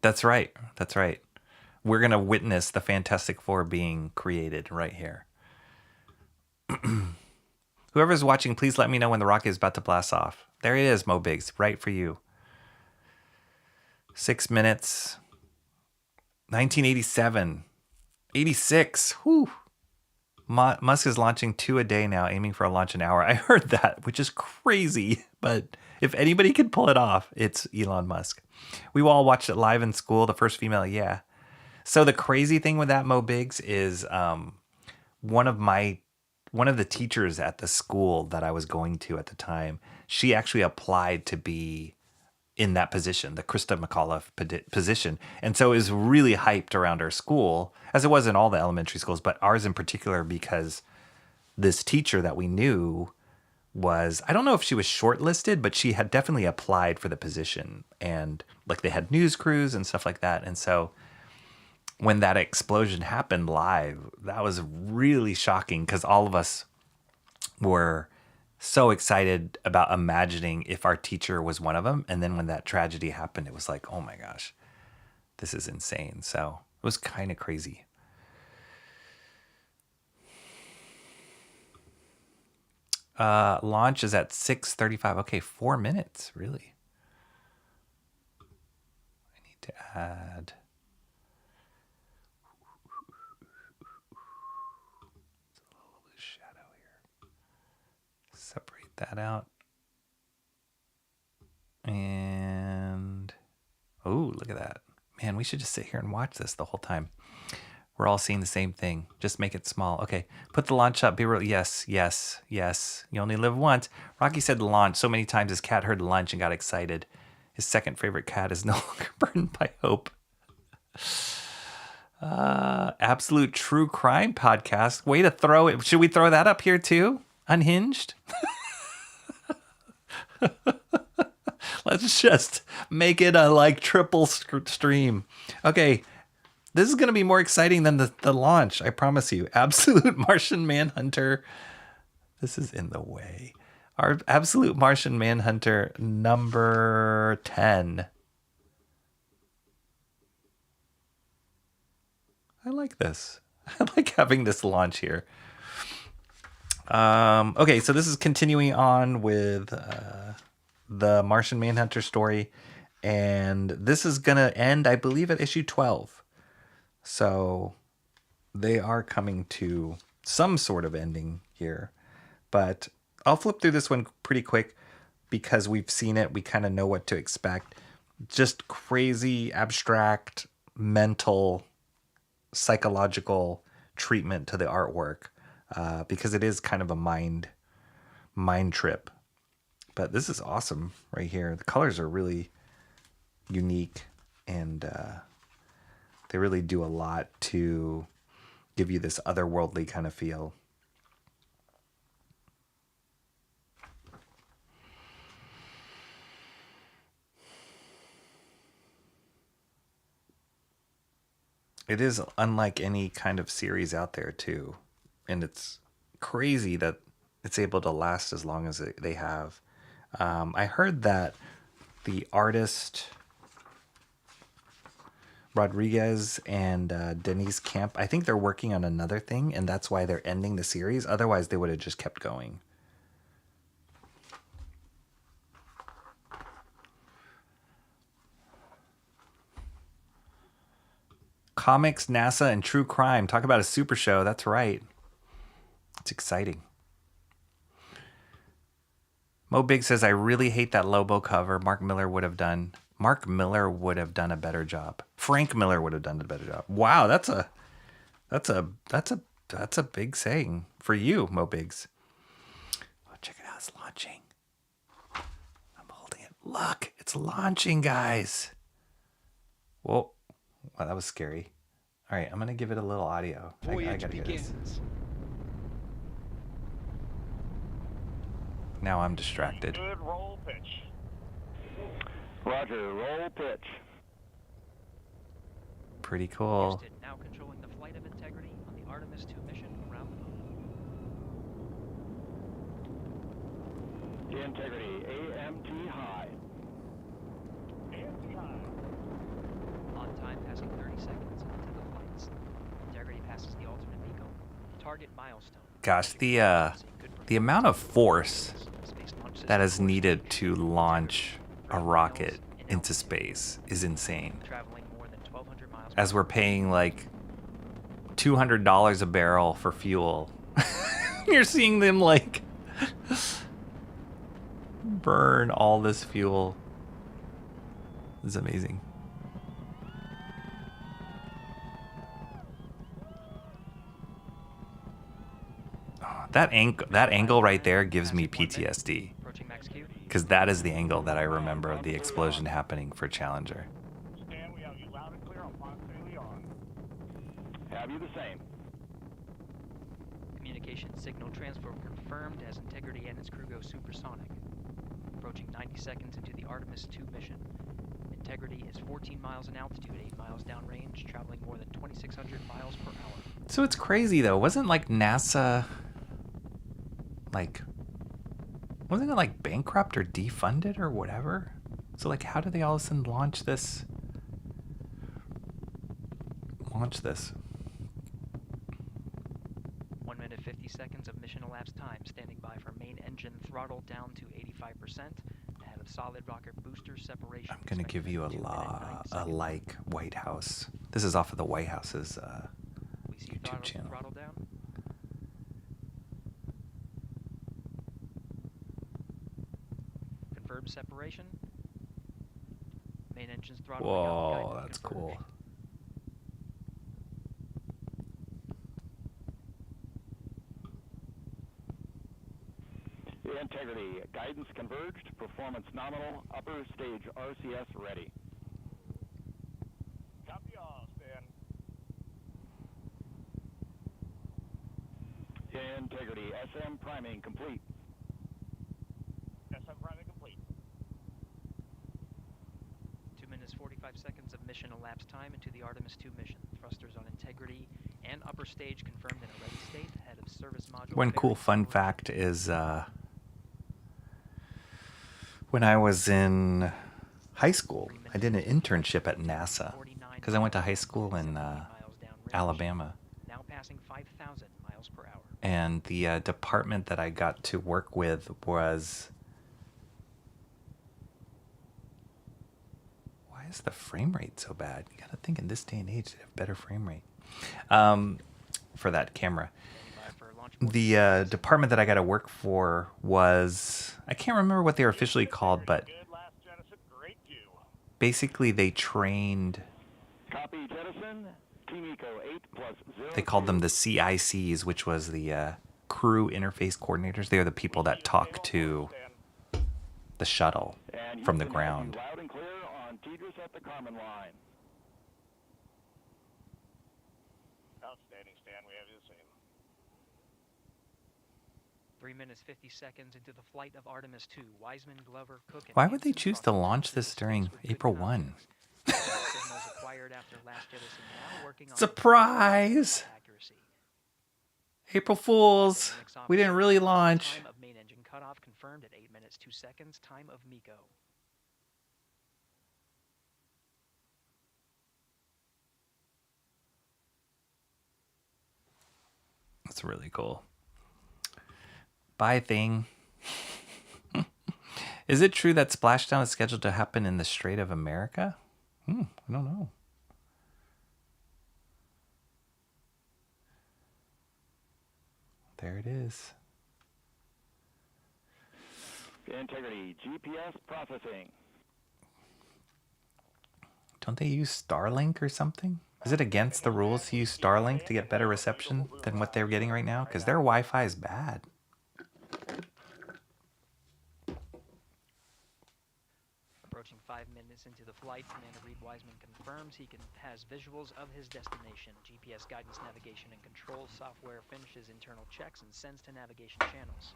That's right. That's right. We're going to witness the Fantastic Four being created right here. Whoever's watching, please let me know when the rocket is about to blast off. There it is, Mo Biggs, right for you. 6 minutes. 1987. 86. Whew. Musk is launching 2 a day now, aiming for a launch an hour. I heard that, which is crazy. But if anybody could pull it off, it's Elon Musk. We all watched it live in school. The first female, yeah. So the crazy thing with that, Mo Biggs, is one of the teachers at the school that I was going to at the time, she actually applied to be in that position, the Krista McAuliffe position. And so it was really hyped around our school, as it was in all the elementary schools, but ours in particular, because this teacher that we knew was, I don't know if she was shortlisted, but she had definitely applied for the position, and like they had news crews and stuff like that. And so when that explosion happened live, that was really shocking because all of us were so excited about imagining if our teacher was one of them. And then when that tragedy happened, it was like, oh my gosh, this is insane. So it was kind of crazy. Launch is at 6:35. Okay, 4 minutes, really. I need to add. It's a little bit of shadow here. Separate that out. And, oh, look at that. Man, we should just sit here and watch this the whole time. We're all seeing the same thing. Just make it small. Okay, put the launch up. Be real. Yes, yes, yes. You only live once. Rocky said launch so many times his cat heard lunch and got excited. His second favorite cat is no longer burdened by hope. Absolute true crime podcast. Way to throw it. Should we throw that up here too? Unhinged? Let's just make it a like triple stream. Okay. This is going to be more exciting than the launch, I promise you. Absolute Martian Manhunter. This is in the way. Our Absolute Martian Manhunter number 10. I like this. I like having this launch here. Okay, so this is continuing on with the Martian Manhunter story. And this is going to end, I believe, at issue 12. So they are coming to some sort of ending here. But I'll flip through this one pretty quick because we've seen it. We kind of know what to expect. Just crazy, abstract, mental, psychological treatment to the artwork because it is kind of a mind trip. But this is awesome right here. The colors are really unique and they really do a lot to give you this otherworldly kind of feel. It is unlike any kind of series out there too. And it's crazy that it's able to last as long as they have. I heard that the artist Rodriguez and Denise Camp, I think they're working on another thing, and that's why they're ending the series. Otherwise, they would have just kept going. Comics, NASA, and true crime. Talk about a super show. That's right. It's exciting. Mo Big says, I really hate that Lobo cover. Mark Miller would have done a better job. Frank Miller would have done a better job. Wow, that's a big saying for you, Mo Biggs. Oh, check it out, it's launching. I'm holding it. Look, it's launching, guys. Whoa, wow, that was scary. All right, I'm gonna give it a little audio. I gotta hear this. Now I'm distracted. Good roll pitch. Roger, roll pitch. Pretty cool. Now controlling the flight of integrity on the Artemis 2 mission around the moon. Integrity, AMT high. AMT high. On time passing 30 seconds into the flights. Integrity passes the alternate beacon. Target milestone. Gosh, the amount of force that is needed to launch a rocket into space is insane. As we're paying like $200 a barrel for fuel, you're seeing them like burn all this fuel. It's amazing. Oh, that angle right there gives me PTSD. Because that is the angle that I remember of the explosion happening for Challenger. Stan, we have you loud and clear on Ponce de Leon. Have you the same? Communication signal transfer confirmed as Integrity and its crew go supersonic. Approaching 90 seconds into the Artemis 2 mission. Integrity is 14 miles in altitude, 8 miles downrange, traveling more than 2,600 miles per hour. So it's crazy though. Wasn't like NASA wasn't it like bankrupt or defunded or whatever? So like how do they all of a sudden launch this? 1 minute 50 seconds of mission elapsed time. Standing by for main engine throttle down to 85%. Ahead of solid rocket booster separation. I'm gonna give you a White House. This is off of the White House's YouTube channel. Throttle down. Confirm separation. Main engine's throttle. Whoa, that's cool. Integrity, guidance converged, performance nominal, upper stage RCS ready. Copy all, Stan. Integrity, SM priming complete. SM priming complete. 2 minutes 45 seconds of mission elapsed time into the Artemis 2 mission. Thrusters on Integrity and upper stage confirmed in a ready state ahead of service module. One cool fun fact is when I was in high school, I did an internship at NASA because I went to high school in Alabama. Now passing 5,000 miles per hour. And the department that I got to work with was... Why is the frame rate so bad? You gotta think in this day and age they have better frame rate for that camera. The department that I got to work for was, I can't remember what they were officially called, but basically they trained, they called them the CICs, which was the crew interface coordinators. They are the people that talk to the shuttle from the ground. Loud and clear on Tidris at the Carmen line. Outstanding, Stan. We have the same. 3 minutes 50 seconds into the flight of Artemis 2. Wiseman, Glover, Cook, and Why would they choose to launch this during April 1? Surprise! April Fools! We didn't really launch. Time of main engine cutoff confirmed at 8 minutes 2 seconds. Time of MECO. That's really cool. Bye, thing. Is it true that splashdown is scheduled to happen in the Strait of America? I don't know. There it is. Integrity, GPS processing. Don't they use Starlink or something? Is it against the rules to use Starlink to get better reception than what they're getting right now? Because their Wi-Fi is bad. Approaching 5 minutes into the flight, Commander Reed Wiseman confirms he has visuals of his destination. GPS guidance, navigation, and control software finishes internal checks and sends to navigation channels.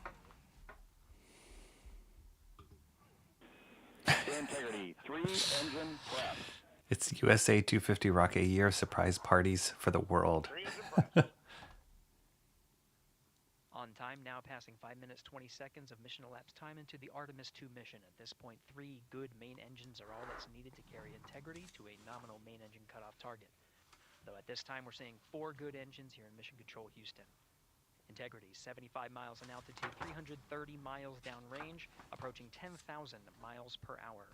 Integrity, 3 engine prep. It's USA 250 Rock, a year of surprise parties for the world. On time, now passing 5 minutes 20 seconds of mission elapsed time into the Artemis 2 mission. At this point, 3 good main engines are all that's needed to carry Integrity to a nominal main engine cutoff target. Though at this time, we're seeing 4 good engines here in Mission Control Houston. Integrity, 75 miles in altitude, 330 miles downrange, approaching 10,000 miles per hour.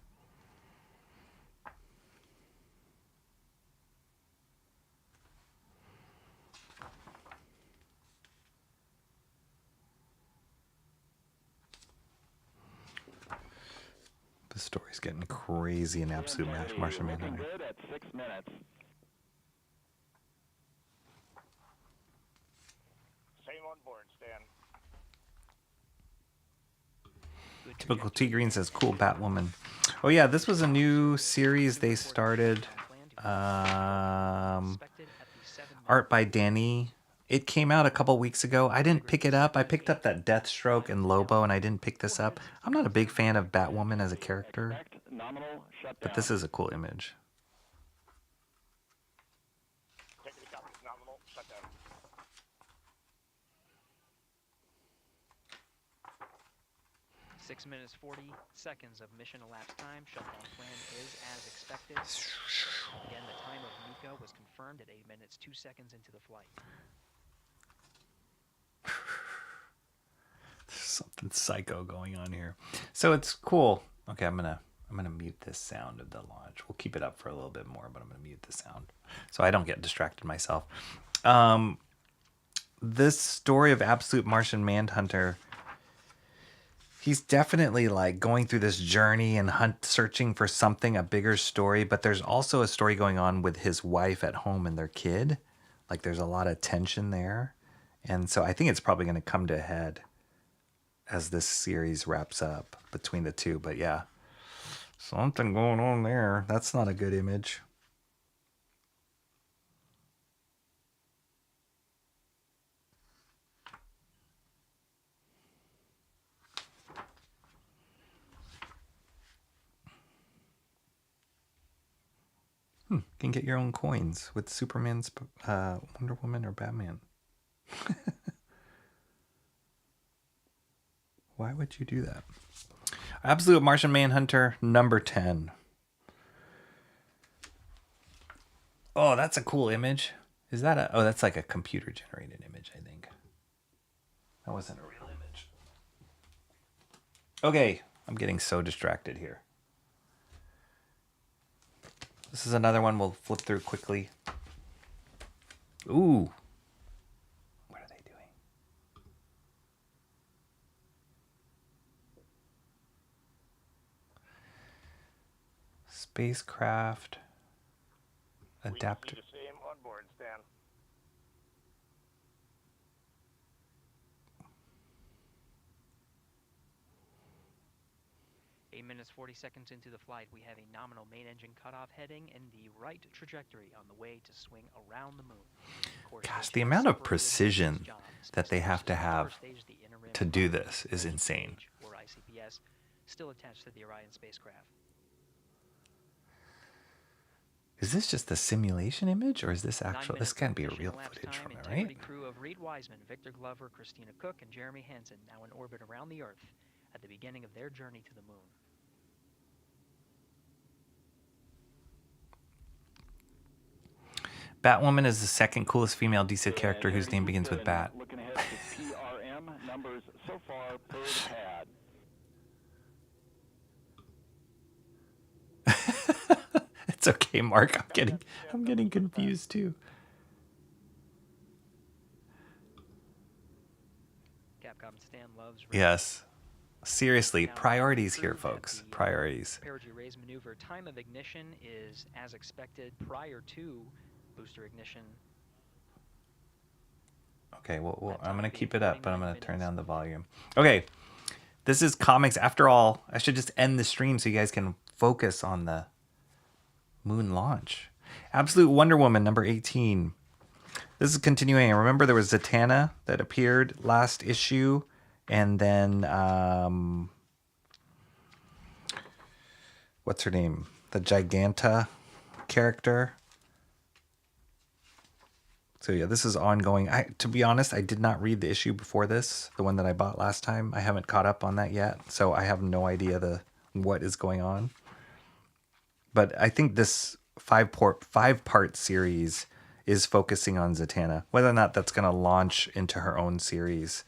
The story's getting crazy in absolute Martian Manhunter. Good at 6 minutes. Same on board, Stan. Typical T Green says, "Cool Batwoman." Oh yeah, this was a new series they started. Art by Danny It came out a couple weeks ago. I didn't pick it up. I picked up that Deathstroke and Lobo, and I didn't pick this up. I'm not a big fan of Batwoman as a character, but this is a cool image. Taking the copies, nominal, shutdown. Six minutes 40 seconds of mission elapsed time. Shutdown plan is as expected. Again, the time of Mika was confirmed at 8 minutes 2 seconds into the flight. There's something psycho going on here. So it's cool. Okay, I'm gonna mute this sound of the launch. We'll keep it up for a little bit more, but I'm gonna mute the sound so I don't get distracted myself. This story of Absolute Martian Manhunter, he's definitely like going through this journey and searching for something, a bigger story, but there's also a story going on with his wife at home and their kid. Like there's a lot of tension there. And so I think it's probably going to come to a head as this series wraps up between the two. But yeah, something going on there. That's not a good image. Can get your own coins with Superman's Wonder Woman or Batman. Why would you do that? Absolute Martian Manhunter number 10. Oh, that's a cool image. Is that a... Oh, that's like a computer generated image, I think. That wasn't a real image. Okay, I'm getting so distracted here. This is another one we'll flip through quickly. Ooh. What are they doing? Spacecraft. Adapter. We see the same on board, Stan. 8 minutes 40 seconds into the flight, we have a nominal main engine cutoff heading in the right trajectory on the way to swing around the moon. Gosh, the amount of precision that they have to do this is insane. Or ICPS, still attached to the Orion spacecraft. Is this just a simulation image, or is this actual? This can't be a real footage from it, right? Crew of Reed Wiseman, Victor Glover, Christina Cook, and Jeremy Hansen now in orbit around the Earth at the beginning of their journey to the moon. Batwoman is the second coolest female DC character whose name begins with Bat. Looking ahead to PRM numbers so far per pad. It's okay, Mark. I'm getting confused too. Capcom Stan loves. Yes. Seriously, priorities here, folks. Priorities. Perigee raise maneuver time of ignition is as expected prior to booster ignition. Okay, well I'm going to keep it up, but I'm going to turn down the volume. Okay, this is comics. After all, I should just end the stream so you guys can focus on the moon launch. Absolute Wonder Woman, number 18. This is continuing. Remember there was Zatanna that appeared last issue, and then what's her name? The Giganta character. So yeah, this is ongoing. To be honest, I did not read the issue before this, the one that I bought last time. I haven't caught up on that yet, so I have no idea what is going on. But I think this five-part series is focusing on Zatanna. Whether or not that's going to launch into her own series,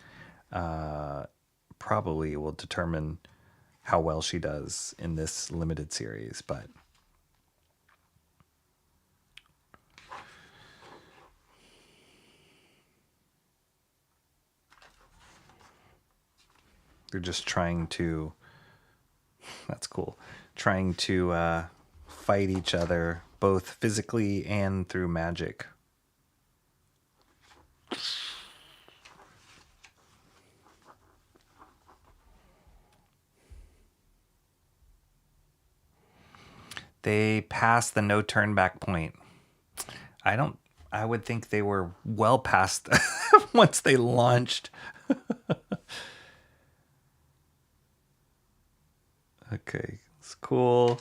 probably will determine how well she does in this limited series. But they're just trying to, that's cool, trying to fight each other, both physically and through magic. They passed the no turn back point. I would think they were well past once they launched. Okay, it's cool.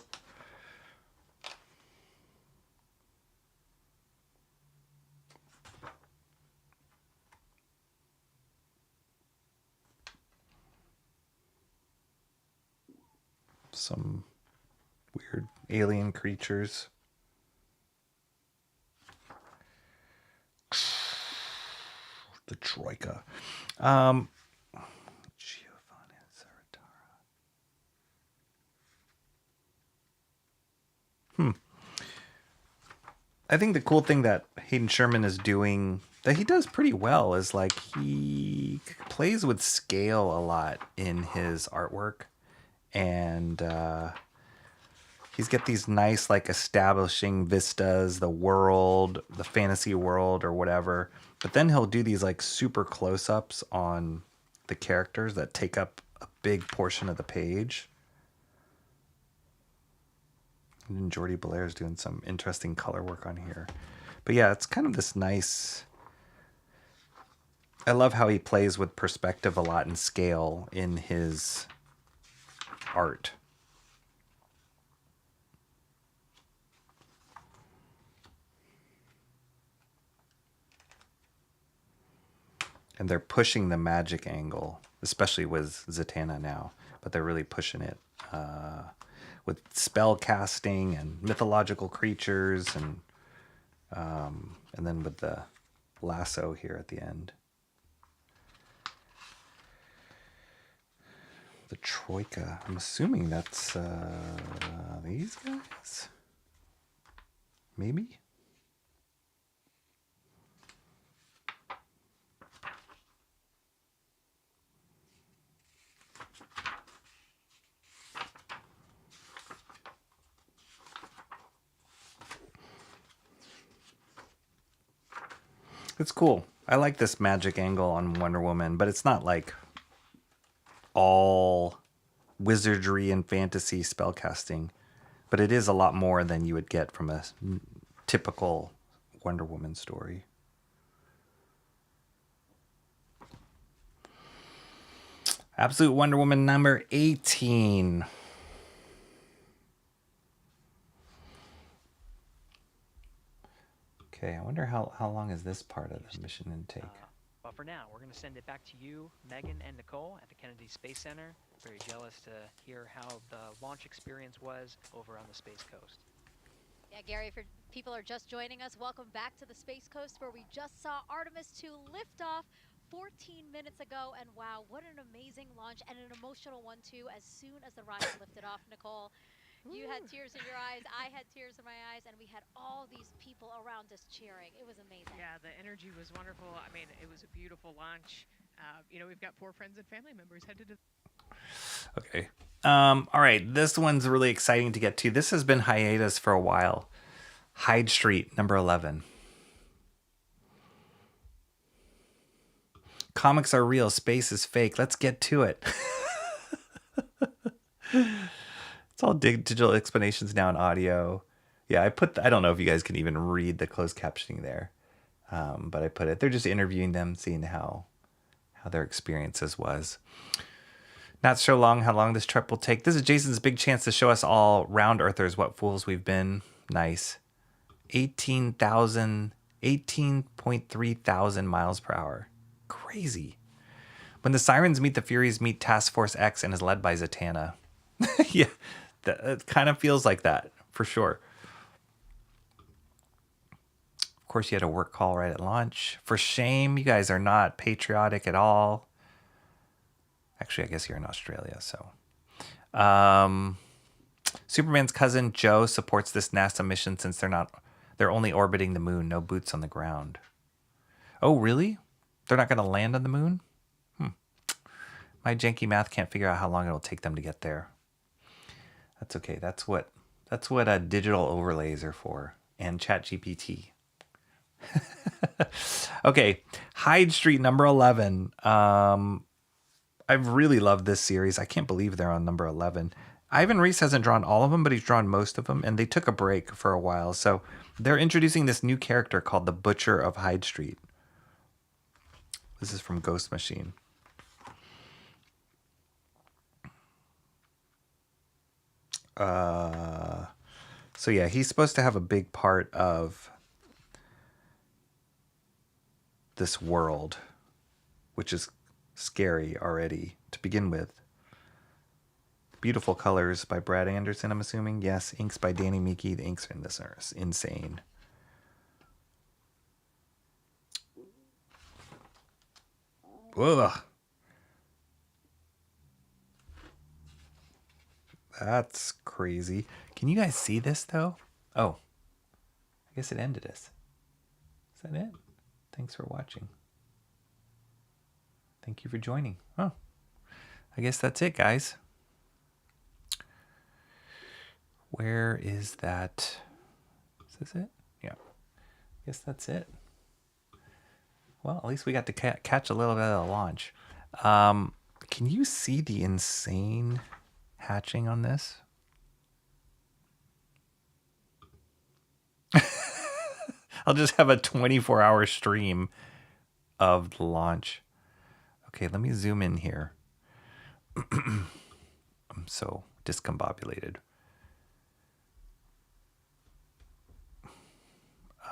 Some weird alien creatures. The Troika. I think the cool thing that Hayden Sherman is doing that he does pretty well is like he plays with scale a lot in his artwork, and he's got these nice like establishing vistas, the world, the fantasy world or whatever, but then he'll do these like super close-ups on the characters that take up a big portion of the page. And Jordi Belaire's doing some interesting color work on here. But yeah, it's kind of this nice... I love how he plays with perspective a lot and scale in his art. And they're pushing the magic angle, especially with Zatanna now. But they're really pushing it with spell casting and mythological creatures, and then with the lasso here at the end. The Troika. I'm assuming that's these guys? Maybe? It's cool. I like this magic angle on Wonder Woman, but it's not like all wizardry and fantasy spellcasting, but it is a lot more than you would get from a typical Wonder Woman story. Absolute Wonder Woman number 18. Okay, I wonder how long is this part of the mission intake? But for now, we're going to send it back to you, Megan, and Nicole at the Kennedy Space Center. Very jealous to hear how the launch experience was over on the Space Coast. Yeah, Gary, if people are just joining us, welcome back to the Space Coast, where we just saw Artemis 2 lift off 14 minutes ago. And wow, what an amazing launch, and an emotional one too. As soon as the rocket lifted off, Nicole, you had tears in your eyes, I had tears in my eyes, and we had all these people around us cheering. It was amazing. Yeah, the energy was wonderful. I mean, it was a beautiful launch. You know, we've got 4 friends and family members headed to... Okay. All right, this one's really exciting to get to. This has been hiatus for a while. Hyde Street, number 11. Comics are real, space is fake. Let's get to it. It's all digital explanations now in audio. Yeah, I don't know if you guys can even read the closed captioning there, but I put it. They're just interviewing them, seeing how their experiences was. Not so long how long this trip will take. This is Jason's big chance to show us all round earthers what fools we've been. Nice. 18.3 thousand miles per hour. Crazy. When the Sirens meet the Furies, meet Task Force X and is led by Zatanna. Yeah, it kind of feels like that, for sure. Of course, you had a work call right at launch. For shame, you guys are not patriotic at all. Actually, I guess you're in Australia, so. Superman's cousin Joe supports this NASA mission since they're only orbiting the moon, no boots on the ground. Oh, really? They're not going to land on the moon? My janky math can't figure out how long it'll take them to get there. That's okay. That's what digital overlays are for, and ChatGPT. Okay, Hyde Street, number 11. I've really loved this series. I can't believe they're on number 11. Ivan Reis hasn't drawn all of them, but he's drawn most of them, and they took a break for a while. So they're introducing this new character called the Butcher of Hyde Street. This is from Ghost Machine. So yeah, he's supposed to have a big part of this world, which is scary already to begin with. Beautiful colors by Brad Anderson, I'm assuming. Yes, inks by Danny Miki. The inks in this are insane. Ugh. That's crazy. Can you guys see this, though? Oh. I guess it ended us. Is that it? Thanks for watching. Thank you for joining. Oh. I guess that's it, guys. Where is that? Is this it? Yeah. I guess that's it. Well, at least we got to catch a little bit of the launch. Can you see the insane hatching on this? I'll just have a 24-hour stream of the launch. Okay, let me zoom in here. I'm so discombobulated.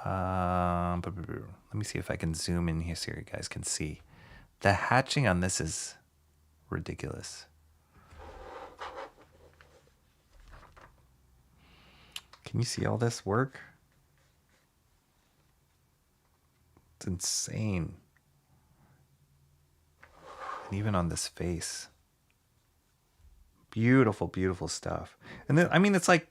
Let me see if I can zoom in here so you guys can see. The hatching on this is ridiculous. Can you see all this work? It's insane. And even on this face. Beautiful, beautiful stuff. And then, I mean, it's like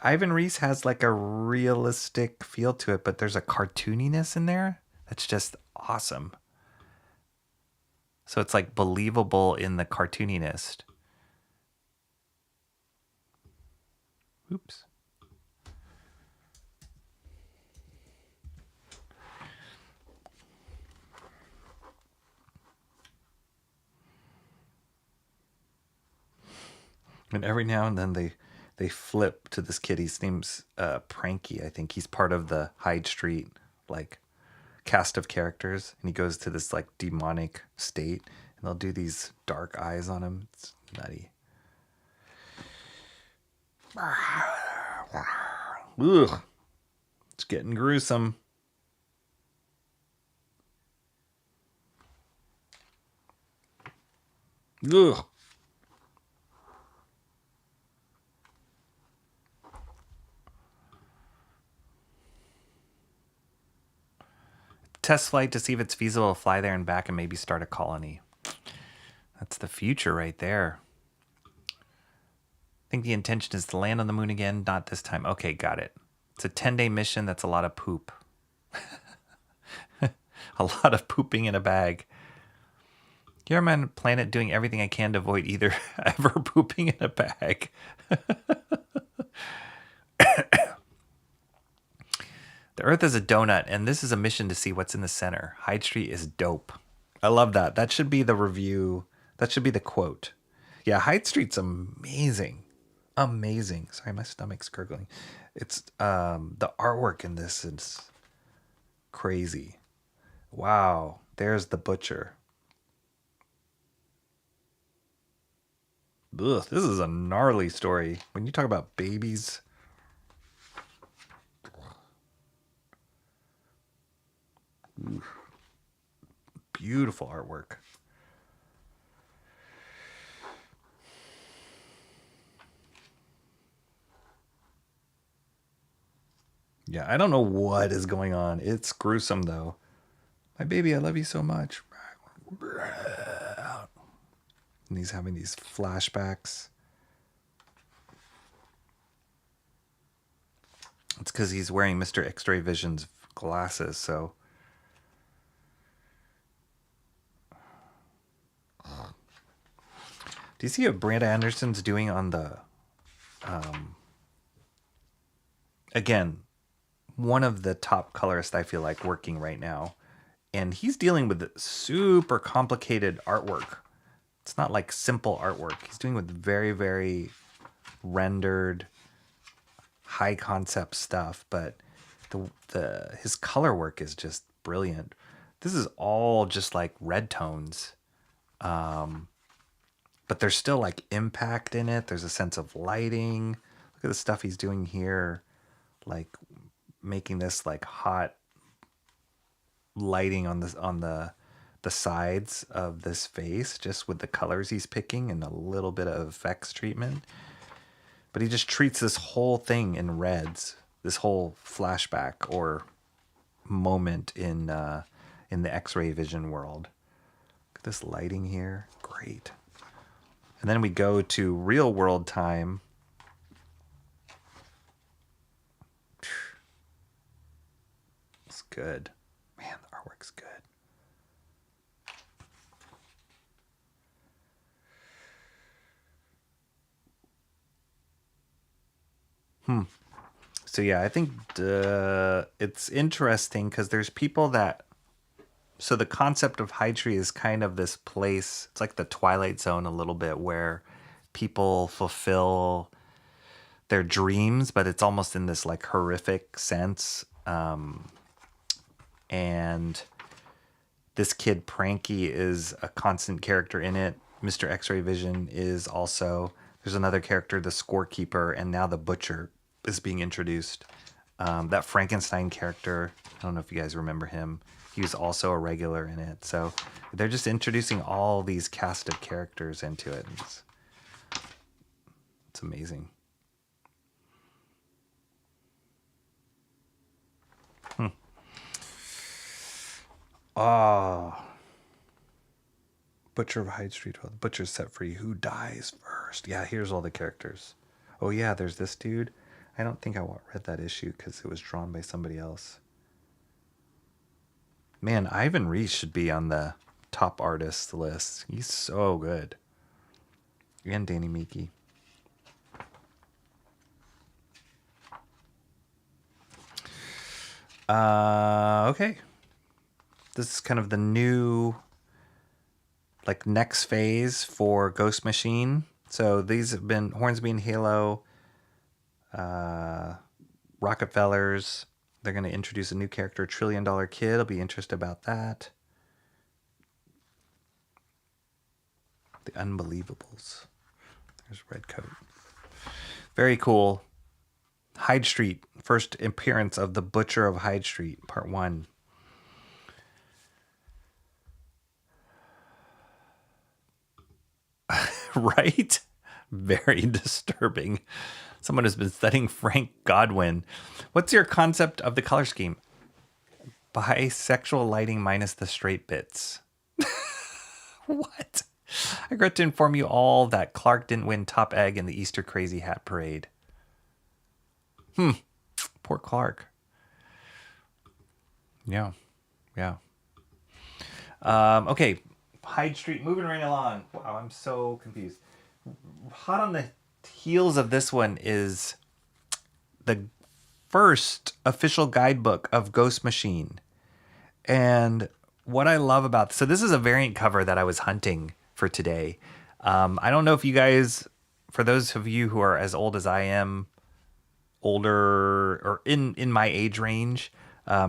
Ivan Reis has like a realistic feel to it, but there's a cartooniness in there that's just awesome. So it's like believable in the cartooniness. Oops. And every now and then they flip to this kid. His name's Pranky. I think he's part of the Hyde Street like cast of characters, and he goes to this like demonic state, and they'll do these dark eyes on him. It's nutty. Ugh. It's getting gruesome. Ugh. Test flight to see if it's feasible to fly there and back and maybe start a colony. That's the future right there. I think the intention is to land on the moon again. Not this time. Okay, got it. It's a 10-day mission. That's a lot of poop. A lot of pooping in a bag. Here I'm on a planet doing everything I can to avoid either ever pooping in a bag. The Earth is a donut, and this is a mission to see what's in the center. Hyde Street is dope. I love that. That should be the review. That should be the quote. Yeah, Hyde Street's amazing. Amazing. Sorry, my stomach's gurgling. It's the artwork in this is crazy. Wow. There's the butcher. Ugh, this is a gnarly story. When you talk about babies... Ooh. Beautiful artwork. Yeah, I don't know what is going on. It's gruesome, though. My baby, I love you so much. And he's having these flashbacks. It's because he's wearing Mr. X-Ray Vision's glasses, so... Do you see what Brad Anderson's doing on the... again, one of the top colorists I feel like working right now. And he's dealing with super complicated artwork. It's not like simple artwork. He's doing with very, very rendered, high concept stuff, but his color work is just brilliant. This is all just like red tones. But there's still like impact in it. There's a sense of lighting. Look at the stuff he's doing here, like making this like hot lighting on the sides of this face, just with the colors he's picking and a little bit of effects treatment. But he just treats this whole thing in reds, this whole flashback or moment in the X-ray vision world. Look at this lighting here, great. And then we go to real world time. It's good. Man, the artwork's good. So yeah, I think it's interesting because there's people that... So the concept of Hyde Street is kind of this place, it's like the Twilight Zone a little bit, where people fulfill their dreams, but it's almost in this like horrific sense. And this kid Pranky is a constant character in it. Mr. X-Ray Vision is also. There's another character, the Scorekeeper, and now the Butcher is being introduced. That Frankenstein character, I don't know if you guys remember him. He was also a regular in it. So they're just introducing all these cast of characters into it. It's amazing. Oh. Butcher of Hyde Street. Well, the Butcher's set free. Who dies first? Yeah, here's all the characters. Oh yeah, there's this dude. I don't think I read that issue because it was drawn by somebody else. Man, Ivan Reis should be on the top artist list. He's so good. And Danny Meeke. Okay. This is kind of the new, like, next phase for Ghost Machine. So these have been Hornsby and Halo, Rockefellers. They're going to introduce a new character, $1 Trillion Kid. I'll be interested about that. The Unbelievables. There's Redcoat. Very cool. Hyde Street. First appearance of the Butcher of Hyde Street, Part 1. Right? Very disturbing. Someone has been studying Frank Godwin. What's your concept of the color scheme? Bisexual lighting minus the straight bits. What? I regret to inform you all that Clark didn't win top egg in the Easter Crazy Hat Parade. Poor Clark. Yeah. Okay. Hyde Street, moving right along. Wow, I'm so confused. Hot on the heels of this one is the first official guidebook of Ghost Machine. And what I love about so this is a variant cover that I was hunting for today. I don't know if you guys, for those of you who are as old as I am, older or in my age range,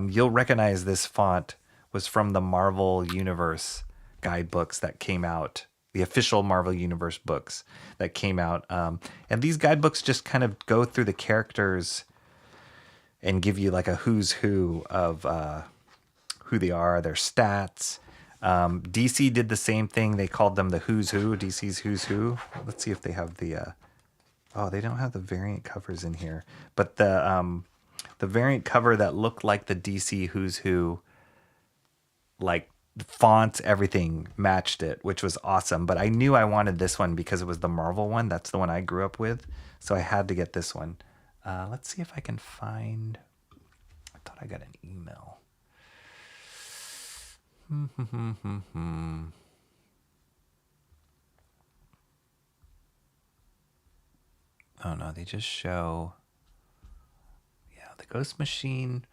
you'll recognize this font was from the Marvel Universe guidebooks that came out, the official Marvel Universe books that came out. And these guidebooks just kind of go through the characters and give you like a who's who of who they are, their stats. DC did the same thing. They called them the who's who, DC's who's who. Let's see if they have the... oh, they don't have the variant covers in here. But the variant cover that looked like the DC who's who, like the fonts, everything matched it, which was awesome. But I knew I wanted this one because it was the Marvel one. That's the one I grew up with. So I had to get this one. Let's see if I can find... I thought I got an email. Oh no, they just show... Yeah, the Ghost Machine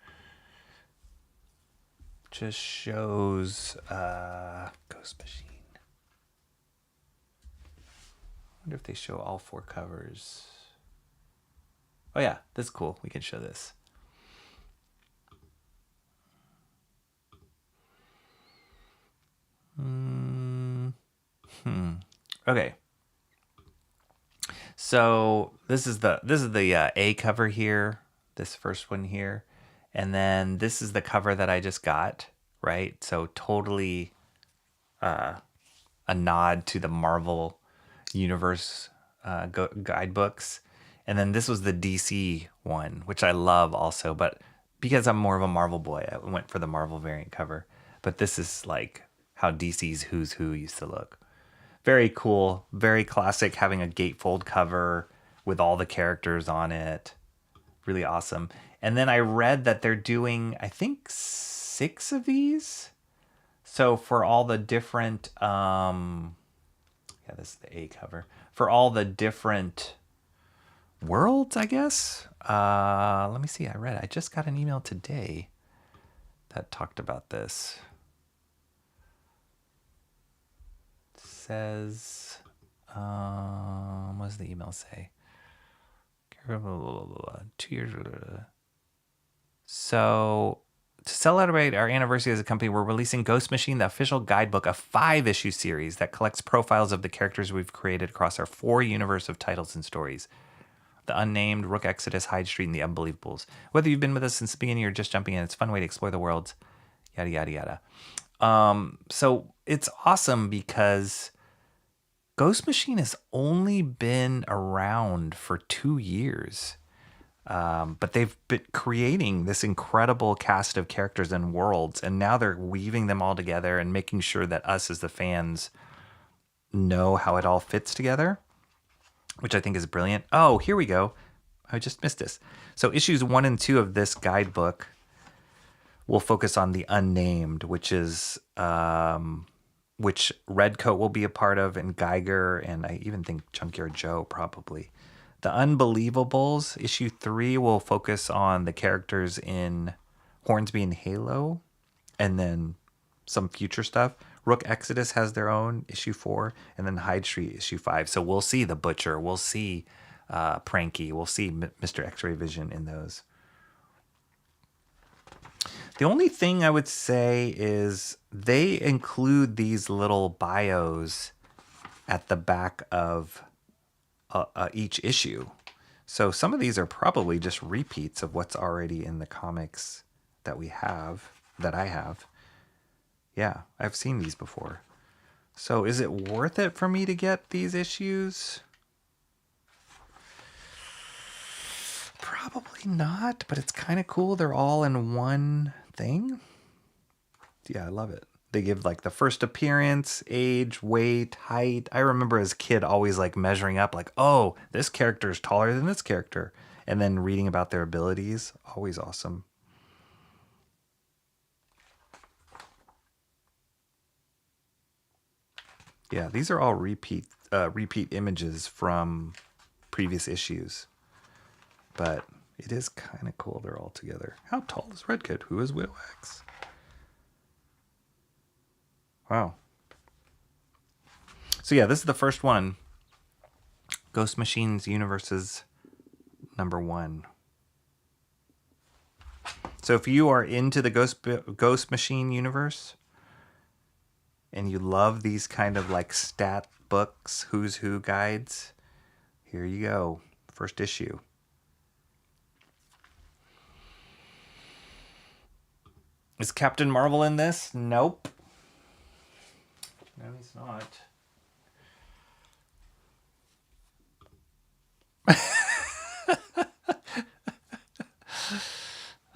just shows Ghost Machine. wonder if they show all 4 covers. Oh yeah, this is cool. We can show this. Okay. So this is the A cover here, this first one here, and then this is the cover that I just got, right? So totally a nod to the Marvel Universe guidebooks. And then this was the DC one, which I love also, but because I'm more of a Marvel boy, I went for the Marvel variant cover. But this is like how DC's Who's Who used to look. Very cool, very classic, having a gatefold cover with all the characters on it. Really awesome. And then I read that they're doing, I think, 6 of these. So for all the different, yeah, this is the A cover. For all the different worlds, I guess. Let me see. I just got an email today that talked about this. It says, what does the email say? 2 years. So to celebrate our anniversary as a company, we're releasing Ghost Machine, the official guidebook, a 5-issue series that collects profiles of the characters we've created across our 4 universe of titles and stories. The Unnamed, Rook Exodus, Hyde Street, and the Unbelievables. Whether you've been with us since the beginning or just jumping in, it's a fun way to explore the worlds. Yada, yada, yada. So it's awesome because Ghost Machine has only been around for 2 years. But they've been creating this incredible cast of characters and worlds, and now they're weaving them all together and making sure that us as the fans know how it all fits together, which I think is brilliant. Oh, here we go. I just missed this. So issues 1 and 2 of this guidebook will focus on the Unnamed, which is which Redcoat will be a part of, and Geiger, and I even think Junkyard Joe probably. The Unbelievables, issue 3, will focus on the characters in Hornsby and Halo, and then some future stuff. Rook Exodus has their own, issue 4, and then Hyde Street, issue 5. So we'll see the Butcher, we'll see Pranky, we'll see Mr. X-Ray Vision in those. The only thing I would say is they include these little bios at the back of each issue. So some of these are probably just repeats of what's already in the comics that we have, that I have. Yeah, I've seen these before. So is it worth it for me to get these issues? Probably not, but it's kind of cool. They're all in one thing. Yeah, I love it. They give like the first appearance, age, weight, height. I remember as a kid always like measuring up like, oh, this character is taller than this character. And then reading about their abilities. Always awesome. Yeah, these are all repeat images from previous issues. But it is kind of cool they're all together. How tall is Redcoat? Who is Widow X? Wow. So yeah, this is the first one. Ghost Machines Universes #1. So if you are into the Ghost Machine universe and you love these kind of like stat books, Who's Who guides, here you go. First issue. Is Captain Marvel in this? Nope. No, he's not.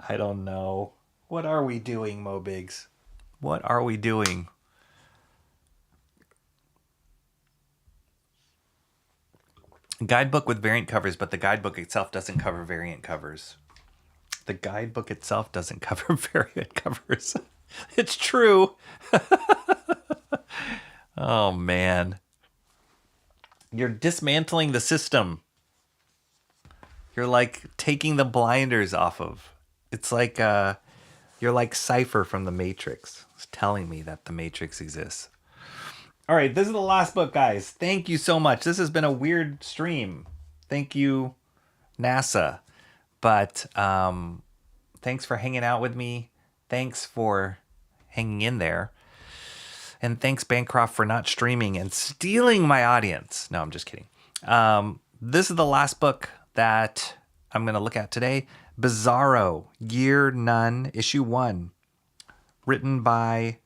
I don't know. What are we doing, Mo Biggs? What are we doing? Guidebook with variant covers, but the guidebook itself doesn't cover variant covers. The guidebook itself doesn't cover variant covers. It's true. Oh, man. You're dismantling the system. You're like taking the blinders off of. It's like you're like Cypher from the Matrix. It's telling me that the Matrix exists. All right, this is the last book, guys. Thank you so much. This has been a weird stream. Thank you, NASA. But thanks for hanging out with me. Thanks for hanging in there. And thanks, Bancroft, for not streaming and stealing my audience. No, I'm just kidding. This is the last book that I'm going to look at today. Bizarro, Year None, Issue 1. Written by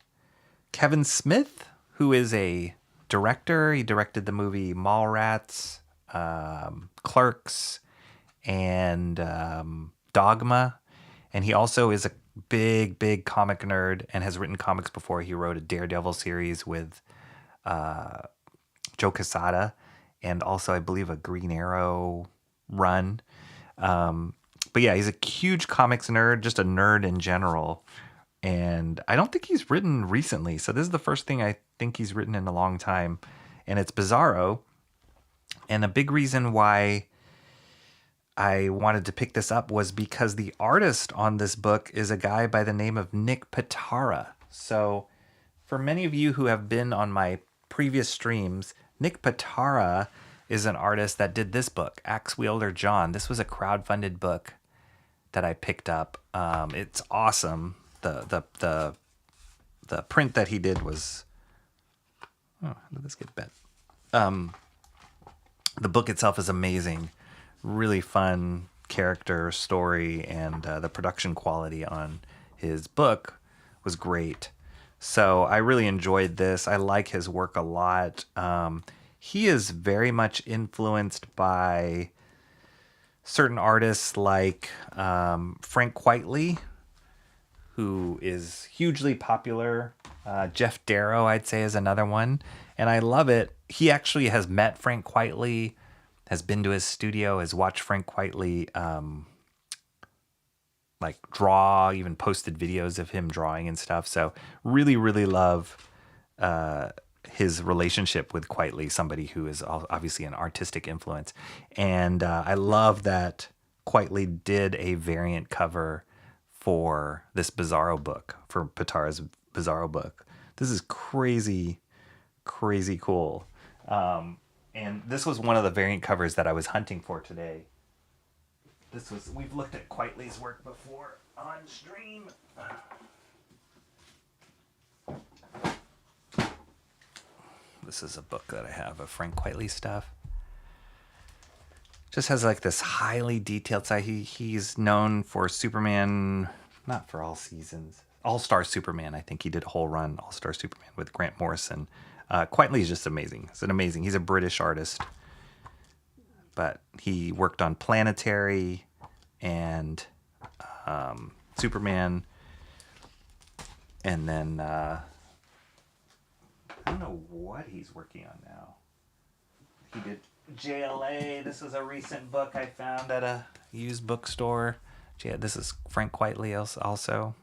Kevin Smith, who is a director. He directed the movie Mallrats, Clerks, and Dogma. And he also is a big comic nerd and has written comics before. He wrote a Daredevil series with Joe Quesada, and also, I believe, a Green Arrow run. But yeah, he's a huge comics nerd, just a nerd in general. And I don't think he's written recently. So this is the first thing I think he's written in a long time. And it's Bizarro. And a big reason why I wanted to pick this up was because the artist on this book is a guy by the name of Nick Pitara. So for many of you who have been on my previous streams, Nick Pitara is an artist that did this book, Axe Wielder John. This was a crowdfunded book that I picked up. It's awesome. The print that he did was, oh, how did this get bent? The book itself is amazing. Really fun character story, and the production quality on his book was great. So I really enjoyed this. I like his work a lot. He is very much influenced by certain artists like Frank Quitely, who is hugely popular. Jeff Darrow, I'd say, is another one. And I love it. He actually has met Frank Quitely, has been to his studio, has watched Frank Quitely like draw, even posted videos of him drawing and stuff. So really love his relationship with Quitely, somebody who is obviously an artistic influence. And I love that Quitely did a variant cover for this Bizarro book, for Pitara's Bizarro book. This is crazy cool. And this was one of the variant covers that I was hunting for today. We've looked at Quitely's work before on stream. This is a book that I have of Frank Quitely stuff. Just has like this highly detailed side. He's known for Superman, not for all seasons. All-Star Superman, I think he did a whole run, All-Star Superman with Grant Morrison. Quitely is just amazing. He's a British artist. But he worked on Planetary and Superman. And then I don't know what he's working on now. He did JLA. This is a recent book I found at a used bookstore. This is Frank Quitely also.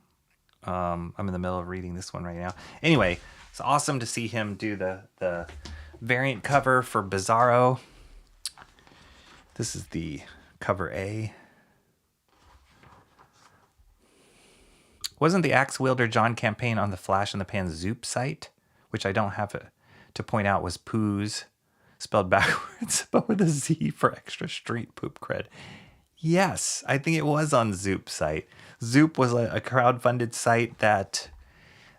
I'm in the middle of reading this one right now. Anyway, it's awesome to see him do the variant cover for Bizarro. This is the cover A. Wasn't the Axe Wielder John campaign on the Flash in the Pan Zoop site, which I don't have to point out was Poos, spelled backwards, but with a Z for extra street poop cred. Yes, I think it was on Zoop site. Zoop was a crowdfunded site that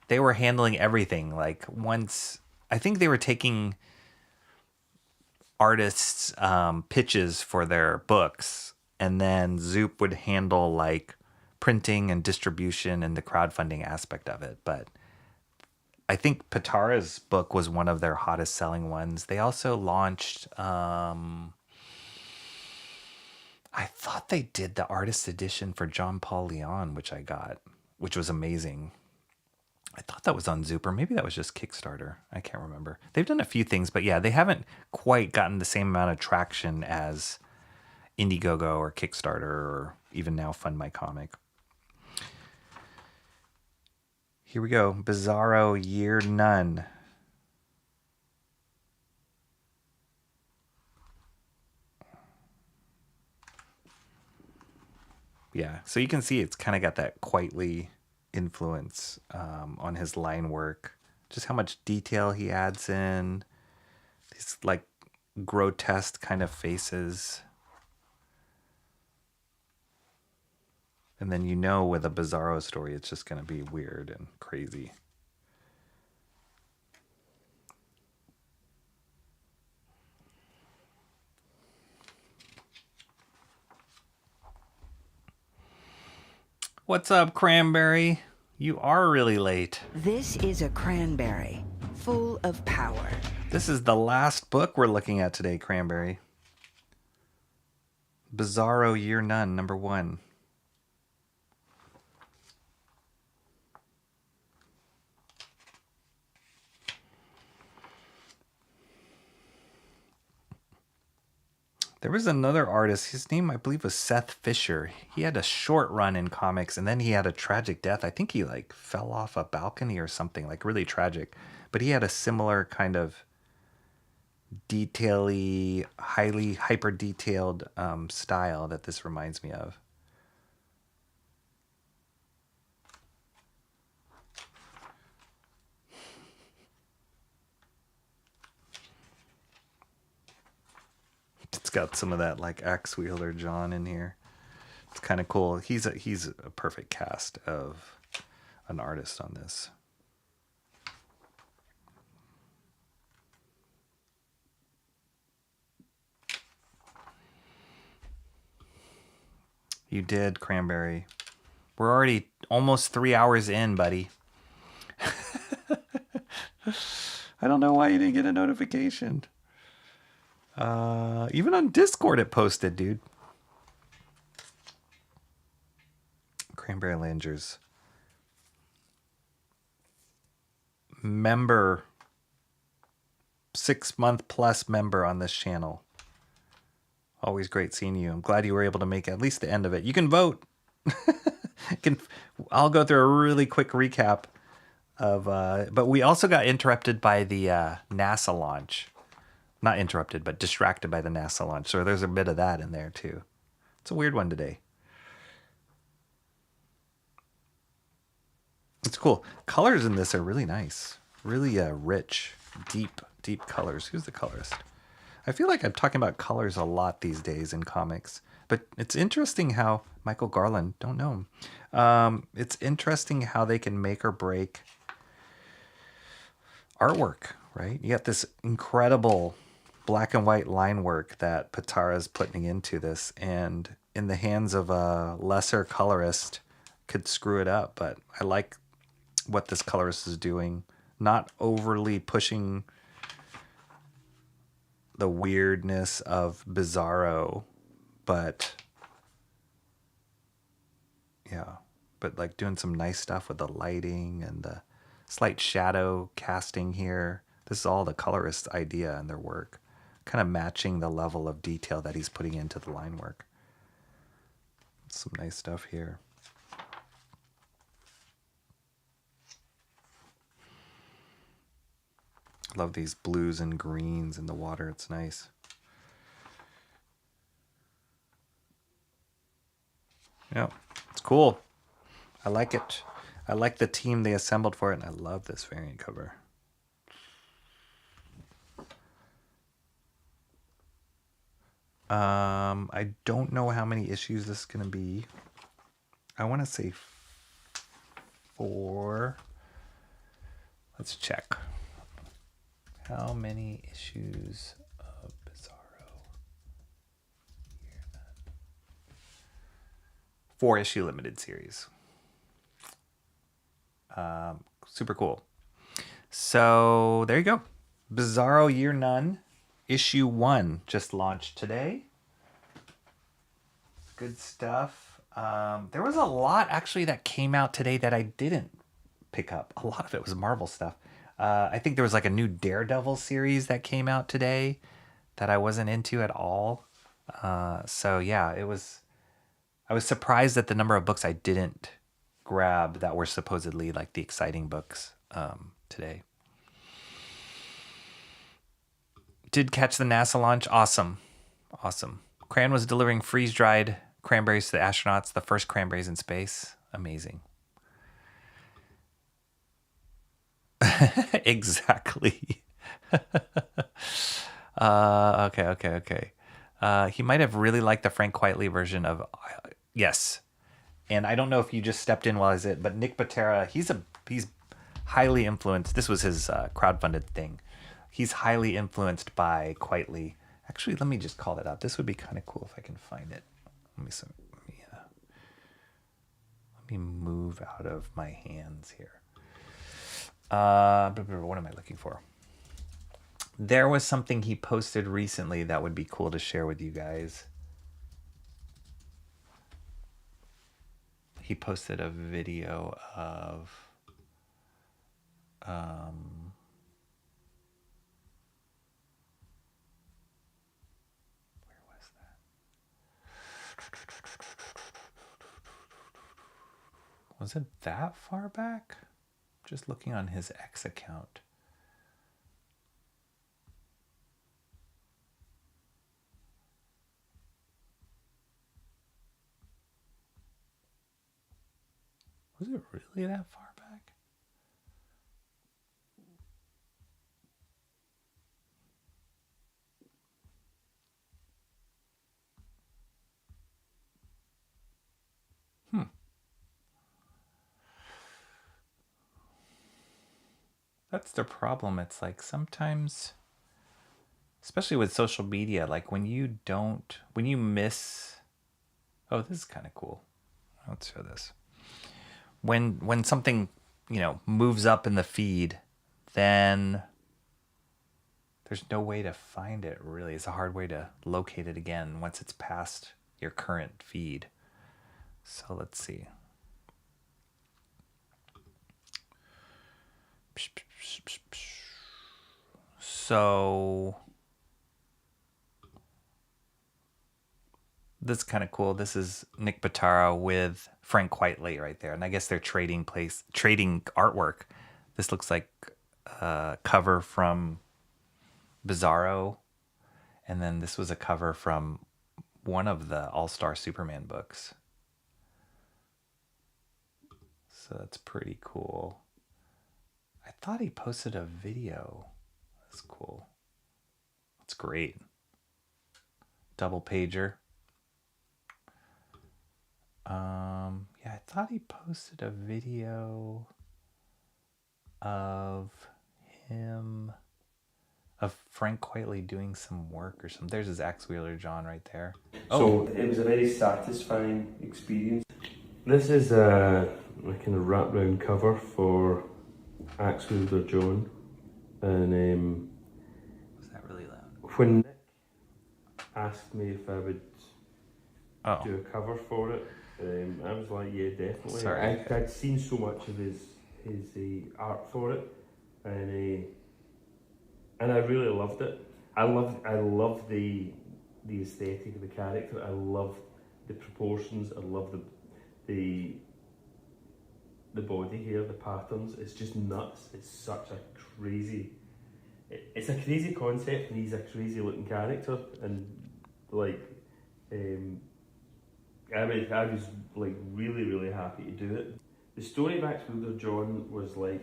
they were handling everything. Like once, I think they were taking artists' pitches for their books, and then Zoop would handle like printing and distribution and the crowdfunding aspect of it. But I think Pitara's book was one of their hottest selling ones. They also launched, I thought they did the artist edition for John Paul Leon, which I got, which was amazing. I thought that was on Zoop, or maybe that was just Kickstarter. I can't remember. They've done a few things, but yeah, they haven't quite gotten the same amount of traction as Indiegogo or Kickstarter or even now Fund My Comic. Here we go. Bizarro Year None. Yeah, so you can see it's kind of got that Quitely influence on his line work. Just how much detail he adds in. These like grotesque kind of faces. And then you know with a Bizarro story, it's just going to be weird and crazy. What's up, Cranberry? You are really late. This is a cranberry, full of power. This is the last book we're looking at today, Cranberry. Bizarro Year None, number 1. There was another artist, his name I believe was Seth Fisher. He had a short run in comics and then he had a tragic death. I think he like fell off a balcony or something, like really tragic. But he had a similar kind of detail-y, highly hyper-detailed style that this reminds me of. It's got some of that like axe wielder John in here. It's kind of cool. He's a perfect cast of an artist on this. You did, Cranberry. We're already almost 3 hours in, buddy. I don't know why you didn't get a notification. Even on Discord it posted, dude. Cranberry Langers. Member. 6-month plus member on this channel. Always great seeing you. I'm glad you were able to make at least the end of it. You can vote. I'll go through a really quick recap of but we also got interrupted by the NASA launch. Not interrupted, but distracted by the NASA launch. So there's a bit of that in there too. It's a weird one today. It's cool. Colors in this are really nice. Really rich, deep colors. Who's the colorist? I feel like I'm talking about colors a lot these days in comics. But it's interesting how Michael Garland, don't know him. It's interesting how they can make or break artwork, right? You got this incredible black and white line work that Pitara's putting into this, and in the hands of a lesser colorist could screw it up. But I like what this colorist is doing, not overly pushing the weirdness of Bizarro, but yeah, but like doing some nice stuff with the lighting and the slight shadow casting here. This is all the colorist's idea and their work, kind of matching the level of detail that he's putting into the line work. Some nice stuff here. Love these blues and greens in the water. It's nice. Yeah, it's cool. I like it. I like the team they assembled for it, and I love this variant cover. I don't know how many issues this is going to be. I want to say 4. Let's check. How many issues of Bizarro? 4-issue limited series. Super cool. So there you go. Bizarro Year None, issue 1 just launched today. Good stuff. There was a lot actually that came out today that I didn't pick up. A lot of it was Marvel stuff. I think there was like a new Daredevil series that came out today that I wasn't into at all. So yeah, I was surprised at the number of books I didn't grab that were supposedly like the exciting books today. Did catch the NASA launch. Awesome. Cran was delivering freeze-dried cranberries to the astronauts, the first cranberries in space. Amazing. Exactly. Okay. He might have really liked the Frank Quitely version of yes. And I don't know if you just stepped in while I was it, but Nick Patera, he's highly influenced. This was his crowdfunded thing. He's highly influenced by Quitely. Actually, let me just call that up. This would be kind of cool if I can find it. Let me move out of my hands here. What am I looking for? There was something he posted recently that would be cool to share with you guys. He posted a video of where was that? Was it that far back? Just looking on his X account. Was it really that far back? That's the problem. It's like sometimes, especially with social media, like when you miss, oh, this is kind of cool. Let's show this. When something, moves up in the feed, then there's no way to find it, really. It's a hard way to locate it again once it's past your current feed. So let's see. So this is kind of cool. This is Nick Patara with Frank Quitely right there. And I guess they're trading artwork. This looks like a cover from Bizarro. And then this was a cover from one of the All-Star Superman books. So that's pretty cool. I thought he posted a video. That's cool. That's great. Double pager. Yeah, I thought he posted a video of Frank Quitely doing some work or something. There's his Axe Wheeler John right there. So it was a very satisfying experience. This is a kind of wraparound cover for Axe Wheeler John, and was that really loud? When Nick asked me if I would do a cover for it, I was like, yeah, definitely. Sorry. I'd seen so much of his art for it, and I really loved it. I love the aesthetic of the character. I love the proportions. I love the body here, the patterns. It's just nuts. It's such a crazy. It's a crazy concept, and he's a crazy looking character, and like. I was like really happy to do it. The story of Axe Wheeler John was like,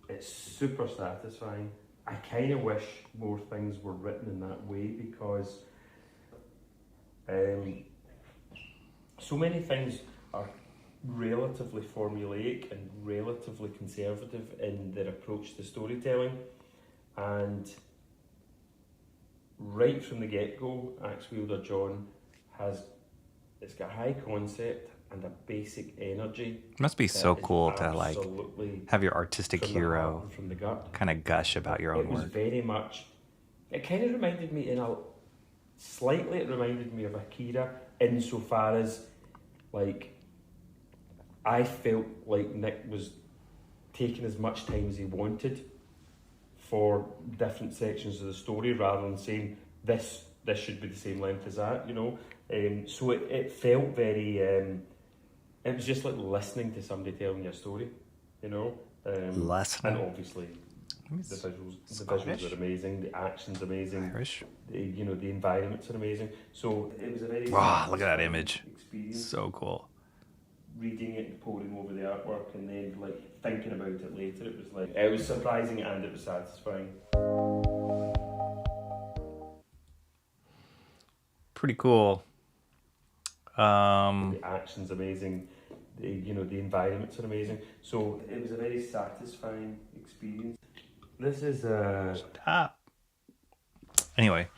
it's super satisfying. I kind of wish more things were written in that way, because so many things are relatively formulaic and relatively conservative in their approach to storytelling, and right from the get-go, Axe Wheeler John it's got high concept and a basic energy. It must be so cool to like have your artistic hero kind of gush about your own work. It was very much, it kind of reminded me it reminded me of Akira insofar as like I felt like Nick was taking as much time as he wanted for different sections of the story, rather than saying this should be the same length as that, so it felt very it was just like listening to somebody telling you a story, listening. And obviously the visuals are amazing, the action's amazing, Irish. The environments are amazing, so it was a very wow, look at that image experience. So cool. reading it and poring over the artwork and then like thinking about it later. It was surprising and it was satisfying. Pretty cool. The action's amazing. The environments are amazing. So it was a very satisfying experience. This is Anyway,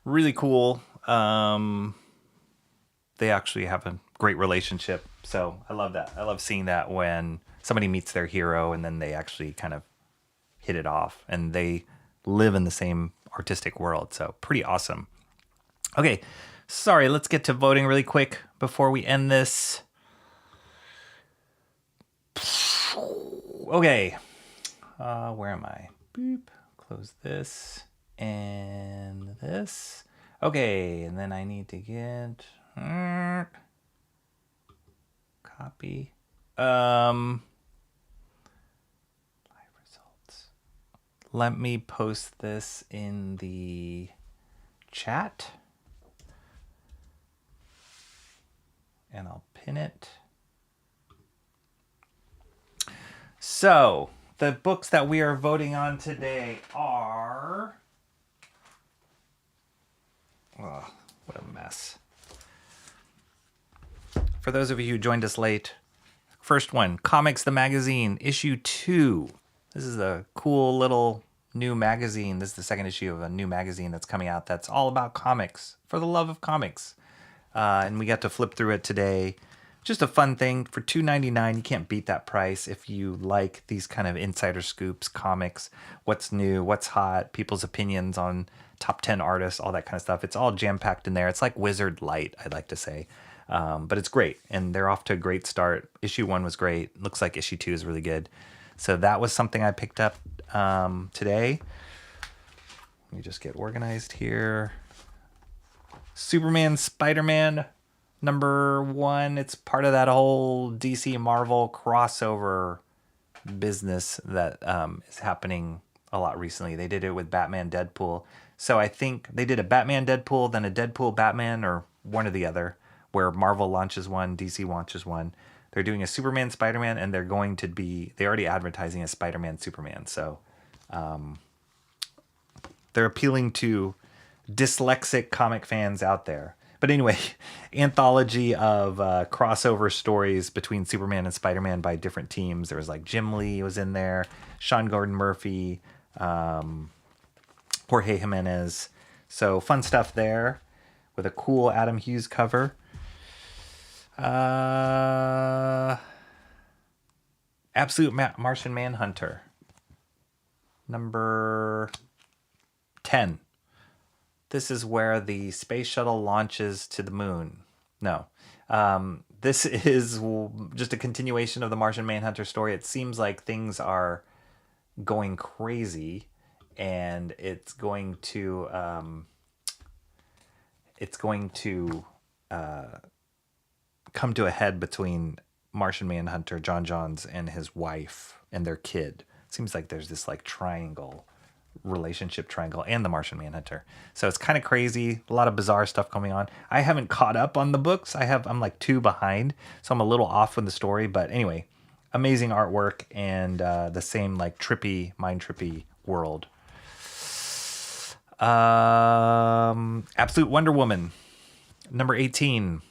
really cool. They actually have a great relationship. So I love that. I love seeing that when somebody meets their hero and then they actually kind of hit it off and they live in the same artistic world. So pretty awesome. Okay. Sorry, let's get to voting really quick before we end this. Okay. Where am I? Boop. Close this and this. Okay, and then I need to get copy. Live results. Let me post this in the chat. And I'll pin it. So, the books that we are voting on today are... Oh, what a mess. For those of you who joined us late, first one, Comics the Magazine, issue 2. This is a cool little new magazine. This is the second issue of a new magazine that's coming out that's all about comics, for the love of comics. And we got to flip through it today. Just a fun thing for $2.99. You can't beat that price if you like these kind of insider scoops, comics, what's new, what's hot, people's opinions on top 10 artists, all that kind of stuff. It's all jam-packed in there. It's like Wizard Light, I'd like to say. But it's great, and they're off to a great start. Issue 1 was great. Looks like issue 2 is really good. So that was something I picked up today. Let me just get organized here. Superman, Spider-Man, number 1. It's part of that whole DC Marvel crossover business that is happening a lot recently. They did it with Batman, Deadpool. So I think they did a Batman, Deadpool, then a Deadpool, Batman, or one or the other, where Marvel launches one, DC launches one. They're doing a Superman, Spider-Man, and they're already advertising a Spider-Man, Superman. So they're appealing to dyslexic comic fans out there. But anyway, anthology of crossover stories between Superman and Spider-Man by different teams. There was like Jim Lee was in there, Sean Gordon Murphy, Jorge Jimenez. So fun stuff there with a cool Adam Hughes cover. Absolute Martian Manhunter. Number 10. This is where the space shuttle launches to the moon. No. This is just a continuation of the Martian Manhunter story. It seems like things are going crazy, and it's going to come to a head between Martian Manhunter, John Johns, and his wife and their kid. It seems like there's this like relationship triangle, and the Martian Manhunter. So it's kind of crazy. A lot of bizarre stuff going on. I haven't caught up on the books. I'm like 2 behind, so I'm a little off with the story. But anyway, amazing artwork and the same like mind trippy world. Absolute Wonder Woman, number 18.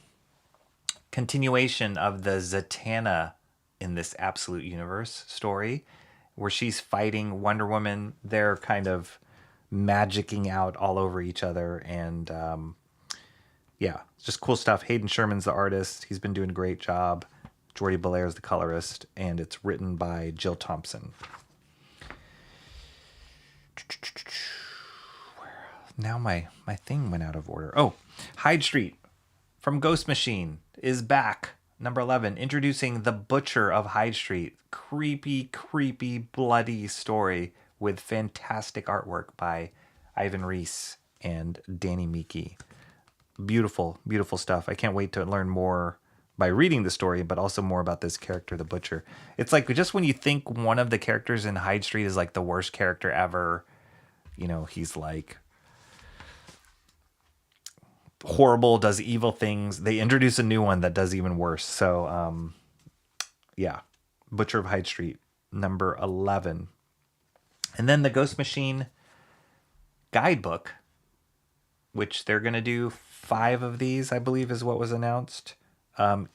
Continuation of the Zatanna in this Absolute Universe story, where she's fighting Wonder Woman. They're kind of magicking out all over each other. And yeah, just cool stuff. Hayden Sherman's the artist. He's been doing a great job. Jordi Belaire's the colorist. And it's written by Jill Thompson. Now my thing went out of order. Oh, Hyde Street from Ghost Machine is back. Number 11, introducing the Butcher of Hyde Street. Creepy, creepy, bloody story with fantastic artwork by Ivan Reis and Danny Miki. Beautiful, beautiful stuff. I can't wait to learn more by reading the story, but also more about this character, the Butcher. It's like just when you think one of the characters in Hyde Street is like the worst character ever, he's like horrible, does evil things. They introduce a new one that does even worse. So yeah, Butcher of Hyde Street, number 11. And then the Ghost Machine Guidebook, which they're going to do 5 of these, I believe is what was announced.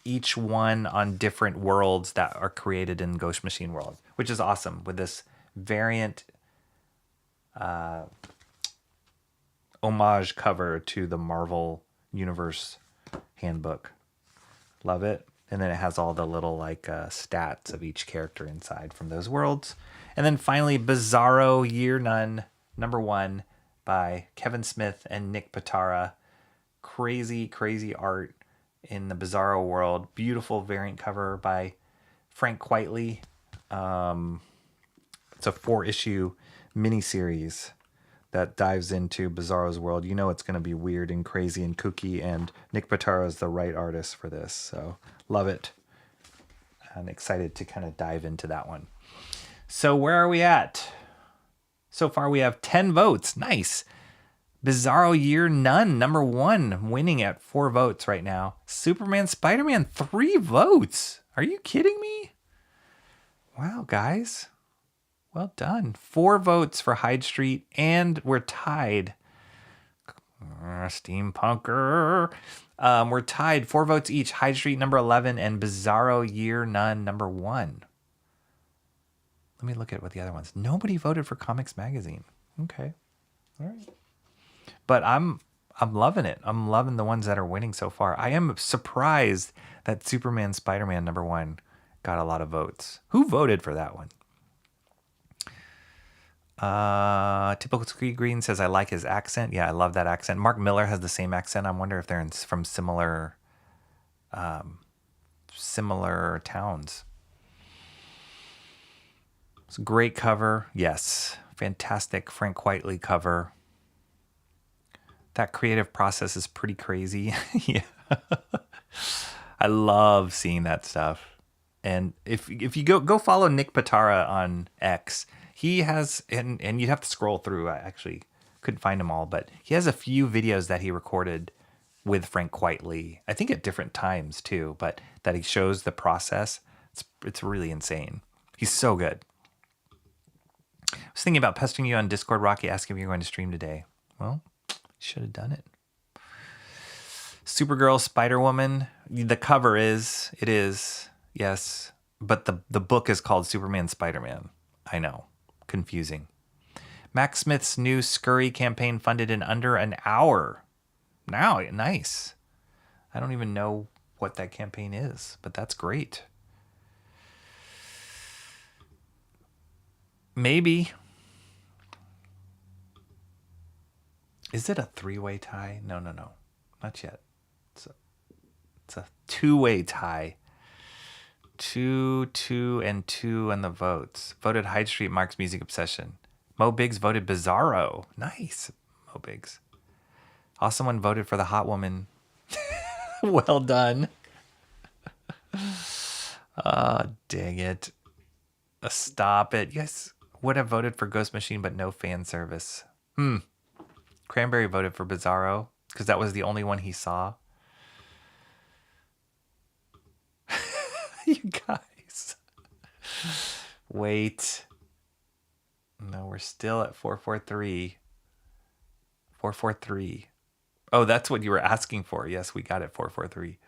Each one on different worlds that are created in Ghost Machine World, which is awesome with this variant homage cover to the Marvel Universe handbook. Love it. And then it has all the little like stats of each character inside from those worlds. And then finally, Bizarro Year None, number 1 by Kevin Smith and Nick Pitara. Crazy, crazy art in the Bizarro world. Beautiful variant cover by Frank Quitely. It's a 4-issue miniseries that dives into Bizarro's world. You know it's going to be weird and crazy and kooky, and Nick Pitara is the right artist for this. So love it. I'm excited to kind of dive into that one. So where are we at? So far we have 10 votes. Nice. Bizarro Year None, number 1, winning at 4 votes right now. Superman Spider-Man, 3 votes. Are you kidding me? Wow, guys. Well done. 4 votes for Hyde Street, and we're tied. Steampunker. We're tied 4 votes each. Hyde Street, number 11, and Bizarro Year None, number 1. Let me look at what the other ones. Nobody voted for Comics Magazine. Okay. All right. But I'm loving it. I'm loving the ones that are winning so far. I am surprised that Superman Spider-Man number 1 got a lot of votes. Who voted for that one? Typical Scree Green says, I like his accent. Yeah, I love that accent. Mark Miller has the same accent. I wonder if they're from similar towns. It's a great cover. Yes. Fantastic Frank Quitely cover. That creative process is pretty crazy. Yeah. I love seeing that stuff. And if you go follow Nick Pitara on X, he has, and you'd have to scroll through. I actually couldn't find them all, but he has a few videos that he recorded with Frank Quitely. I think at different times too, but that he shows the process. It's really insane. He's so good. I was thinking about pestering you on Discord, Rocky, asking if you're going to stream today. Well, should have done it. Supergirl, Spider-Woman. The cover is, yes. But the book is called Superman Spider-Man. I know. Confusing. Max Smith's new Scurry campaign funded in under an hour. Now, nice. I don't even know what that campaign is, but that's great. Maybe. Is it a 3-way tie? No. Not yet. It's a 2-way tie. 2, 2, and 2 on the votes. Voted Hyde Street Mark's Music Obsession. Mo Biggs voted Bizarro. Nice, Mo Biggs. Awesome one voted for the Hot Woman. Well done. Dang it. Stop it. You guys would have voted for Ghost Machine, but no fan service. Cranberry voted for Bizarro because that was the only one he saw. You guys. Wait. No, we're still at 443. 443. Oh, that's what you were asking for. Yes, we got it. 443.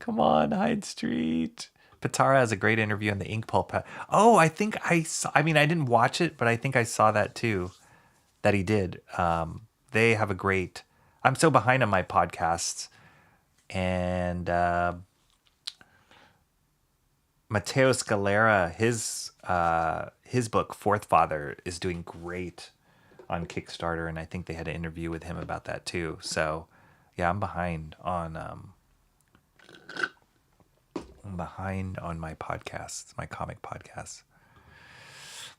Come on, Hyde Street. Pitara has a great interview on the Ink Pulp. Oh, I think I saw. I mean, I didn't watch it, but I think I saw that too. That he did. They have a great. I'm so behind on my podcasts, and Matteo Scalera, his book Fourth Father is doing great on Kickstarter, and I think they had an interview with him about that too. So, yeah, I'm behind on my podcasts, my comic podcasts.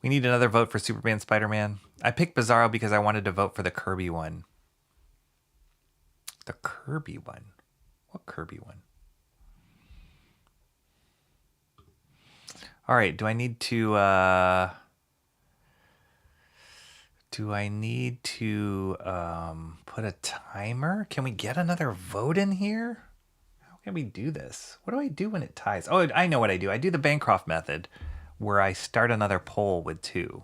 We need another vote for Superman Spider-Man. I picked Bizarro because I wanted to vote for the Kirby one. The Kirby one? What Kirby one? All right, do I need to put a timer? Can we get another vote in here? can we do this? What do I do when it ties? Oh, I know what I do. I do the Bancroft method where I start another poll with 2.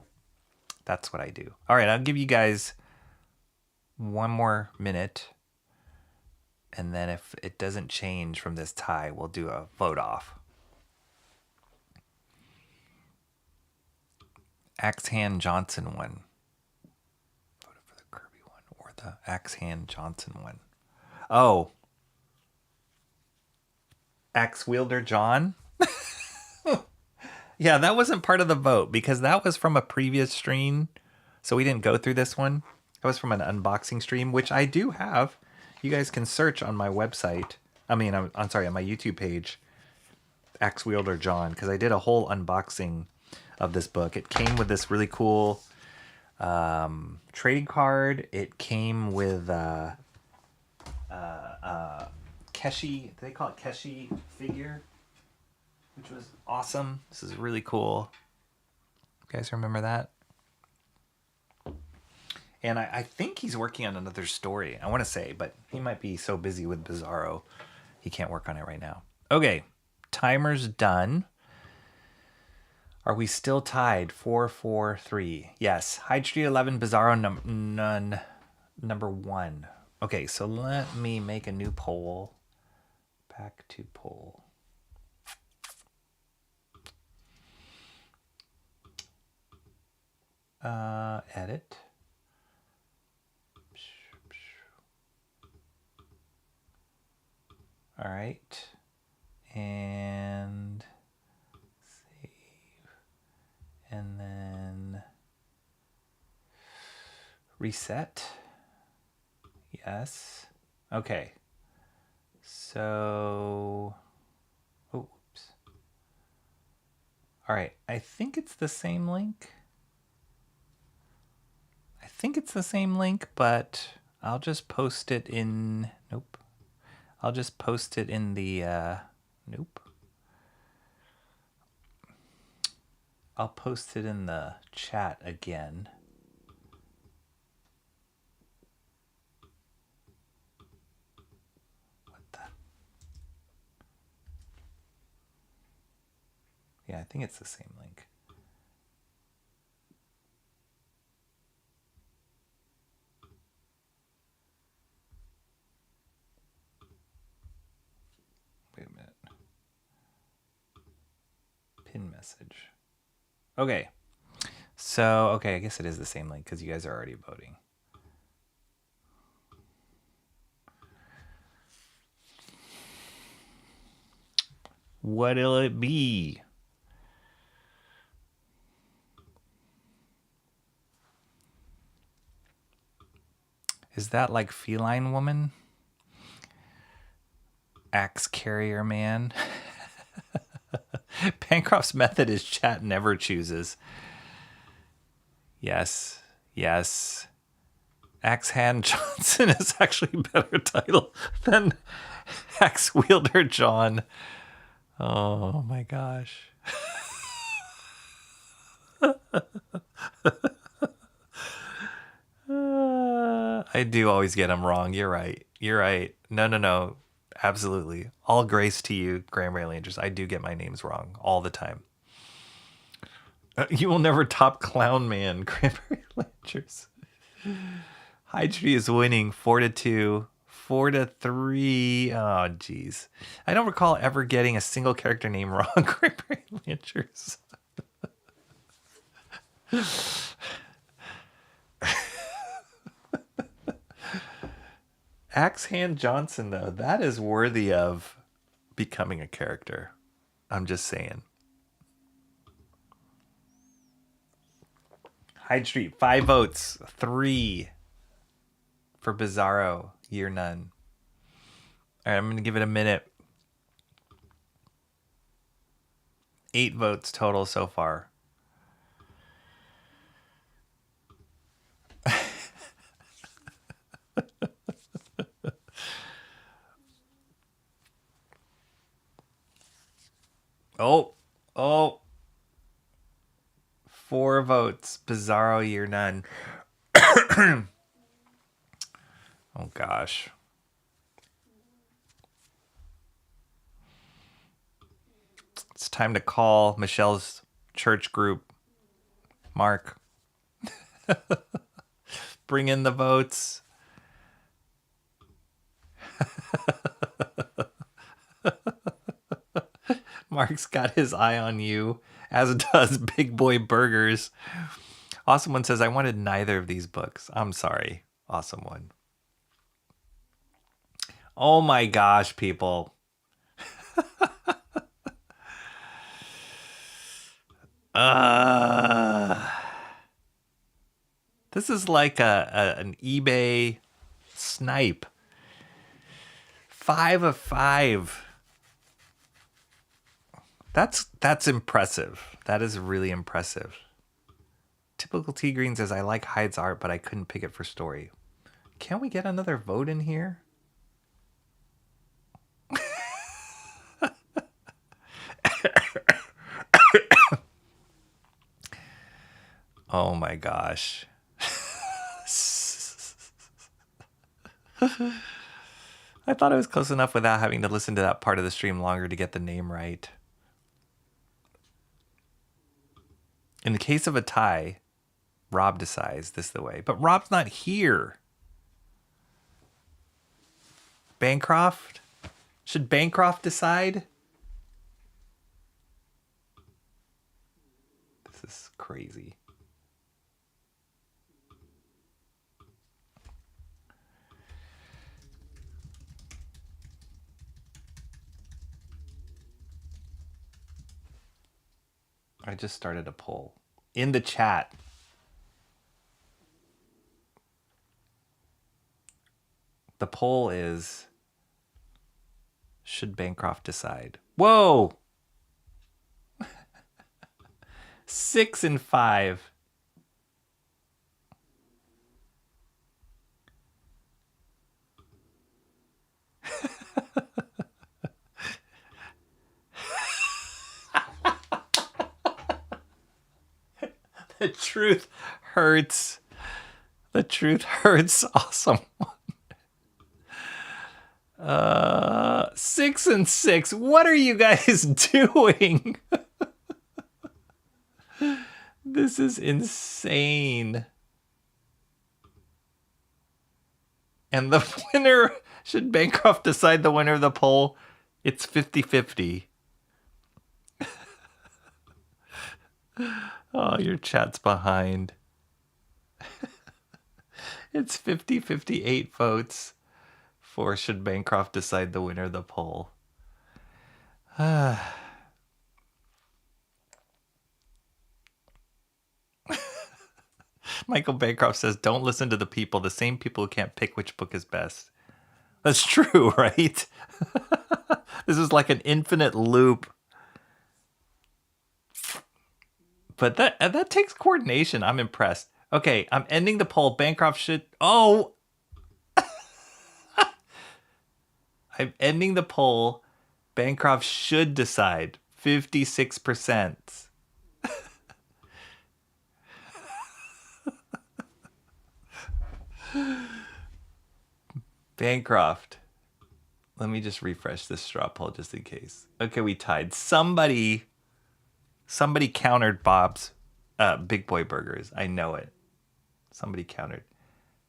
That's what I do. All right, I'll give you guys one more minute. And then if it doesn't change from this tie, we'll do a vote off. Axe Hand Johnson one. Voted for the Kirby one or the Axe Hand Johnson one. Oh. Axe Wielder John? Yeah, that wasn't part of the vote because that was from a previous stream. So we didn't go through this one. That was from an unboxing stream, which I do have. You guys can search on my website. I'm sorry, on my YouTube page, Axe Wielder John, because I did a whole unboxing of this book. It came with this really cool trading card. It came with Keshi, they call it Keshi figure, which was awesome. This is really cool. You guys remember that? And I think he's working on another story, I want to say, but he might be so busy with Bizarro, he can't work on it right now. Okay, timer's done. Are we still tied? 4-4-3. Yes, Hyde Street 11, Bizarro number 1. Okay, so let me make a new poll. Back to poll. Edit. All right. And save. And then reset. Yes. Okay. So, oh, oops. All right. I think it's the same link. I think it's the same link, but I'll just post it in, nope. I'll just post it in the, nope. I'll post it in the chat again. What the? Yeah, I think it's the same link. Wait a minute. Pin message. Okay. So, okay, I guess it is the same link because you guys are already voting. What'll it be? Is that like Feline Woman? Axe Carrier Man? Bancroft's method is chat never chooses. Yes, yes. Axe Hand Johnson is actually a better title than Axe Wielder John. Oh my gosh. I do always get them wrong. You're right. You're right. No. Absolutely. All grace to you, Granbury Rangers. I do get my names wrong all the time. You will never top Clown Man, Granbury Rangers. Hyde Street is winning 4-2, 4-3. Oh, jeez. I don't recall ever getting a single character name wrong, Granbury Rangers. Axe Hand Johnson, though, that is worthy of becoming a character. I'm just saying. Hyde Street, 5 votes, 3 for Bizarro, Year None. All right, I'm going to give it a minute. 8 votes total so far. Oh. 4 votes. Bizarro Year None. Oh, gosh. time to call Michelle's church group. Mark. Bring in the votes. Mark's got his eye on you, as does Big Boy Burgers. Awesome One says, I wanted neither of these books. I'm sorry, Awesome One. Oh my gosh, people. This is like an eBay snipe. 5 of 5. That's impressive. That is really impressive. Typical Tea Green says, I like Hyde's art, but I couldn't pick it for story. Can we get another vote in here? Oh my gosh. I thought I was close enough without having to listen to that part of the stream longer to get the name right. In the case of a tie, Rob decides this the way. But Rob's not here. Bancroft? Should Bancroft decide? This is crazy. I just started a poll in the chat. The poll is, should Bancroft decide? Whoa! 6 and 5. The truth hurts. The truth hurts. Awesome. 6 and 6. What are you guys doing? This is insane. And the winner, should Bancroft decide the winner of the poll? It's 50-50. Oh, your chat's behind. It's 50-58 votes for should Bancroft decide the winner of the poll. Michael Bancroft says, don't listen to the people, the same people who can't pick which book is best. That's true, right? This is like an infinite loop. But that takes coordination. I'm impressed. Okay, I'm ending the poll. Bancroft should... Oh! I'm ending the poll. Bancroft should decide. 56%. Bancroft. Let me just refresh this straw poll just in case. Okay, we tied. Somebody countered Bob's Big Boy Burgers. I know it. Somebody countered.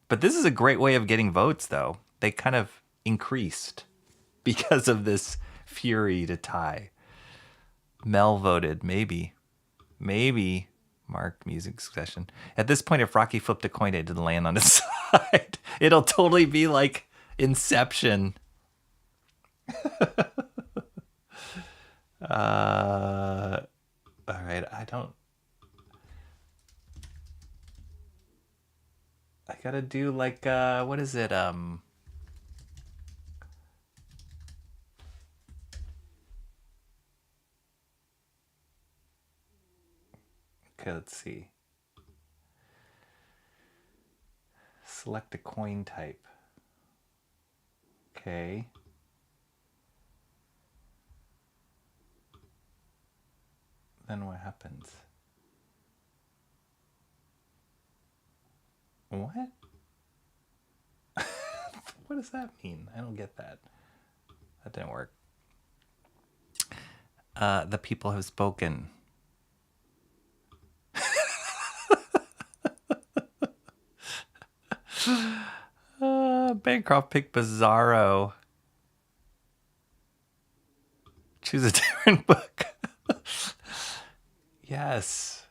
But this is a great way of getting votes, though. They kind of increased because of this fury to tie. Mel voted. Maybe. Mark music session. At this point, if Rocky flipped a coin, it didn't land on his side. It'll totally be like Inception. All right, I gotta do like, what is it? Okay, let's see. Select a coin type. Okay. Then what happens? What? What does that mean? I don't get that. That didn't work. The people have spoken. Bancroft picked Bizarro. Choose a different book. Yes.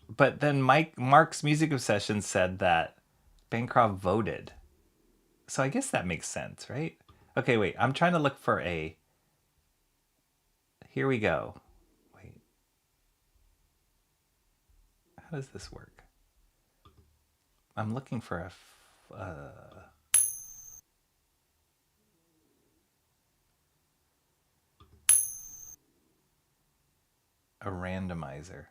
But then Mark's Music Obsession said that Bancroft voted. So I guess that makes sense, right? Okay, wait. I'm trying to look for a... Here we go. Wait. How does this work? I'm looking for a... a randomizer.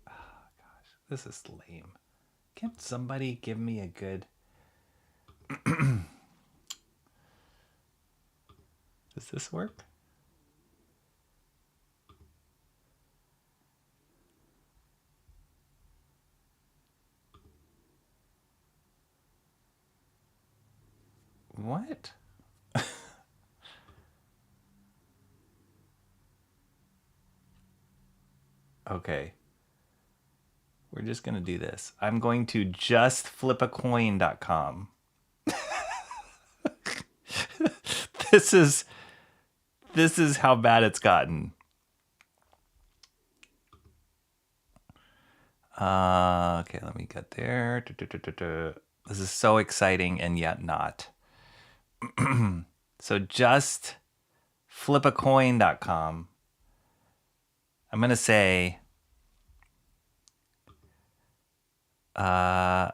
Oh, gosh. This is lame. Can't somebody give me a good... Does this work? What? Okay. We're just going to do this. I'm going to justflipacoin.com. This is how bad it's gotten. Okay, let me get there. This is so exciting and yet not. So justflipacoin.com. I'm going to say a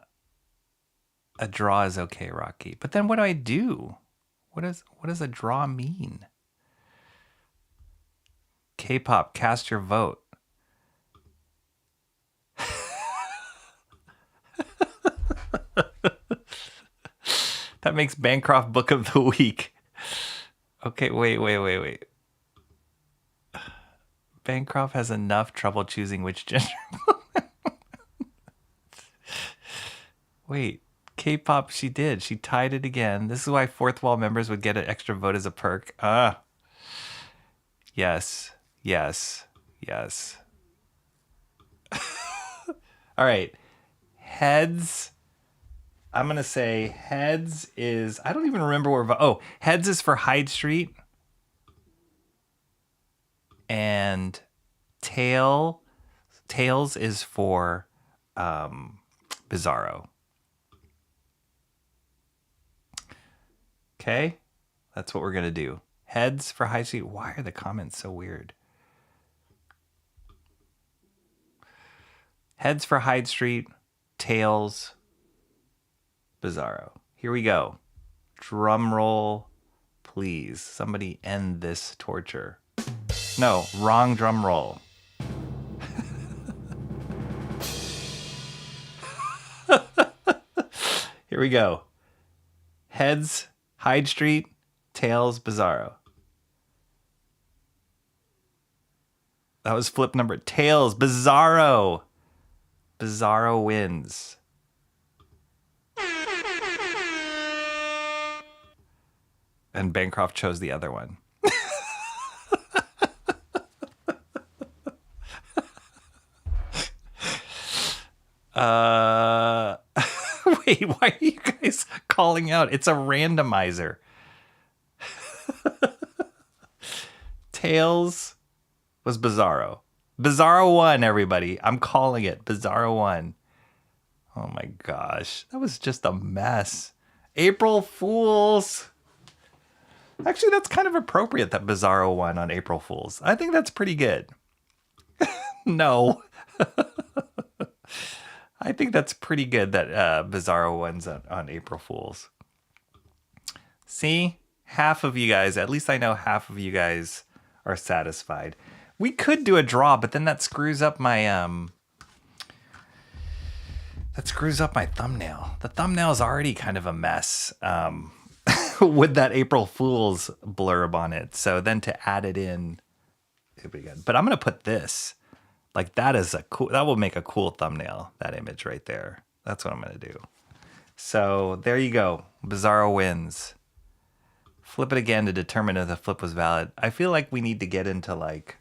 draw is okay, Rocky. But then what do I do? What does a draw mean? K-pop, cast your vote. That makes Bancroft Book of the Week. Okay, wait. Bancroft has enough trouble choosing which gender. Wait, K-pop, she did. She tied it again. This is why Fourth Wall members would get an extra vote as a perk. Yes. All right. Heads. I'm going to say heads is... I don't even remember where... Oh, heads is for Hyde Street. And tails is for Bizarro. Okay? That's what we're going to do. Heads for Hyde Street. Why are the comments so weird? Heads for Hyde Street. Tails... Bizarro. Here we go. Drum roll, please. Somebody end this torture. No, wrong drum roll. Here we go. Heads, Hyde Street, tails, Bizarro. That was flip number. Tails, Bizarro. Bizarro wins. And Bancroft chose the other one. Wait, why are you guys calling out? It's a randomizer. Tails was Bizarro. Bizarro won, everybody. I'm calling it. Bizarro won. Oh my gosh. That was just a mess. April Fools. Actually, that's kind of appropriate that Bizarro won on April Fools. I think that's pretty good. No. I think that's pretty good that Bizarro wins on April Fools. See? Half of you guys, at least I know half of you guys are satisfied. We could do a draw, but then that screws up my thumbnail. The thumbnail's already kind of a mess. With that April Fool's blurb on it. So then to add it in, it'd be good. But I'm going to put this. Like that will make a cool thumbnail, that image right there. That's what I'm going to do. So there you go. Bizarro wins. Flip it again to determine if the flip was valid. I feel like we need to get into like,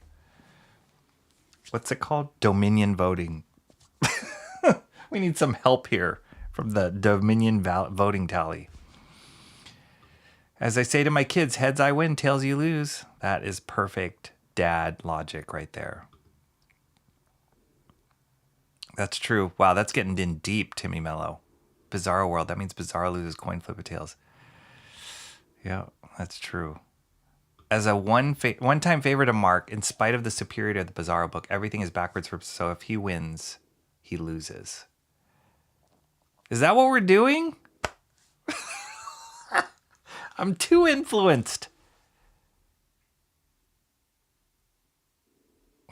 what's it called? Dominion voting. We need some help here from the Dominion voting tally. As I say to my kids, heads I win, tails you lose. That is perfect dad logic right there. That's true. Wow, that's getting in deep, Timmy Mello. Bizarro world. That means Bizarro loses coin flip of tails. Yeah, that's true. As a one-time favorite of Mark, in spite of the superiority of the Bizarro book, everything is backwards for, so if he wins, he loses. Is that what we're doing? I'm too influenced.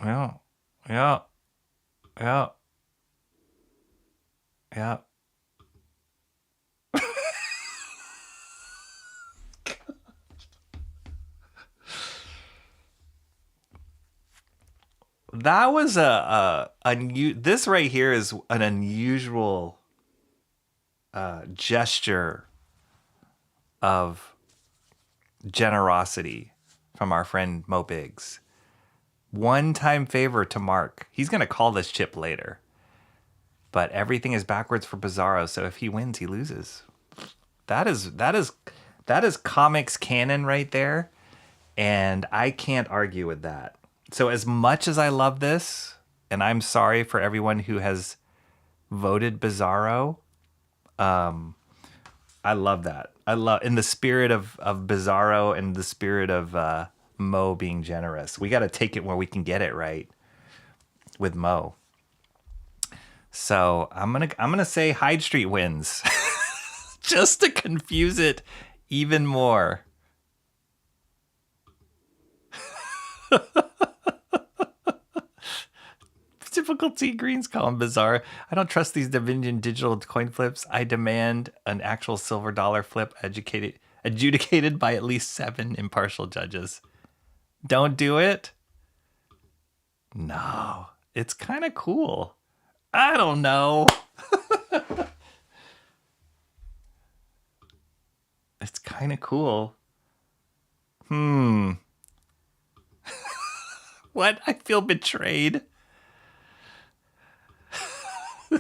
Yeah. That was this right here is an unusual gesture of generosity from our friend Mo Biggs. One-time favor to Mark. He's going to call this chip later. But everything is backwards for Bizarro, so if he wins, he loses. That is comics canon right there, and I can't argue with that. So as much as I love this, and I'm sorry for everyone who has voted Bizarro, I love that. I love, in the spirit of Bizarro and the spirit of Mo being generous. We got to take it where we can get it right with Mo. So I'm gonna say Hyde Street wins, just to confuse it even more. Difficulty Greens call him bizarre. I don't trust these Dominion digital coin flips. I demand an actual silver dollar flip adjudicated by at least 7 impartial judges. Don't do it? No. It's kind of cool. I don't know. It's kind of cool. What? I feel betrayed.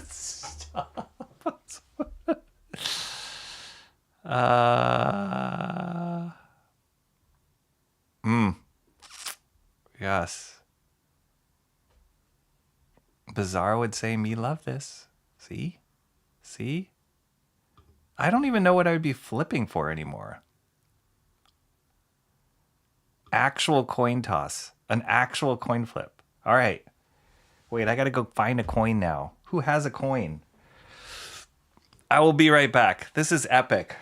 Stop. Yes. Bizarro would say, me love this. See? See? I don't even know what I would be flipping for anymore. Actual coin toss. An actual coin flip. All right. Wait, I got to go find a coin now. Who has a coin? I will be right back. This is epic.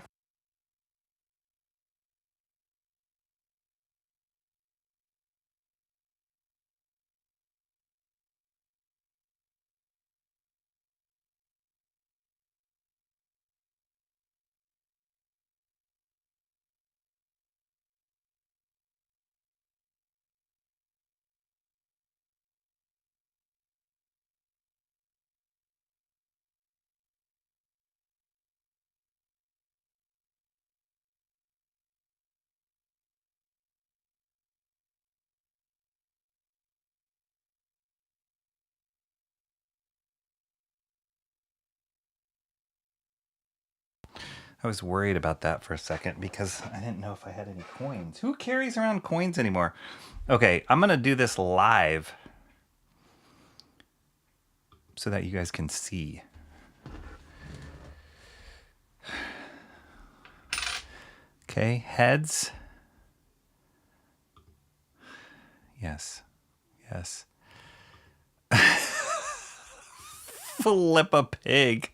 I was worried about that for a second because I didn't know if I had any coins. Who carries around coins anymore? Okay, I'm going to do this live so that you guys can see. Okay, heads. Yes. Yes. Flip a pig.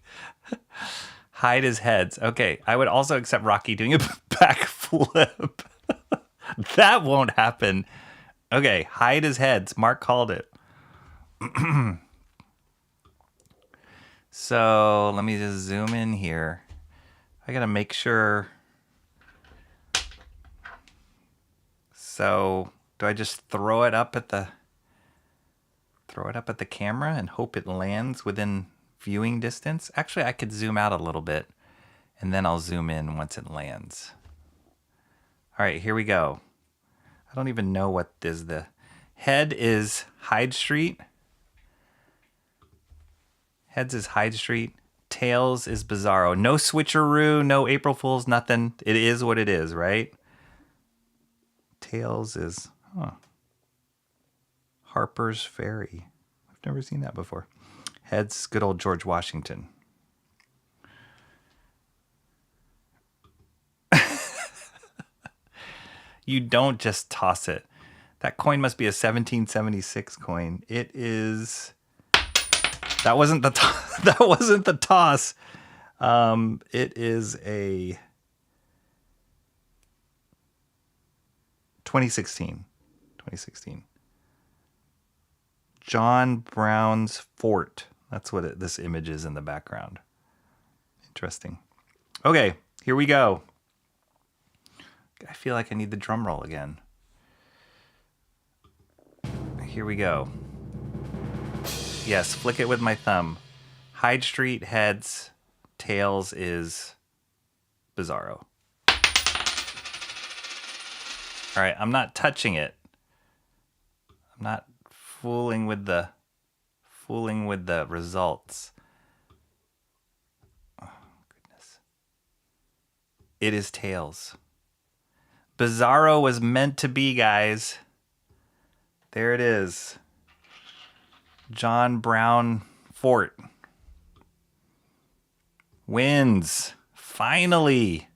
Hide his heads. Okay, I would also accept Rocky doing a backflip. That won't happen. Okay, hide his heads. Mark called it. So let me just zoom in here. I gotta make sure. So do I just throw it up at the camera and hope it lands within viewing distance? Actually, I could zoom out a little bit and then I'll zoom in once it lands. All right, here we go. I don't even know what is the head is Hyde Street. Heads is Hyde Street. Tails is Bizarro. No switcheroo, no April Fools, nothing. It is what it is, right? Tails is Harper's Ferry. I've never seen that before. Heads, good old George Washington. You don't just toss it. That coin must be a 1776 coin. It is. That wasn't the that wasn't the toss. It is a 2016. 2016. John Brown's Fort. That's what this image is in the background. Interesting. Okay, here we go. I feel like I need the drum roll again. Here we go. Yes, flick it with my thumb. Hyde Street, heads. Tails is Bizarro. All right, I'm not touching it. I'm not fooling with the results. Oh, goodness. It is Tails. Bizarro was meant to be, guys. There it is. John Brown Fort wins. Finally.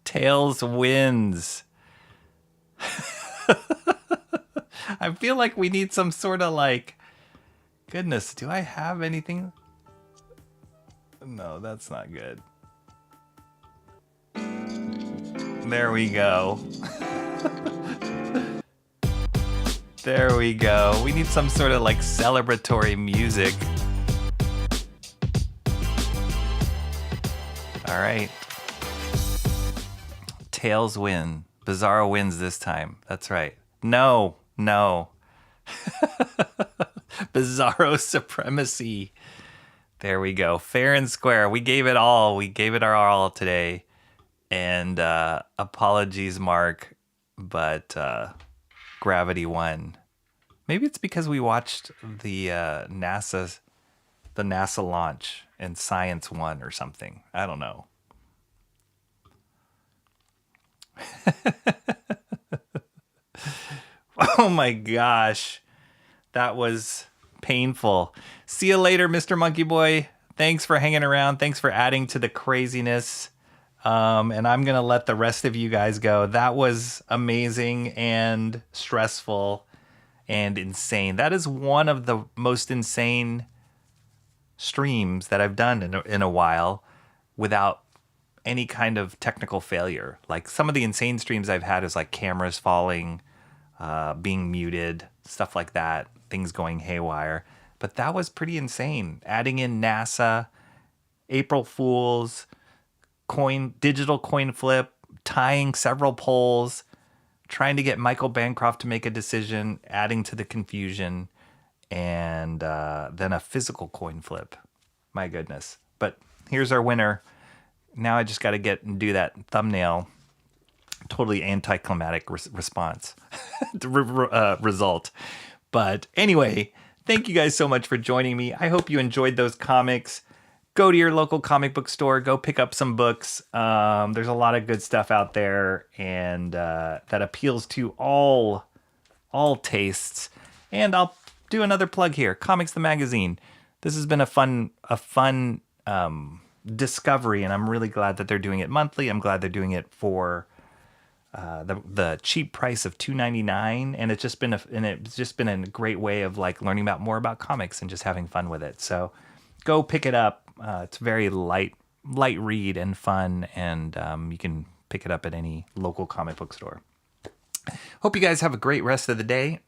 Tails wins. I feel like we need some sort of like... Goodness, do I have anything? No, that's not good. There we go. There we go. We need some sort of like celebratory music. All right. Tails win. Bizarro wins this time. That's right. No. Bizarro supremacy. There we go. Fair and square. We gave it all. We gave it our all today. And apologies, Mark, but Gravity won. Maybe it's because we watched the NASA launch and Science won or something. I don't know. Oh my gosh. That was painful. See you later, Mr. Monkey Boy. Thanks for hanging around. Thanks for adding to the craziness. And I'm going to let the rest of you guys go. That was amazing and stressful and insane. That is one of the most insane streams that I've done in a while without any kind of technical failure. Like some of the insane streams I've had is like cameras falling, being muted, stuff like that, things going haywire. But that was pretty insane. Adding in NASA, April Fools, digital coin flip, tying several polls, trying to get Michael Bancroft to make a decision, adding to the confusion, and then a physical coin flip. My goodness. But here's our winner. Now I just got to get and do that thumbnail. Totally anticlimactic response result. But anyway, thank you guys so much for joining me. I hope you enjoyed those comics. Go to your local comic book store. Go pick up some books. There's a lot of good stuff out there, and that appeals to all tastes. And I'll do another plug here. Comics the Magazine. This has been a fun discovery, and I'm really glad that they're doing it monthly. I'm glad they're doing it for the cheap price of $2.99, and it's just been a great way of like learning more about comics and just having fun with it. So go pick it up. It's very light read and fun, and you can pick it up at any local comic book store. Hope you guys have a great rest of the day.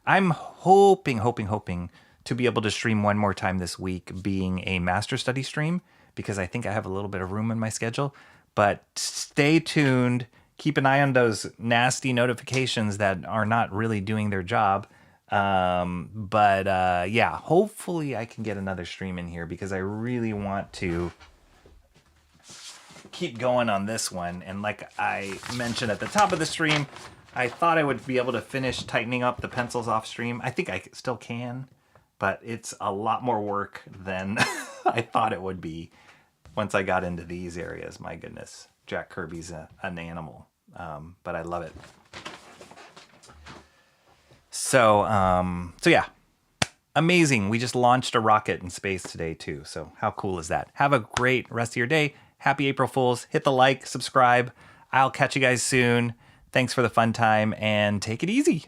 I'm hoping to be able to stream one more time this week, being a Master Study stream, because I think I have a little bit of room in my schedule. But stay tuned. Keep an eye on those nasty notifications that are not really doing their job. Yeah, hopefully I can get another stream in here because I really want to keep going on this one. And like I mentioned at the top of the stream, I thought I would be able to finish tightening up the pencils off stream. I think I still can, but it's a lot more work than I thought it would be once I got into these areas. My goodness, Jack Kirby's an animal, but I love it. So yeah, amazing. We just launched a rocket in space today too. So how cool is that? Have a great rest of your day. Happy April Fools. Hit the like, subscribe. I'll catch you guys soon. Thanks for the fun time and take it easy.